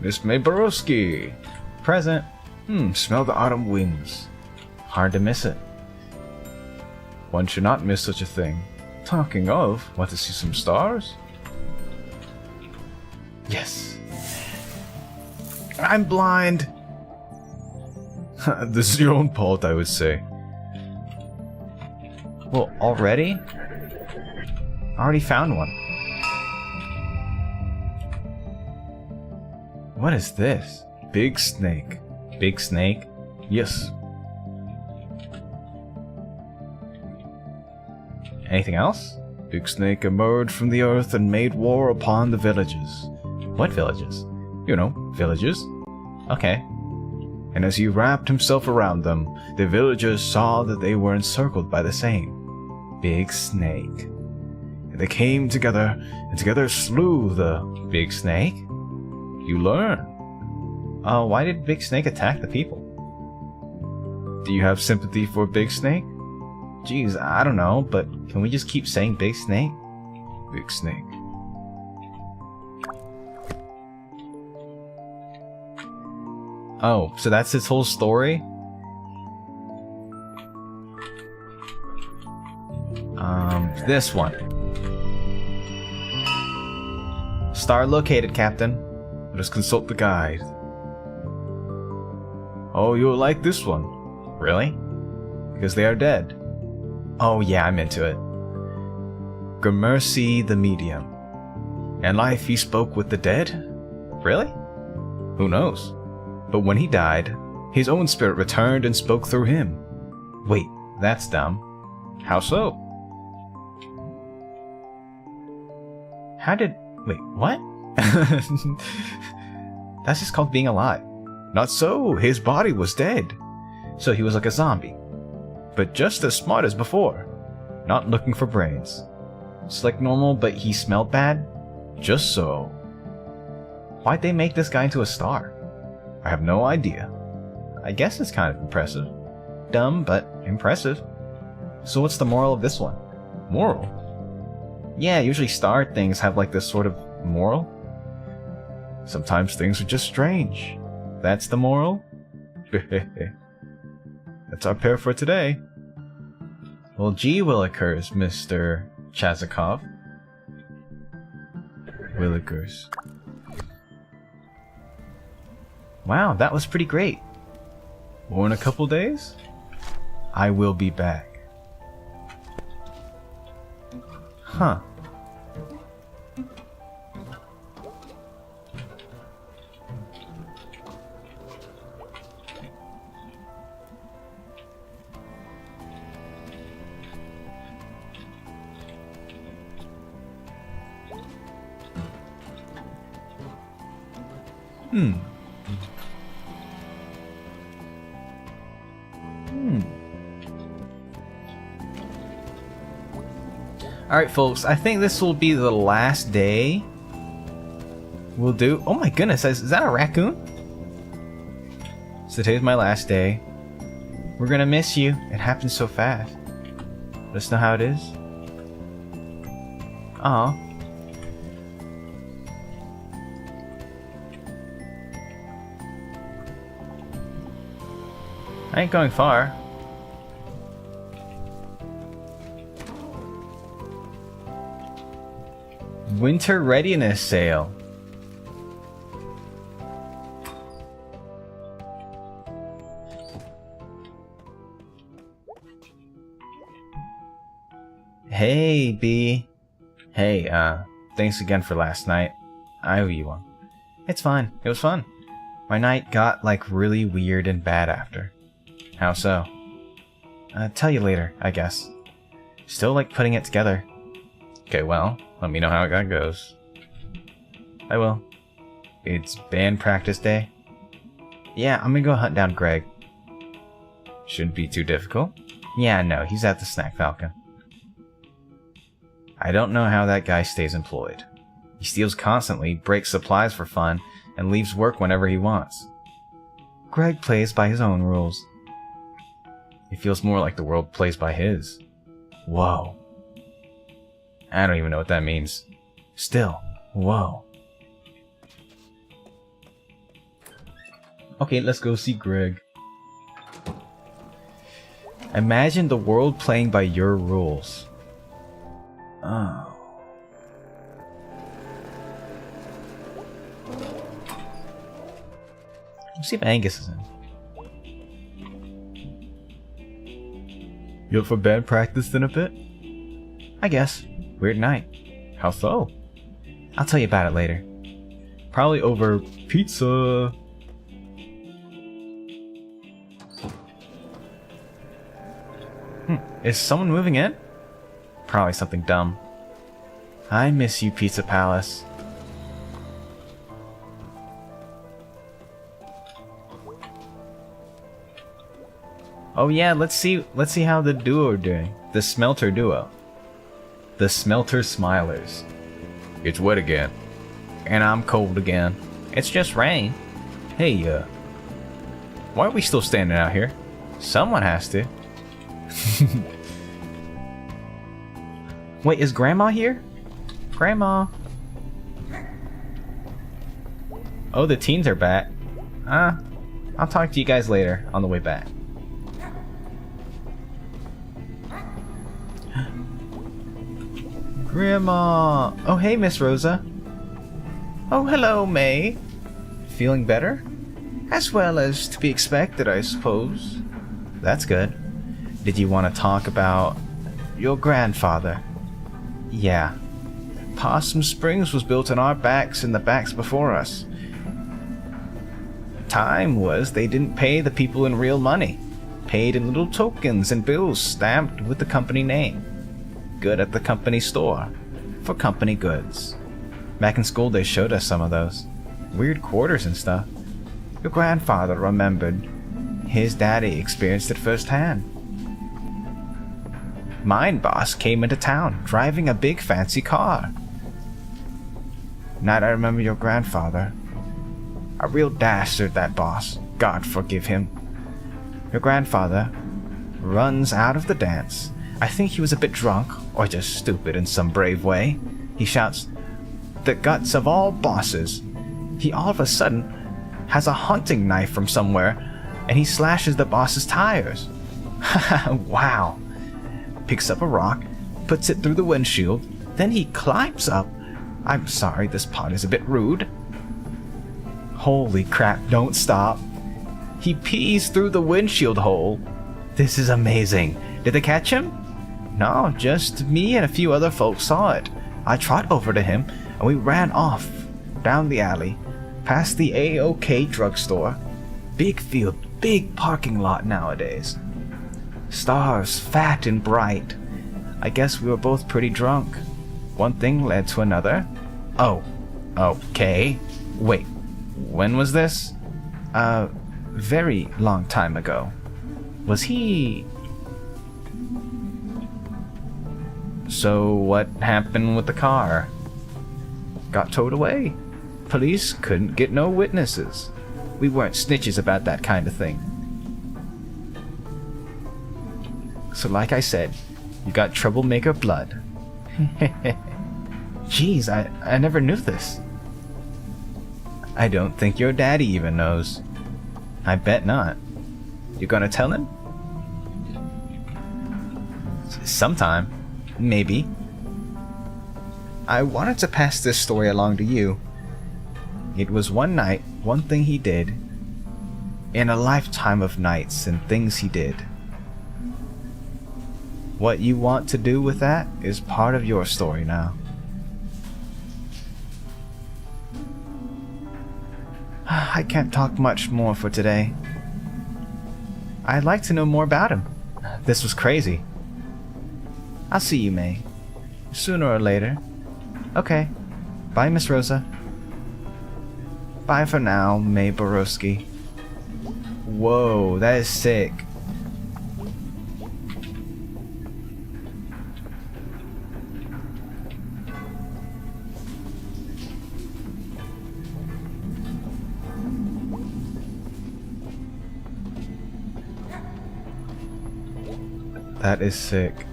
Miss May Borowski. Present. Smell the autumn winds. Hard to miss it. One should not miss such a thing. Talking of, want to see some stars? Yes. I'm blind. This is your own fault, I would say. Well, already? I already found one. What is this? Big snake. Big snake? Yes. Anything else? Big snake emerged from the earth and made war upon the villages. What villages? You know, villages. Okay. And as he wrapped himself around them, the villagers saw that they were encircled by the same big snake. And they came together, and together slew the big snake. You learn. Why did Big Snake attack the people? Do you have sympathy for Big Snake? Geez, I don't know, but can we just keep saying Big Snake? Big Snake. Oh, so that's his whole story? This one. Star located, Captain. Let us consult the guide. Oh, you'll like this one. Really? Because they are dead. Oh yeah, I'm into it. Gramercy the Medium. In life he spoke with the dead? Really? Who knows? But when he died, his own spirit returned and spoke through him. Wait, that's dumb. How so? How did... Wait, what? That's just called being alive. Not so, his body was dead. So he was like a zombie. But just as smart as before. Not looking for brains. It's like normal, but he smelled bad? Just so. Why'd they make this guy into a star? I have no idea. I guess it's kind of impressive. Dumb, but impressive. So what's the moral of this one? Moral? Yeah, usually star things have like this sort of moral. Sometimes things are just strange. That's the moral? That's our pair for today. Well, gee willikers, Mr. Chazikov. Willikers. Wow, that was pretty great. More in a couple days? I will be back. Huh. Alright folks, I think this will be the last day we'll do. Oh my goodness, is that a raccoon? So today's my last day. We're gonna miss you. It happened so fast. Let us know how it is. Aw. I ain't going far. Winter readiness sale. Hey, B. Hey, thanks again for last night. I owe you one. It's fine. It was fun. My night got, like, really weird and bad after. How so? Tell you later, I guess. Still, like, putting it together. Okay, well, let me know how that goes. I will. It's band practice day. Yeah, I'm gonna go hunt down Greg. Shouldn't be too difficult. Yeah, no, he's at the Snack Falcon. I don't know how that guy stays employed. He steals constantly, breaks supplies for fun, and leaves work whenever he wants. Greg plays by his own rules. It feels more like the world plays by his. Whoa. I don't even know what that means. Still, whoa. Okay, let's go see Greg. Imagine the world playing by your rules. Oh. Let's see if Angus is in. You up for band practice in a bit? I guess. Weird night. How so? I'll tell you about it later. Probably over pizza. Is someone moving in? Probably something dumb. I miss you, Pizza Palace. Oh yeah, let's see how the duo are doing. The Smelter duo. The Smelter Smilers. It's wet again. And I'm cold again. It's just rain. Hey, why are we still standing out here? Someone has to. Wait, is Grandma here? Grandma. Oh, the teens are back. I'll talk to you guys later on the way back. Grandma! Oh, hey, Miss Rosa. Oh, hello, May. Feeling better? As well as to be expected, I suppose. That's good. Did you want to talk about your grandfather? Yeah. Possum Springs was built on our backs and the backs before us. Time was they didn't pay the people in real money. Paid in little tokens and bills stamped with the company name. Good at the company store. For company goods. Back in school they showed us some of those. Weird quarters and stuff. Your grandfather remembered. His daddy experienced it firsthand. Mine boss came into town, driving a big fancy car. Night I remember your grandfather. A real dastard, that boss. God forgive him. Your grandfather runs out of the dance. I think he was a bit drunk, or just stupid in some brave way. He shouts, "The guts of all bosses." He all of a sudden has a hunting knife from somewhere, and he slashes the boss's tires. Wow. Picks up a rock, puts it through the windshield, then he climbs up. I'm sorry, this part is a bit rude. Holy crap, don't stop. He pees through the windshield hole. This is amazing. Did they catch him? No, just me and a few other folks saw it. I trot over to him, and we ran off, down the alley, past the A-OK drugstore. Big field, big parking lot nowadays. Stars, fat and bright. I guess we were both pretty drunk. One thing led to another. Oh, okay. Wait, when was this? Very long time ago. Was he... So what happened with the car? Got towed away. Police couldn't get no witnesses. We weren't snitches about that kind of thing. So like I said, you got troublemaker blood. Jeez, I never knew this. I don't think your daddy even knows. I bet not. You gonna tell him? Sometime. Maybe. I wanted to pass this story along to you. It was one night, one thing he did, in a lifetime of nights and things he did. What you want to do with that is part of your story now. I can't talk much more for today. I'd like to know more about him. This was crazy. I'll see you, May. Sooner or later. Okay. Bye, Miss Rosa. Bye for now, May Borowski. Whoa, that is sick. That is sick.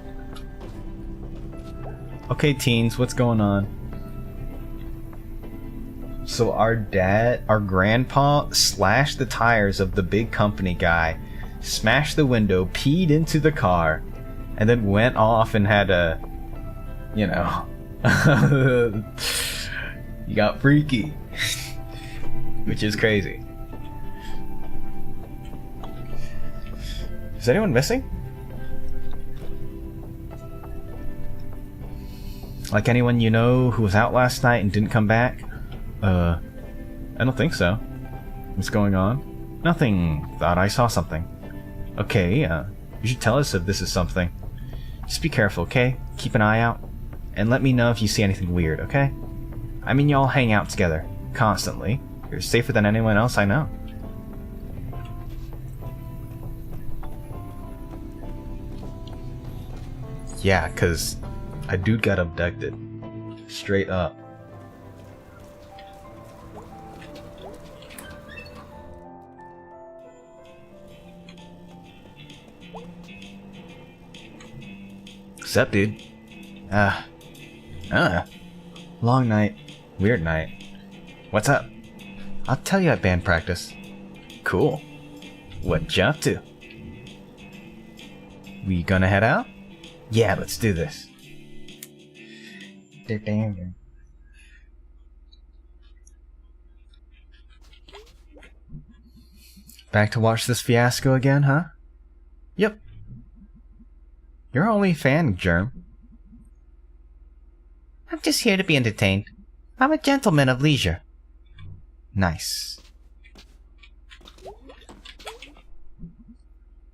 Okay, teens, what's going on? So our grandpa slashed the tires of the big company guy, smashed the window, peed into the car, and then went off and had a, you know, you got freaky, which is crazy. Is anyone missing? Like anyone you know who was out last night and didn't come back? I don't think so. What's going on? Nothing. Thought I saw something. Okay, you should tell us if this is something. Just be careful, okay? Keep an eye out. And let me know if you see anything weird, okay? I mean, y'all hang out together. Constantly. You're safer than anyone else I know. Yeah, 'cause a dude got abducted. Straight up. What's up, dude? Long night. Weird night. What's up? I'll tell you at band practice. Cool. What you up to? We gonna head out? Yeah, let's do this. Back to watch this fiasco again, huh? Yep. You're our only fan, Jerm. I'm just here to be entertained. I'm a gentleman of leisure. Nice.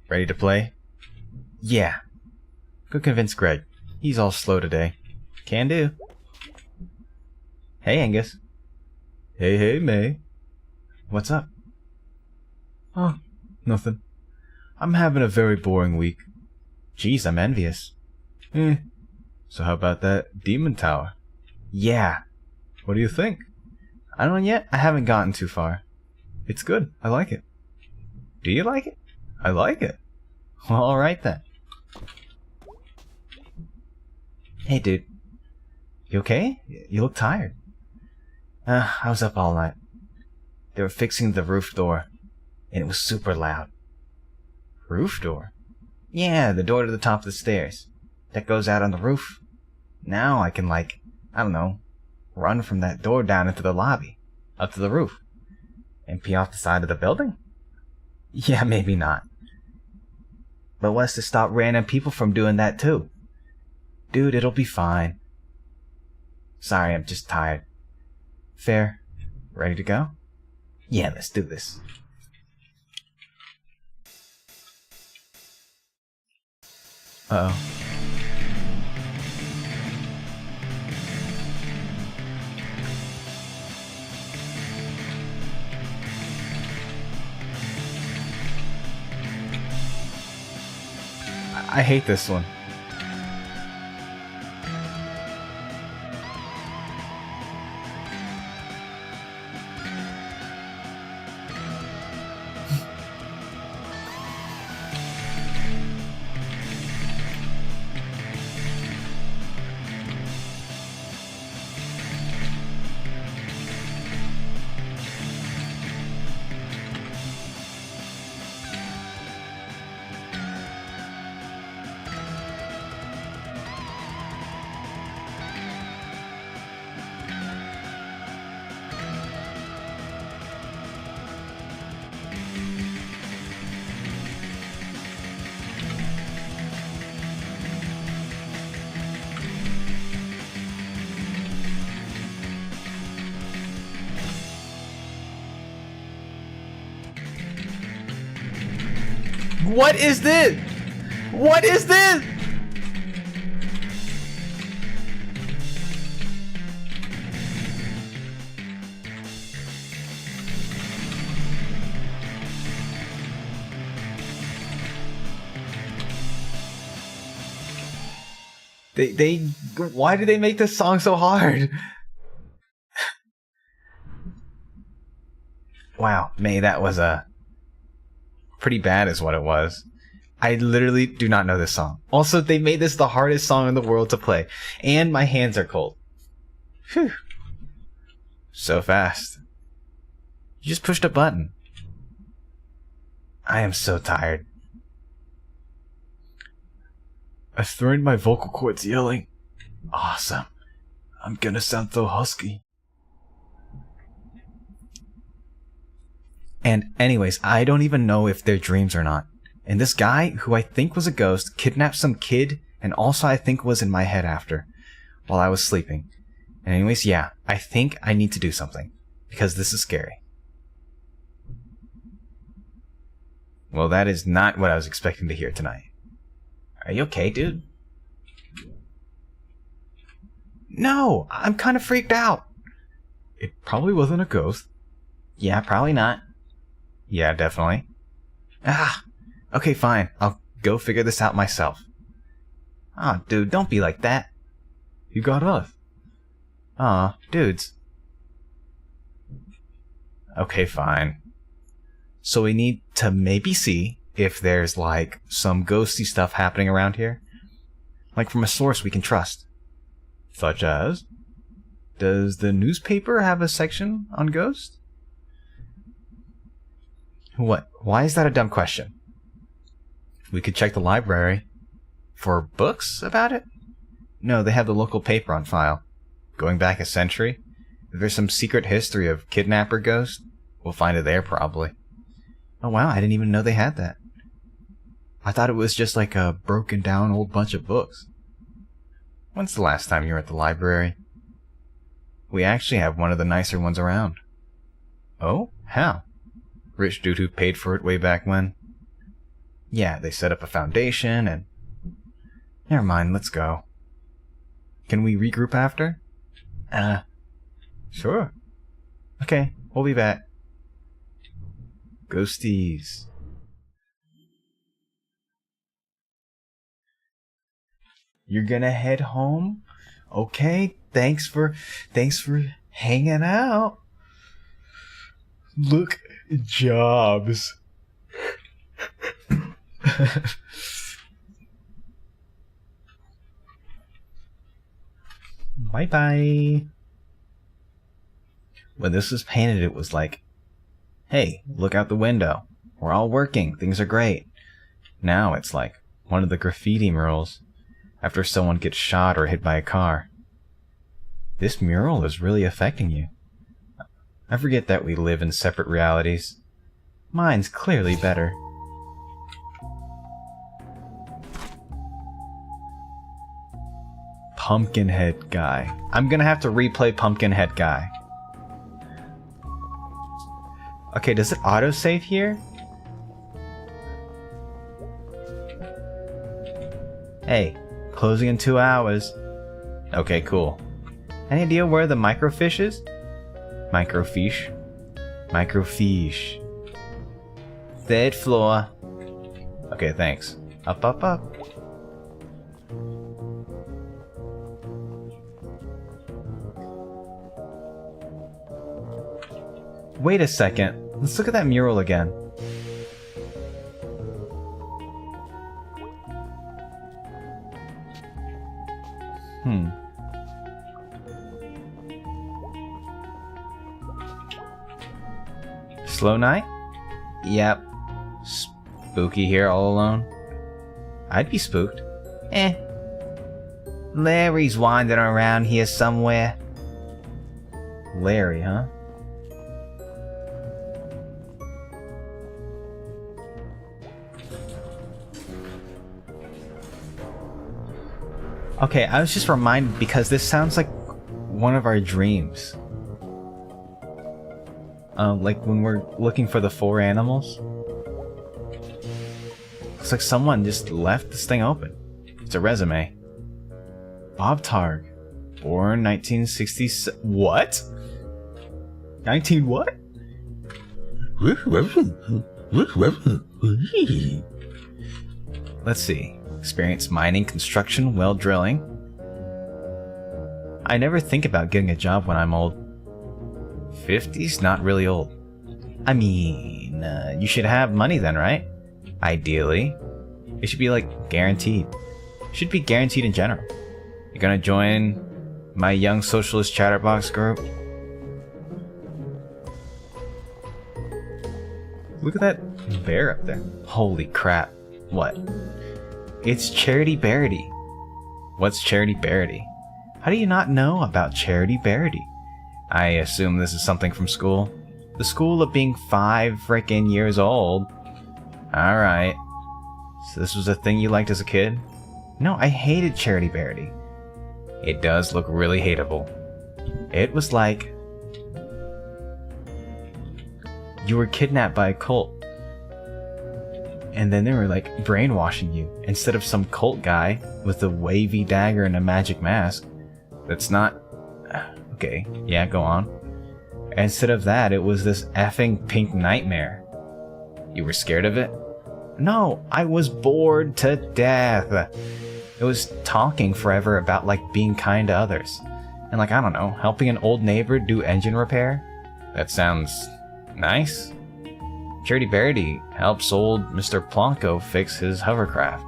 Ready to play? Yeah. Go convince Greg. He's all slow today. Can do. Hey, Angus. Hey, May. What's up? Oh, nothing. I'm having a very boring week. Geez, I'm envious. So how about that demon tower? Yeah. What do you think? I don't know yet. I haven't gotten too far. It's good. I like it. Do you like it? I like it. Well, alright then. Hey, dude. You okay? You look tired. I was up all night. They were fixing the roof door, and it was super loud. Roof door? Yeah, the door to the top of the stairs. That goes out on the roof. Now I can, I don't know, run from that door down into the lobby, up to the roof, and pee off the side of the building? Yeah, maybe not. But what's to stop random people from doing that too? Dude, it'll be fine. Sorry, I'm just tired. Fair. Ready to go? Yeah, let's do this. Uh-oh. I hate this one. What is this? What is this? Why did they make this song so hard? Wow, May, that was pretty bad is what it was. I literally do not know this song. Also, they made this the hardest song in the world to play. And my hands are cold. Whew. So fast. You just pushed a button. I am so tired. I strained my vocal cords yelling. Awesome. I'm gonna sound so husky. And anyways, I don't even know if they're dreams or not. And this guy, who I think was a ghost, kidnapped some kid, and also I think was in my head after, while I was sleeping. And anyways, yeah, I think I need to do something, because this is scary. Well, that is not what I was expecting to hear tonight. Are you okay, dude? No, I'm kind of freaked out. It probably wasn't a ghost. Yeah, probably not. Yeah, definitely. Okay, fine. I'll go figure this out myself. Aw, dude, don't be like that. You got us. Aw, dudes. Okay, fine. So we need to maybe see if there's, like, some ghosty stuff happening around here. Like from a source we can trust. Such as? Does the newspaper have a section on ghosts? What? Why is that a dumb question? We could check the library. For books about it? No, they have the local paper on file. Going back a century? If there's some secret history of kidnapper ghosts, we'll find it there probably. Oh wow, I didn't even know they had that. I thought it was just like a broken down old bunch of books. When's the last time you were at the library? We actually have one of the nicer ones around. Oh? How? Rich dude who paid for it way back when? Yeah, they set up a foundation and... Never mind, let's go. Can we regroup after? Sure. Okay, we'll be back. Ghosties. You're gonna head home? Okay, thanks for hanging out. Look, jobs. Bye-bye. When this was painted, it was like, hey, look out the window. We're all working. Things are great. Now it's like one of the graffiti murals after someone gets shot or hit by a car. This mural is really affecting you. I forget that we live in separate realities. Mine's clearly better. Pumpkinhead guy. I'm gonna have to replay Pumpkinhead guy. Okay, does it autosave here? Hey, closing in 2 hours. Okay, cool. Any idea where the microfiche is? Microfiche. Microfiche. 3rd floor. Okay, thanks. Up, up, up. Wait a second. Let's look at that mural again. Slow night? Yep. Spooky here all alone? I'd be spooked. Larry's wandering around here somewhere. Larry, huh? Okay, I was just reminded because this sounds like one of our dreams. Like when we're looking for the 4 animals. Looks like someone just left this thing open. It's a resume. Bob Targ. Born 1967. What? 19 what? Let's see. Experience mining, construction, well drilling. I never think about getting a job when I'm old. 50's not really old. I mean, you should have money then, right? Ideally. It should be like guaranteed. Should be guaranteed in general. You gonna join my young socialist chatterbox group? Look at that bear up there. Holy crap. What? It's Charity Bearity. What's Charity Bearity? How do you not know about Charity Bearity? I assume this is something from school. The school of being 5 frickin' years old. Alright. So this was a thing you liked as a kid? No, I hated Charity Bearity. It does look really hateable. It was like you were kidnapped by a cult. And then they were like brainwashing you instead of some cult guy with a wavy dagger and a magic mask. That's not... Okay, yeah, go on. Instead of that, it was this effing pink nightmare. You were scared of it? No, I was bored to death. It was talking forever about like being kind to others. And like, I don't know, helping an old neighbor do engine repair? That sounds nice. Charity Bearity helps old Mr. Plonko fix his hovercraft.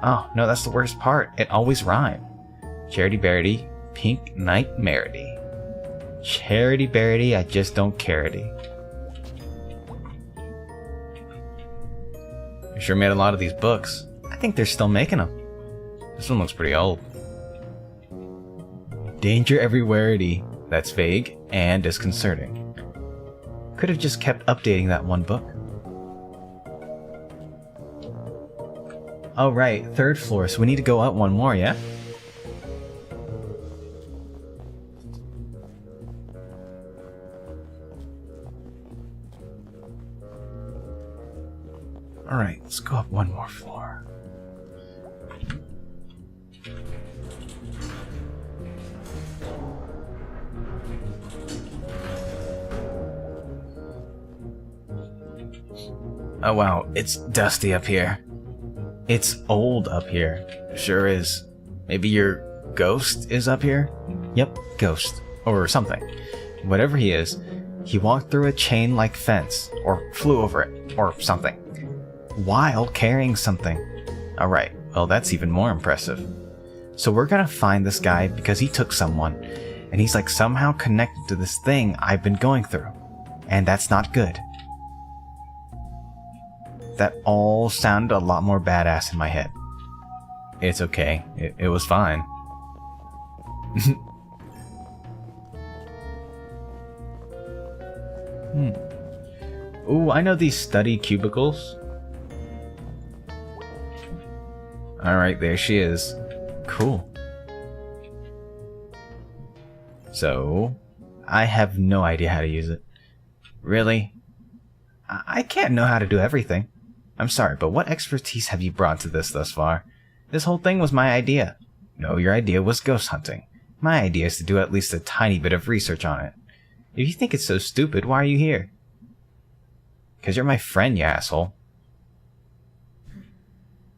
Oh, no, that's the worst part. It always rhymed. Charity Bearity, Pink Nightmarity. Charity Bearity, I just don't carity. You sure made a lot of these books. I think they're still making them. This one looks pretty old. Danger Everywhereity. That's vague and disconcerting. Could have just kept updating that one book. Oh right, 3rd floor, so we need to go up one more, yeah? Alright, let's go up one more floor. Oh wow, it's dusty up here. It's old up here. Sure is. Maybe your ghost is up here? Yep, ghost. Or something. Whatever he is, he walked through a chain-like fence, or flew over it, or something. While carrying something. Alright, well that's even more impressive. So we're gonna find this guy because he took someone, and he's like somehow connected to this thing I've been going through. And that's not good. That all sounded a lot more badass in my head. It's okay. It was fine. Ooh, I know these study cubicles. Alright, there she is. Cool. So, I have no idea how to use it. Really? I can't know how to do everything. I'm sorry, but what expertise have you brought to this thus far? This whole thing was my idea. No, your idea was ghost hunting. My idea is to do at least a tiny bit of research on it. If you think it's so stupid, why are you here? 'Cause you're my friend, you asshole.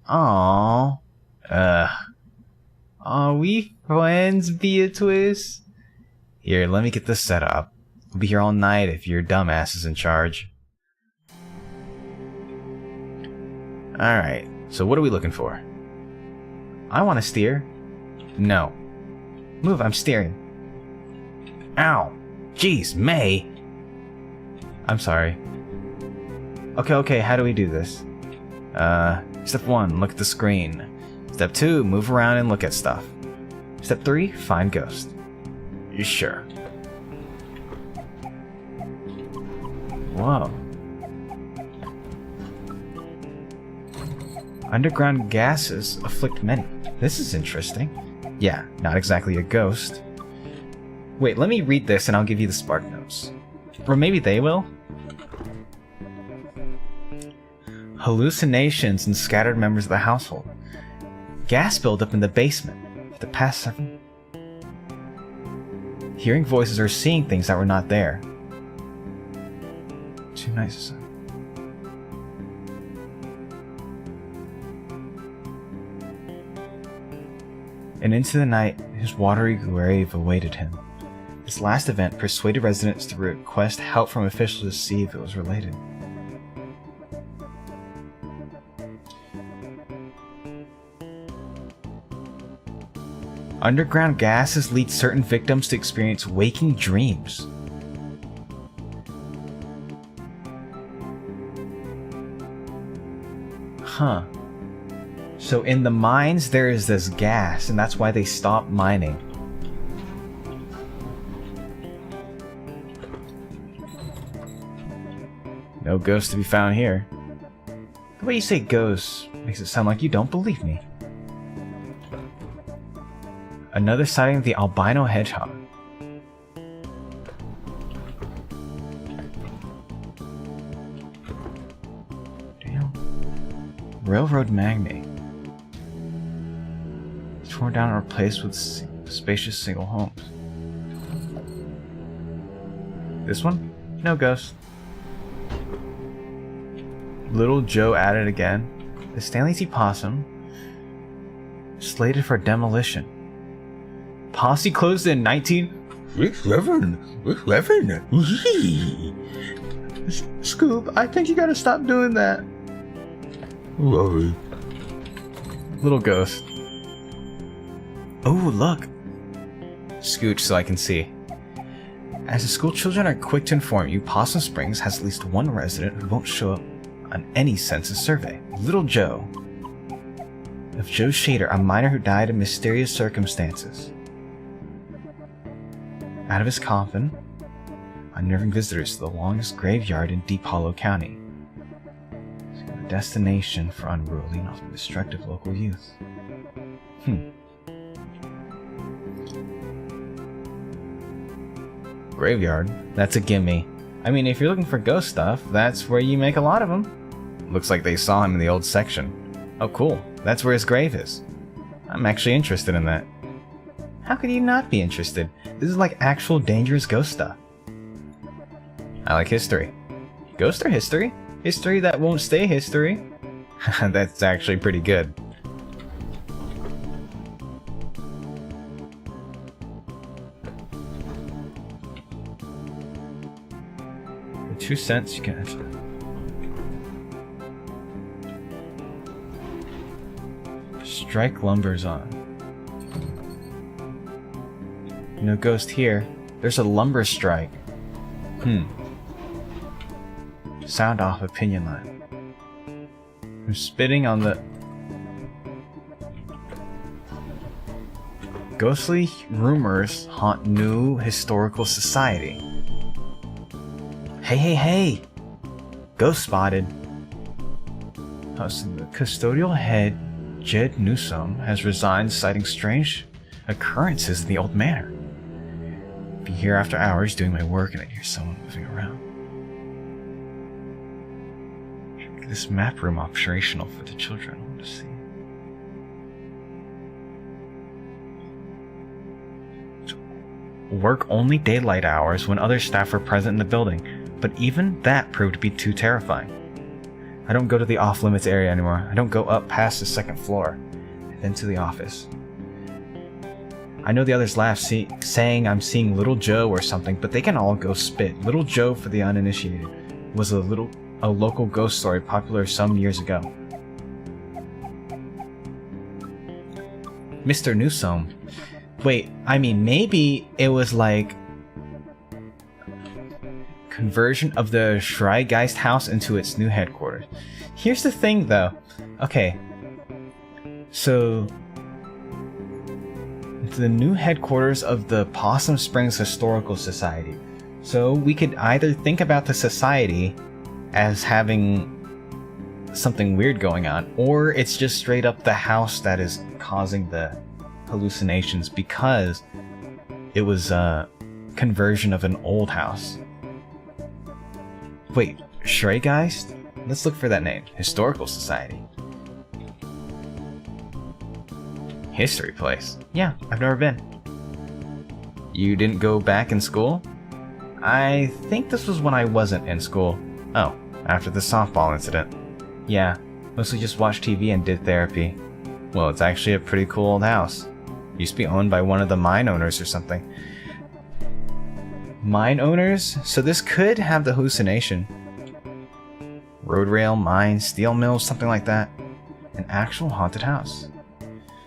Aww. Are we friends, Beatrice? Here, let me get this set up. We'll be here all night if your dumbass is in charge. Alright, so what are we looking for? I want to steer. No. Move, I'm steering. Ow! Jeez, May! I'm sorry. Okay, how do we do this? Step 1, look at the screen. Step 2, move around and look at stuff. Step 3, find ghost. Sure. Whoa. Underground gases afflict many. This is interesting. Yeah, not exactly a ghost. Wait, let me read this and I'll give you the spark notes. Or maybe they will? Hallucinations in scattered members of the household. Gas buildup in the basement. For the past 7... Hearing voices or seeing things that were not there. Too nice. And into the night, His watery grave awaited him. This last event persuaded residents to request help from officials to see if it was related. Underground gases lead certain victims to experience waking dreams. Huh. So in the mines there is this gas, and that's why they stopped mining. No ghosts to be found here. The way you say ghosts makes it sound like you don't believe me. Another sighting of the albino hedgehog. Damn. Railroad magnate. Torn down and replaced with spacious single homes. This one? No ghost. Little Joe at it again. The Stanley T. Possum. Slated for demolition. Posse closed in 11. Scoop, I think you gotta stop doing that. Worry. Little ghost. Oh, look. Scooch so I can see. As the school children are quick to inform you, Possum Springs has at least one resident who won't show up on any census survey. Little Joe. Of Joe Shader, a miner who died in mysterious circumstances. Out of his coffin, unnerving visitors to the longest graveyard in Deep Hollow County. A destination for unruly and often destructive local youth. Graveyard? That's a gimme. I mean, if you're looking for ghost stuff, that's where you make a lot of them. Looks like they saw him in the old section. Oh cool, that's where his grave is. I'm actually interested in that. How could you not be interested? This is like actual dangerous ghost stuff. I like history. Ghost or history? History that won't stay history? That's actually pretty good. For 2 cents, you can. Strike lumber's on. No ghost here. There's a lumber strike. Sound off opinion line. I'm spitting on the... Ghostly rumors haunt new historical society. Hey! Ghost spotted. Oh, so the custodial head, Jed Newsom, has resigned, citing strange occurrences in the old manor. Be here after hours doing my work and I hear someone moving around. Get this map room operational for the children. I want to see. Work only daylight hours when other staff are present in the building, but even that proved to be too terrifying. I don't go to the off-limits area anymore. I don't go up past the 2nd floor, then to the office. I know the others laugh, saying I'm seeing Little Joe or something, but they can all go spit. Little Joe, for the uninitiated, was a local ghost story popular some years ago. Mr. Newsom. Wait, I mean, maybe it was like conversion of the Schreigeist house into its new headquarters. Here's the thing, though. Okay, so the new headquarters of the Possum Springs Historical Society. So we could either think about the society as having something weird going on, or it's just straight up the house that is causing the hallucinations because it was a conversion of an old house. Wait, Schreigeist? Let's look for that name. Historical Society. History place. Yeah, I've never been. You didn't go back in school? I think this was when I wasn't in school. Oh, after the softball incident. Yeah, mostly just watched TV and did therapy. Well, it's actually a pretty cool old house. Used to be owned by one of the mine owners or something. Mine owners? So this could have the hallucination. Road rail, mine, steel mills, something like that. An actual haunted house.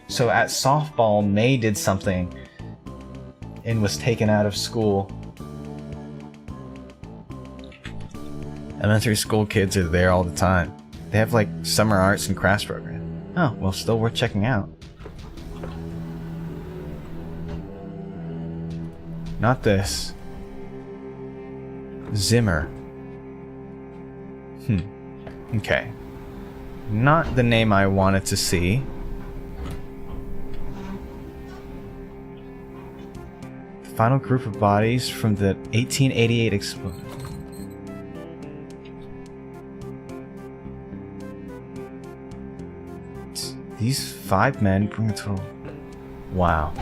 So at softball, May did something and was taken out of school. Elementary school kids are there all the time. They have like summer arts and crafts program. Oh, well, still worth checking out. Not this. Zimmer. Okay. Not the name I wanted to see. The final group of bodies from the 1888 explosion. These 5 men bring a total. Wow.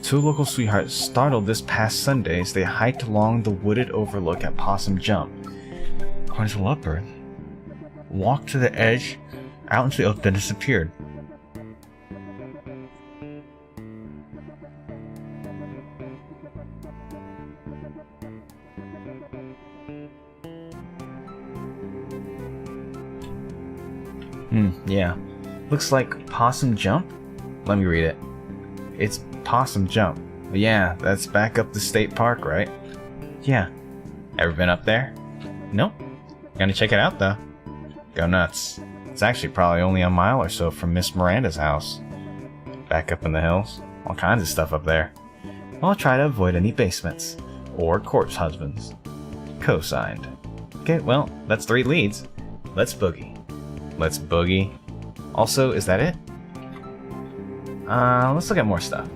Two local sweethearts startled this past Sunday as they hiked along the wooded overlook at Possum Jump. According to Leopard, walked to the edge, out into the open, then disappeared. Yeah. Looks like Possum Jump? Let me read it. It's Possum Jump. Yeah, that's back up the state park, right? Yeah. Ever been up there? Nope. Gonna check it out, though. Go nuts. It's actually probably only a mile or so from Miss Miranda's house. Back up in the hills. All kinds of stuff up there. I'll try to avoid any basements. Or corpse husbands. Co-signed. Okay, well, that's 3 leads. Let's boogie. Let's boogie. Also, is that it? Let's look at more stuff.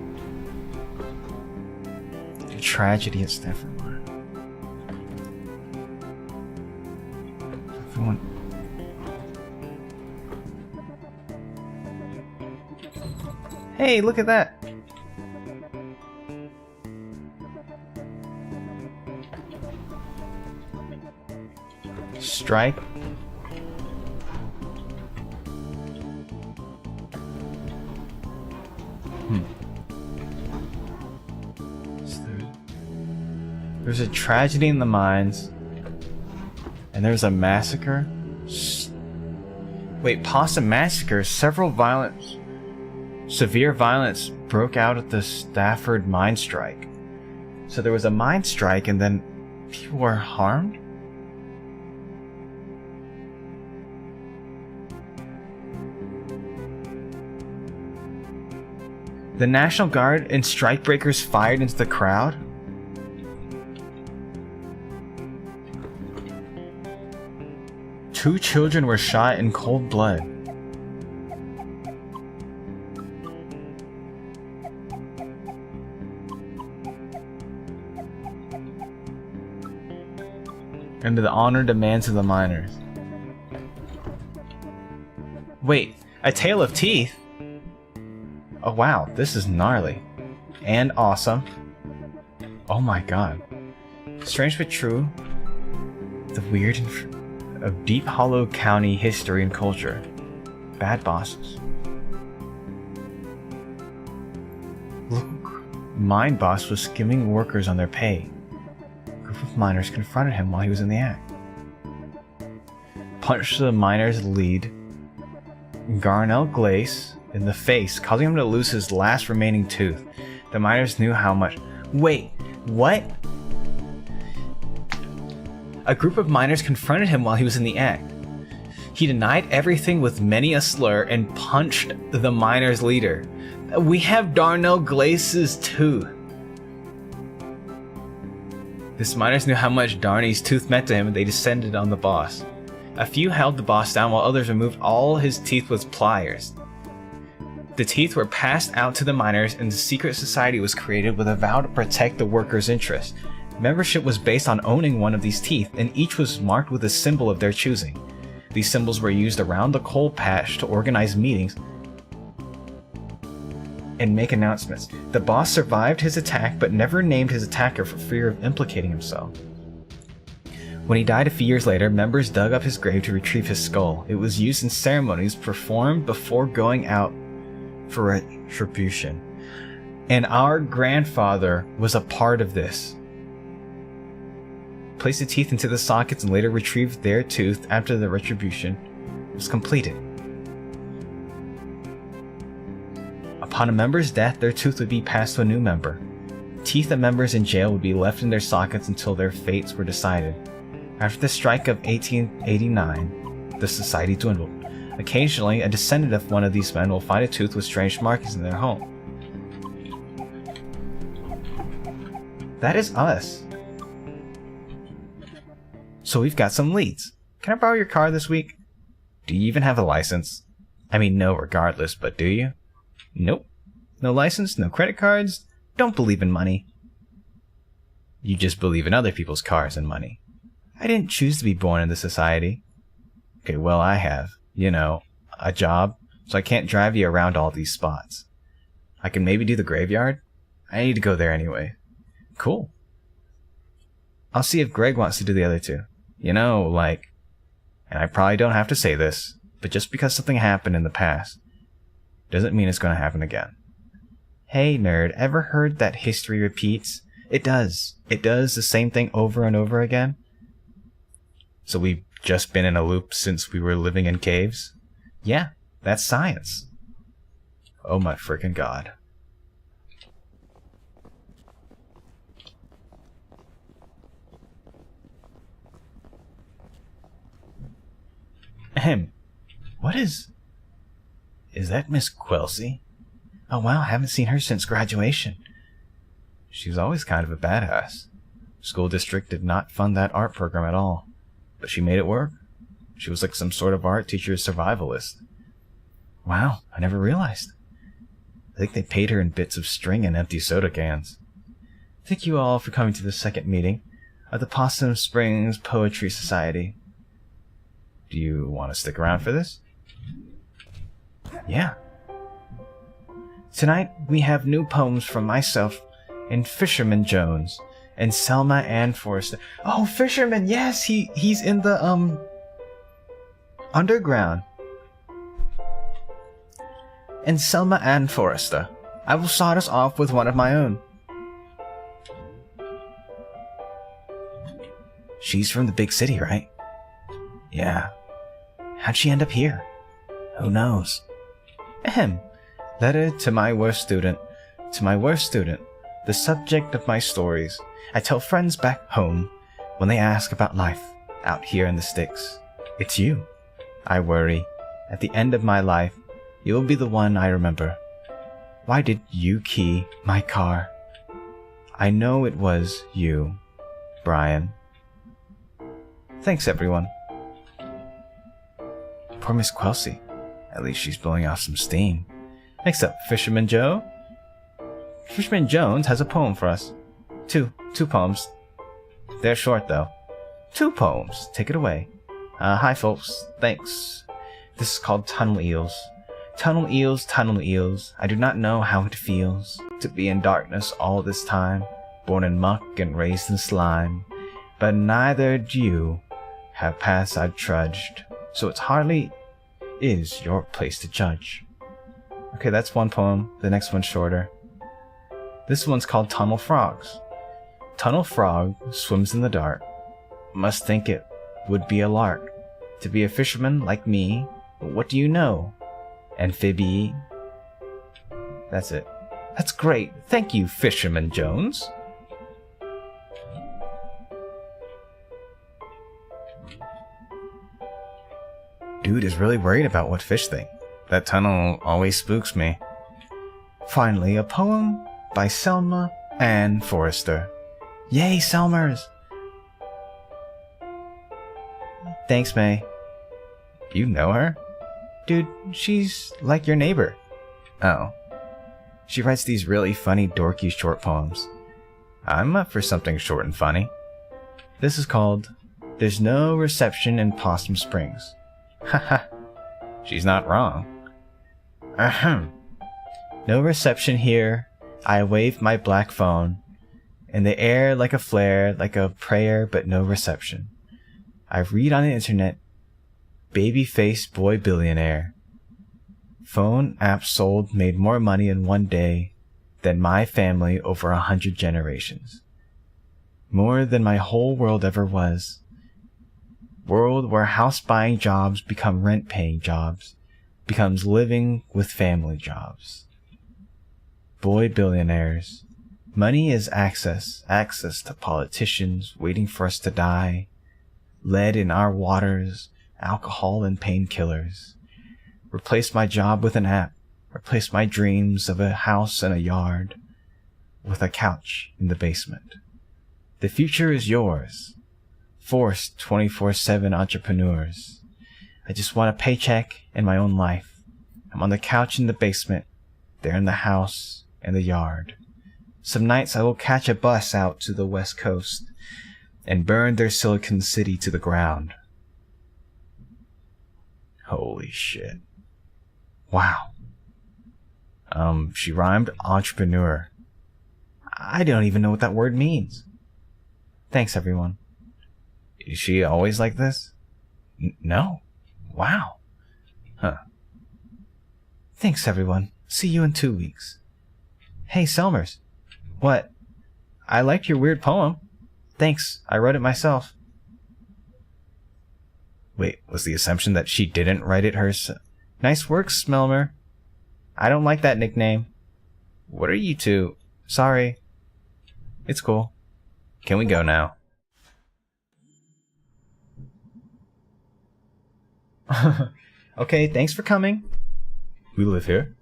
Tragedy at Stanford. Everyone. Hey, look at that! Strike. There's a tragedy in the mines, and there's a massacre. Wait, Possum Massacre? Severe violence broke out at the Stafford mine strike. So there was a mine strike, and then people were harmed? The National Guard and strikebreakers fired into the crowd? Two children were shot in cold blood. Under the honor demands of the miners. Wait, a tale of teeth? Oh wow, this is gnarly. And awesome. Oh my god. Strange but true. The weird of Deep Hollow County history and culture. Bad bosses. Local mine boss was skimming workers on their pay. A group of miners confronted him while he was in the act. Punched the miner's lead, Garnell Glace, in the face, causing him to lose his last remaining tooth. The miners knew how much. Wait, what? A group of miners confronted him while he was in the act. He denied everything with many a slur and punched the miners' leader. We have Darnell Glace's tooth. This miners knew how much Darney's tooth meant to him, and they descended on the boss. A few held the boss down while others removed all his teeth with pliers. The teeth were passed out to the miners, and the secret society was created with a vow to protect the workers' interests. Membership was based on owning one of these teeth, and each was marked with a symbol of their choosing. These symbols were used around the coal patch to organize meetings and make announcements. The boss survived his attack, but never named his attacker for fear of implicating himself. When he died a few years later, members dug up his grave to retrieve his skull. It was used in ceremonies performed before going out for retribution. And our grandfather was a part of this. Placed the teeth into the sockets and later retrieved their tooth after the retribution was completed. Upon a member's death, their tooth would be passed to a new member. Teeth of members in jail would be left in their sockets until their fates were decided. After the strike of 1889, the society dwindled. Occasionally, a descendant of one of these men will find a tooth with strange markings in their home. That is us. So we've got some leads. Can I borrow your car this week? Do you even have a license? I mean, no regardless, but do you? Nope. No license, no credit cards, don't believe in money. You just believe in other people's cars and money. I didn't choose to be born in this society. Okay, well, I have. You know, a job, so I can't drive you around all these spots. I can maybe do the graveyard? I need to go there anyway. Cool. I'll see if Greg wants to do the other two. You know, like, and I probably don't have to say this, but just because something happened in the past doesn't mean it's going to happen again. Hey, nerd, ever heard that history repeats? It does. It does the same thing over and over again. So we've just been in a loop since we were living in caves? Yeah, that's science. Oh my frickin' god. Ahem. What is that Miss Quelsey? Oh wow, I haven't seen her since graduation. She was always kind of a badass. School district did not fund that art program at all, but she made it work. She was like some sort of art teacher's survivalist. Wow, I never realized. I think they paid her in bits of string and empty soda cans. Thank you all for coming to the second meeting of the Possum Springs Poetry Society. Do you want to stick around for this? Yeah. Tonight we have new poems from myself and Fisherman Jones and Selma Ann Forrester. Oh, Fisherman, yes, he's in the underground. And Selma Ann Forrester. I will start us off with one of my own. She's from the big city, right? Yeah. How'd she end up here? Who knows? Ahem. Letter to my worst student. To my worst student, the subject of my stories. I tell friends back home when they ask about life out here in the sticks. It's you. I worry. At the end of my life, you will be the one I remember. Why did you key my car? I know it was you, Brian. Thanks, everyone. Poor Miss Quelsey. At least she's blowing off some steam. Next up, Fisherman Joe. Fisherman Jones has a poem for us. Two poems. They're short, though. 2 poems. Take it away. Hi, folks. Thanks. This is called Tunnel Eels. Tunnel eels, tunnel eels. I do not know how it feels to be in darkness all this time, born in muck and raised in slime. But neither do you. Have paths I've trudged, so it hardly is your place to judge. Okay, that's one poem. The next one's shorter. This one's called Tunnel Frogs. Tunnel frog swims in the dark. Must think it would be a lark to be a fisherman like me. But what do you know? Amphibie. That's it. That's great. Thank you, Fisherman Jones. Dude is really worried about what fish think. That tunnel always spooks me. Finally, a poem by Selma Ann Forrester. Yay, Selmers! Thanks, May. You know her? Dude, she's like your neighbor. Oh. She writes these really funny, dorky short poems. I'm up for something short and funny. This is called There's No Reception in Possum Springs. Haha. She's not wrong. Ahem. No reception here. I wave my black phone. In the air like a flare, like a prayer, but no reception. I read on the internet, baby-faced boy billionaire. Phone app sold made more money in one day than my family over 100 generations. More than my whole world ever was. World where house-buying jobs become rent-paying jobs, becomes living with family jobs. Boy billionaires. Money is access to politicians waiting for us to die, lead in our waters, alcohol and painkillers. Replace my job with an app, replace my dreams of a house and a yard with a couch in the basement. The future is yours. Forced 24/7 entrepreneurs. I just want a paycheck and my own life. I'm on the couch in the basement, they're in the house and the yard. Some nights I will catch a bus out to the West Coast and burn their Silicon City to the ground. Holy shit. Wow. She rhymed entrepreneur. I don't even know what that word means. Thanks, everyone. Is she always like this? No. Wow. Huh. Thanks, everyone. See you in 2 weeks. Hey, Selmers. What? I liked your weird poem. Thanks, I wrote it myself. Wait, was the assumption that she didn't write it herself? Nice work, Smelmer. I don't like that nickname. What are you two? Sorry. It's cool. Can we go now? Okay, thanks for coming. We live here?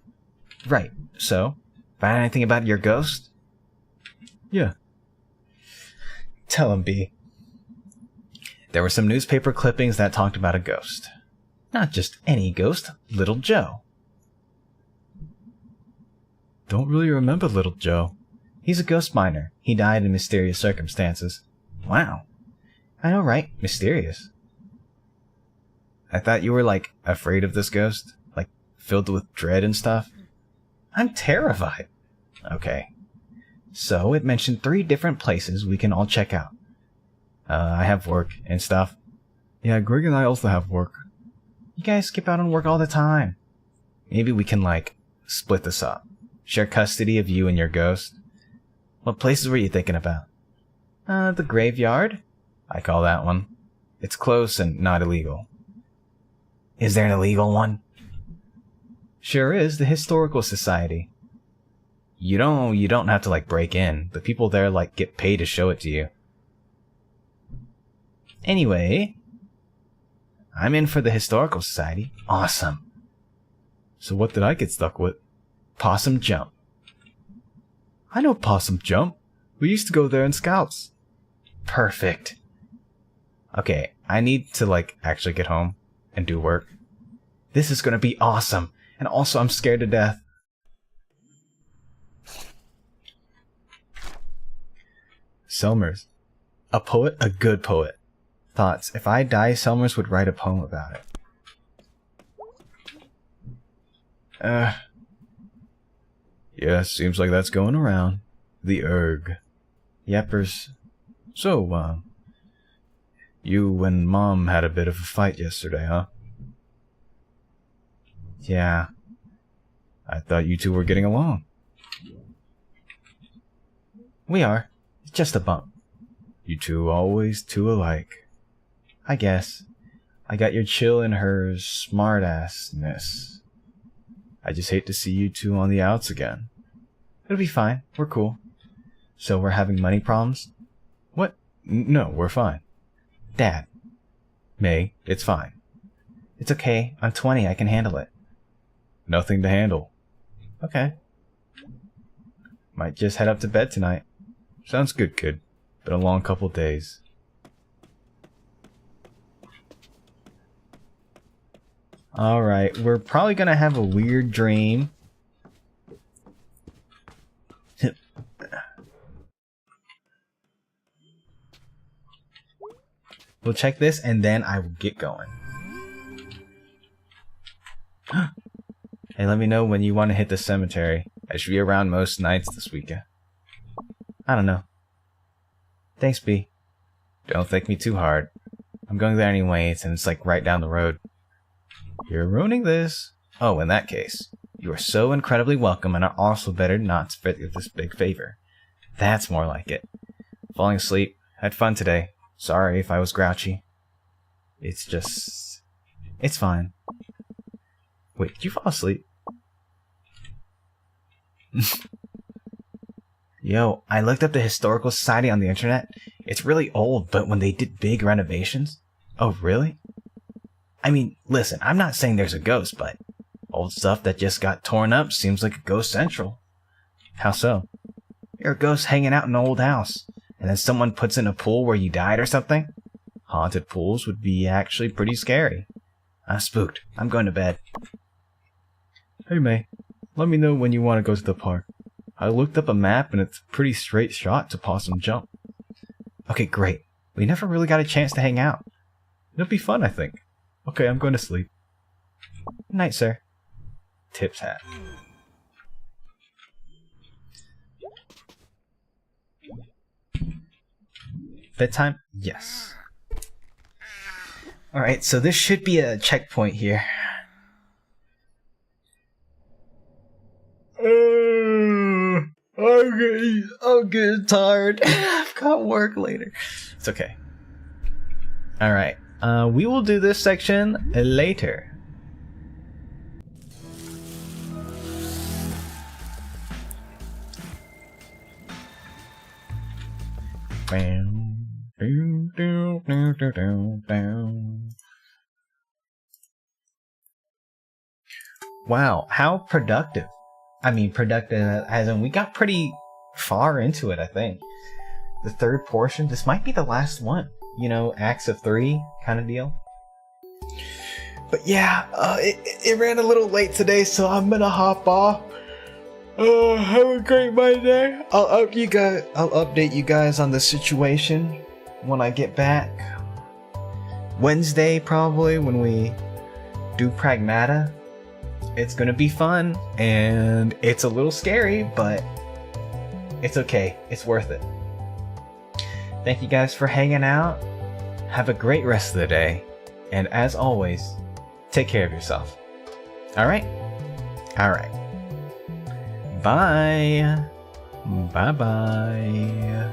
Right, so, find anything about your ghost? Yeah. Tell him, B. There were some newspaper clippings that talked about a ghost. Not just any ghost, Little Joe. Don't really remember Little Joe. He's a ghost miner. He died in mysterious circumstances. Wow. I know, right? Mysterious. I thought you were, like, afraid of this ghost? Like, filled with dread and stuff? I'm terrified. Okay. So, it mentioned 3 different places we can all check out. I have work and stuff. Yeah, Greg and I also have work. You guys skip out on work all the time. Maybe we can, like, split this up. Share custody of you and your ghost. What places were you thinking about? The graveyard? I call that one. It's close and not illegal. Is there an illegal one? Sure is, the Historical Society. You don't have to, like, break in. The people there, like, get paid to show it to you. Anyway, I'm in for the Historical Society. Awesome. So what did I get stuck with? Possum Jump. I know Possum Jump. We used to go there in Scouts. Perfect. Okay, I need to, like, actually get home and do work. This is gonna be awesome. And also, I'm scared to death. Selmers. A poet, a good poet. Thoughts. If I die, Selmers would write a poem about it. Yeah, seems like that's going around. The erg. Yepers. So, you and Mom had a bit of a fight yesterday, huh? Yeah. I thought you two were getting along. We are. It's just a bump. You two always too alike. I guess. I got your chill and her smart-assness. I just hate to see you two on the outs again. It'll be fine. We're cool. So we're having money problems? What? No, we're fine. Dad. May, it's fine. It's okay. I'm 20. I can handle it. Nothing to handle. Okay. Might just head up to bed tonight. Sounds good, kid. Been a long couple days. Alright, we're probably gonna have a weird dream. We'll check this and then I will get going. Hey, let me know when you want to hit the cemetery. I should be around most nights this weekend. I don't know. Thanks, B. Don't think me too hard. I'm going there anyways, and it's like right down the road. You're ruining this. Oh, in that case, you are so incredibly welcome and are also better not to forget this big favor. That's more like it. Falling asleep. Had fun today. Sorry if I was grouchy. It's just... It's fine. Wait, did you fall asleep? Yo, I looked up the Historical Society on the internet. It's really old, but when they did big renovations... Oh, really? I mean, listen, I'm not saying there's a ghost, but... Old stuff that just got torn up seems like a ghost central. How so? You're a ghost hanging out in an old house, and then someone puts in a pool where you died or something? Haunted pools would be actually pretty scary. I'm spooked. I'm going to bed. Hey May, let me know when you want to go to the park. I looked up a map and it's a pretty straight shot to Possum Jump. Okay, great. We never really got a chance to hang out. It'll be fun, I think. Okay, I'm going to sleep. Good night, sir. Tips hat. Bedtime? Yes. Alright, so this should be a checkpoint here. I'm getting tired. I've got work later. It's okay. Alright, we will do this section later. Wow, how productive. I mean, productive as in we got pretty far into it, I think. The third portion, this might be the last one. You know, acts of 3 kind of deal. But yeah, it ran a little late today, so I'm gonna hop off. Have a great Monday. I'll update you guys on the situation when I get back. Wednesday, probably, when we do Pragmata. It's gonna be fun, and it's a little scary, but it's okay. It's worth it. Thank you guys for hanging out. Have a great rest of the day. And as always, take care of yourself. Alright? Alright. Bye. Bye-bye.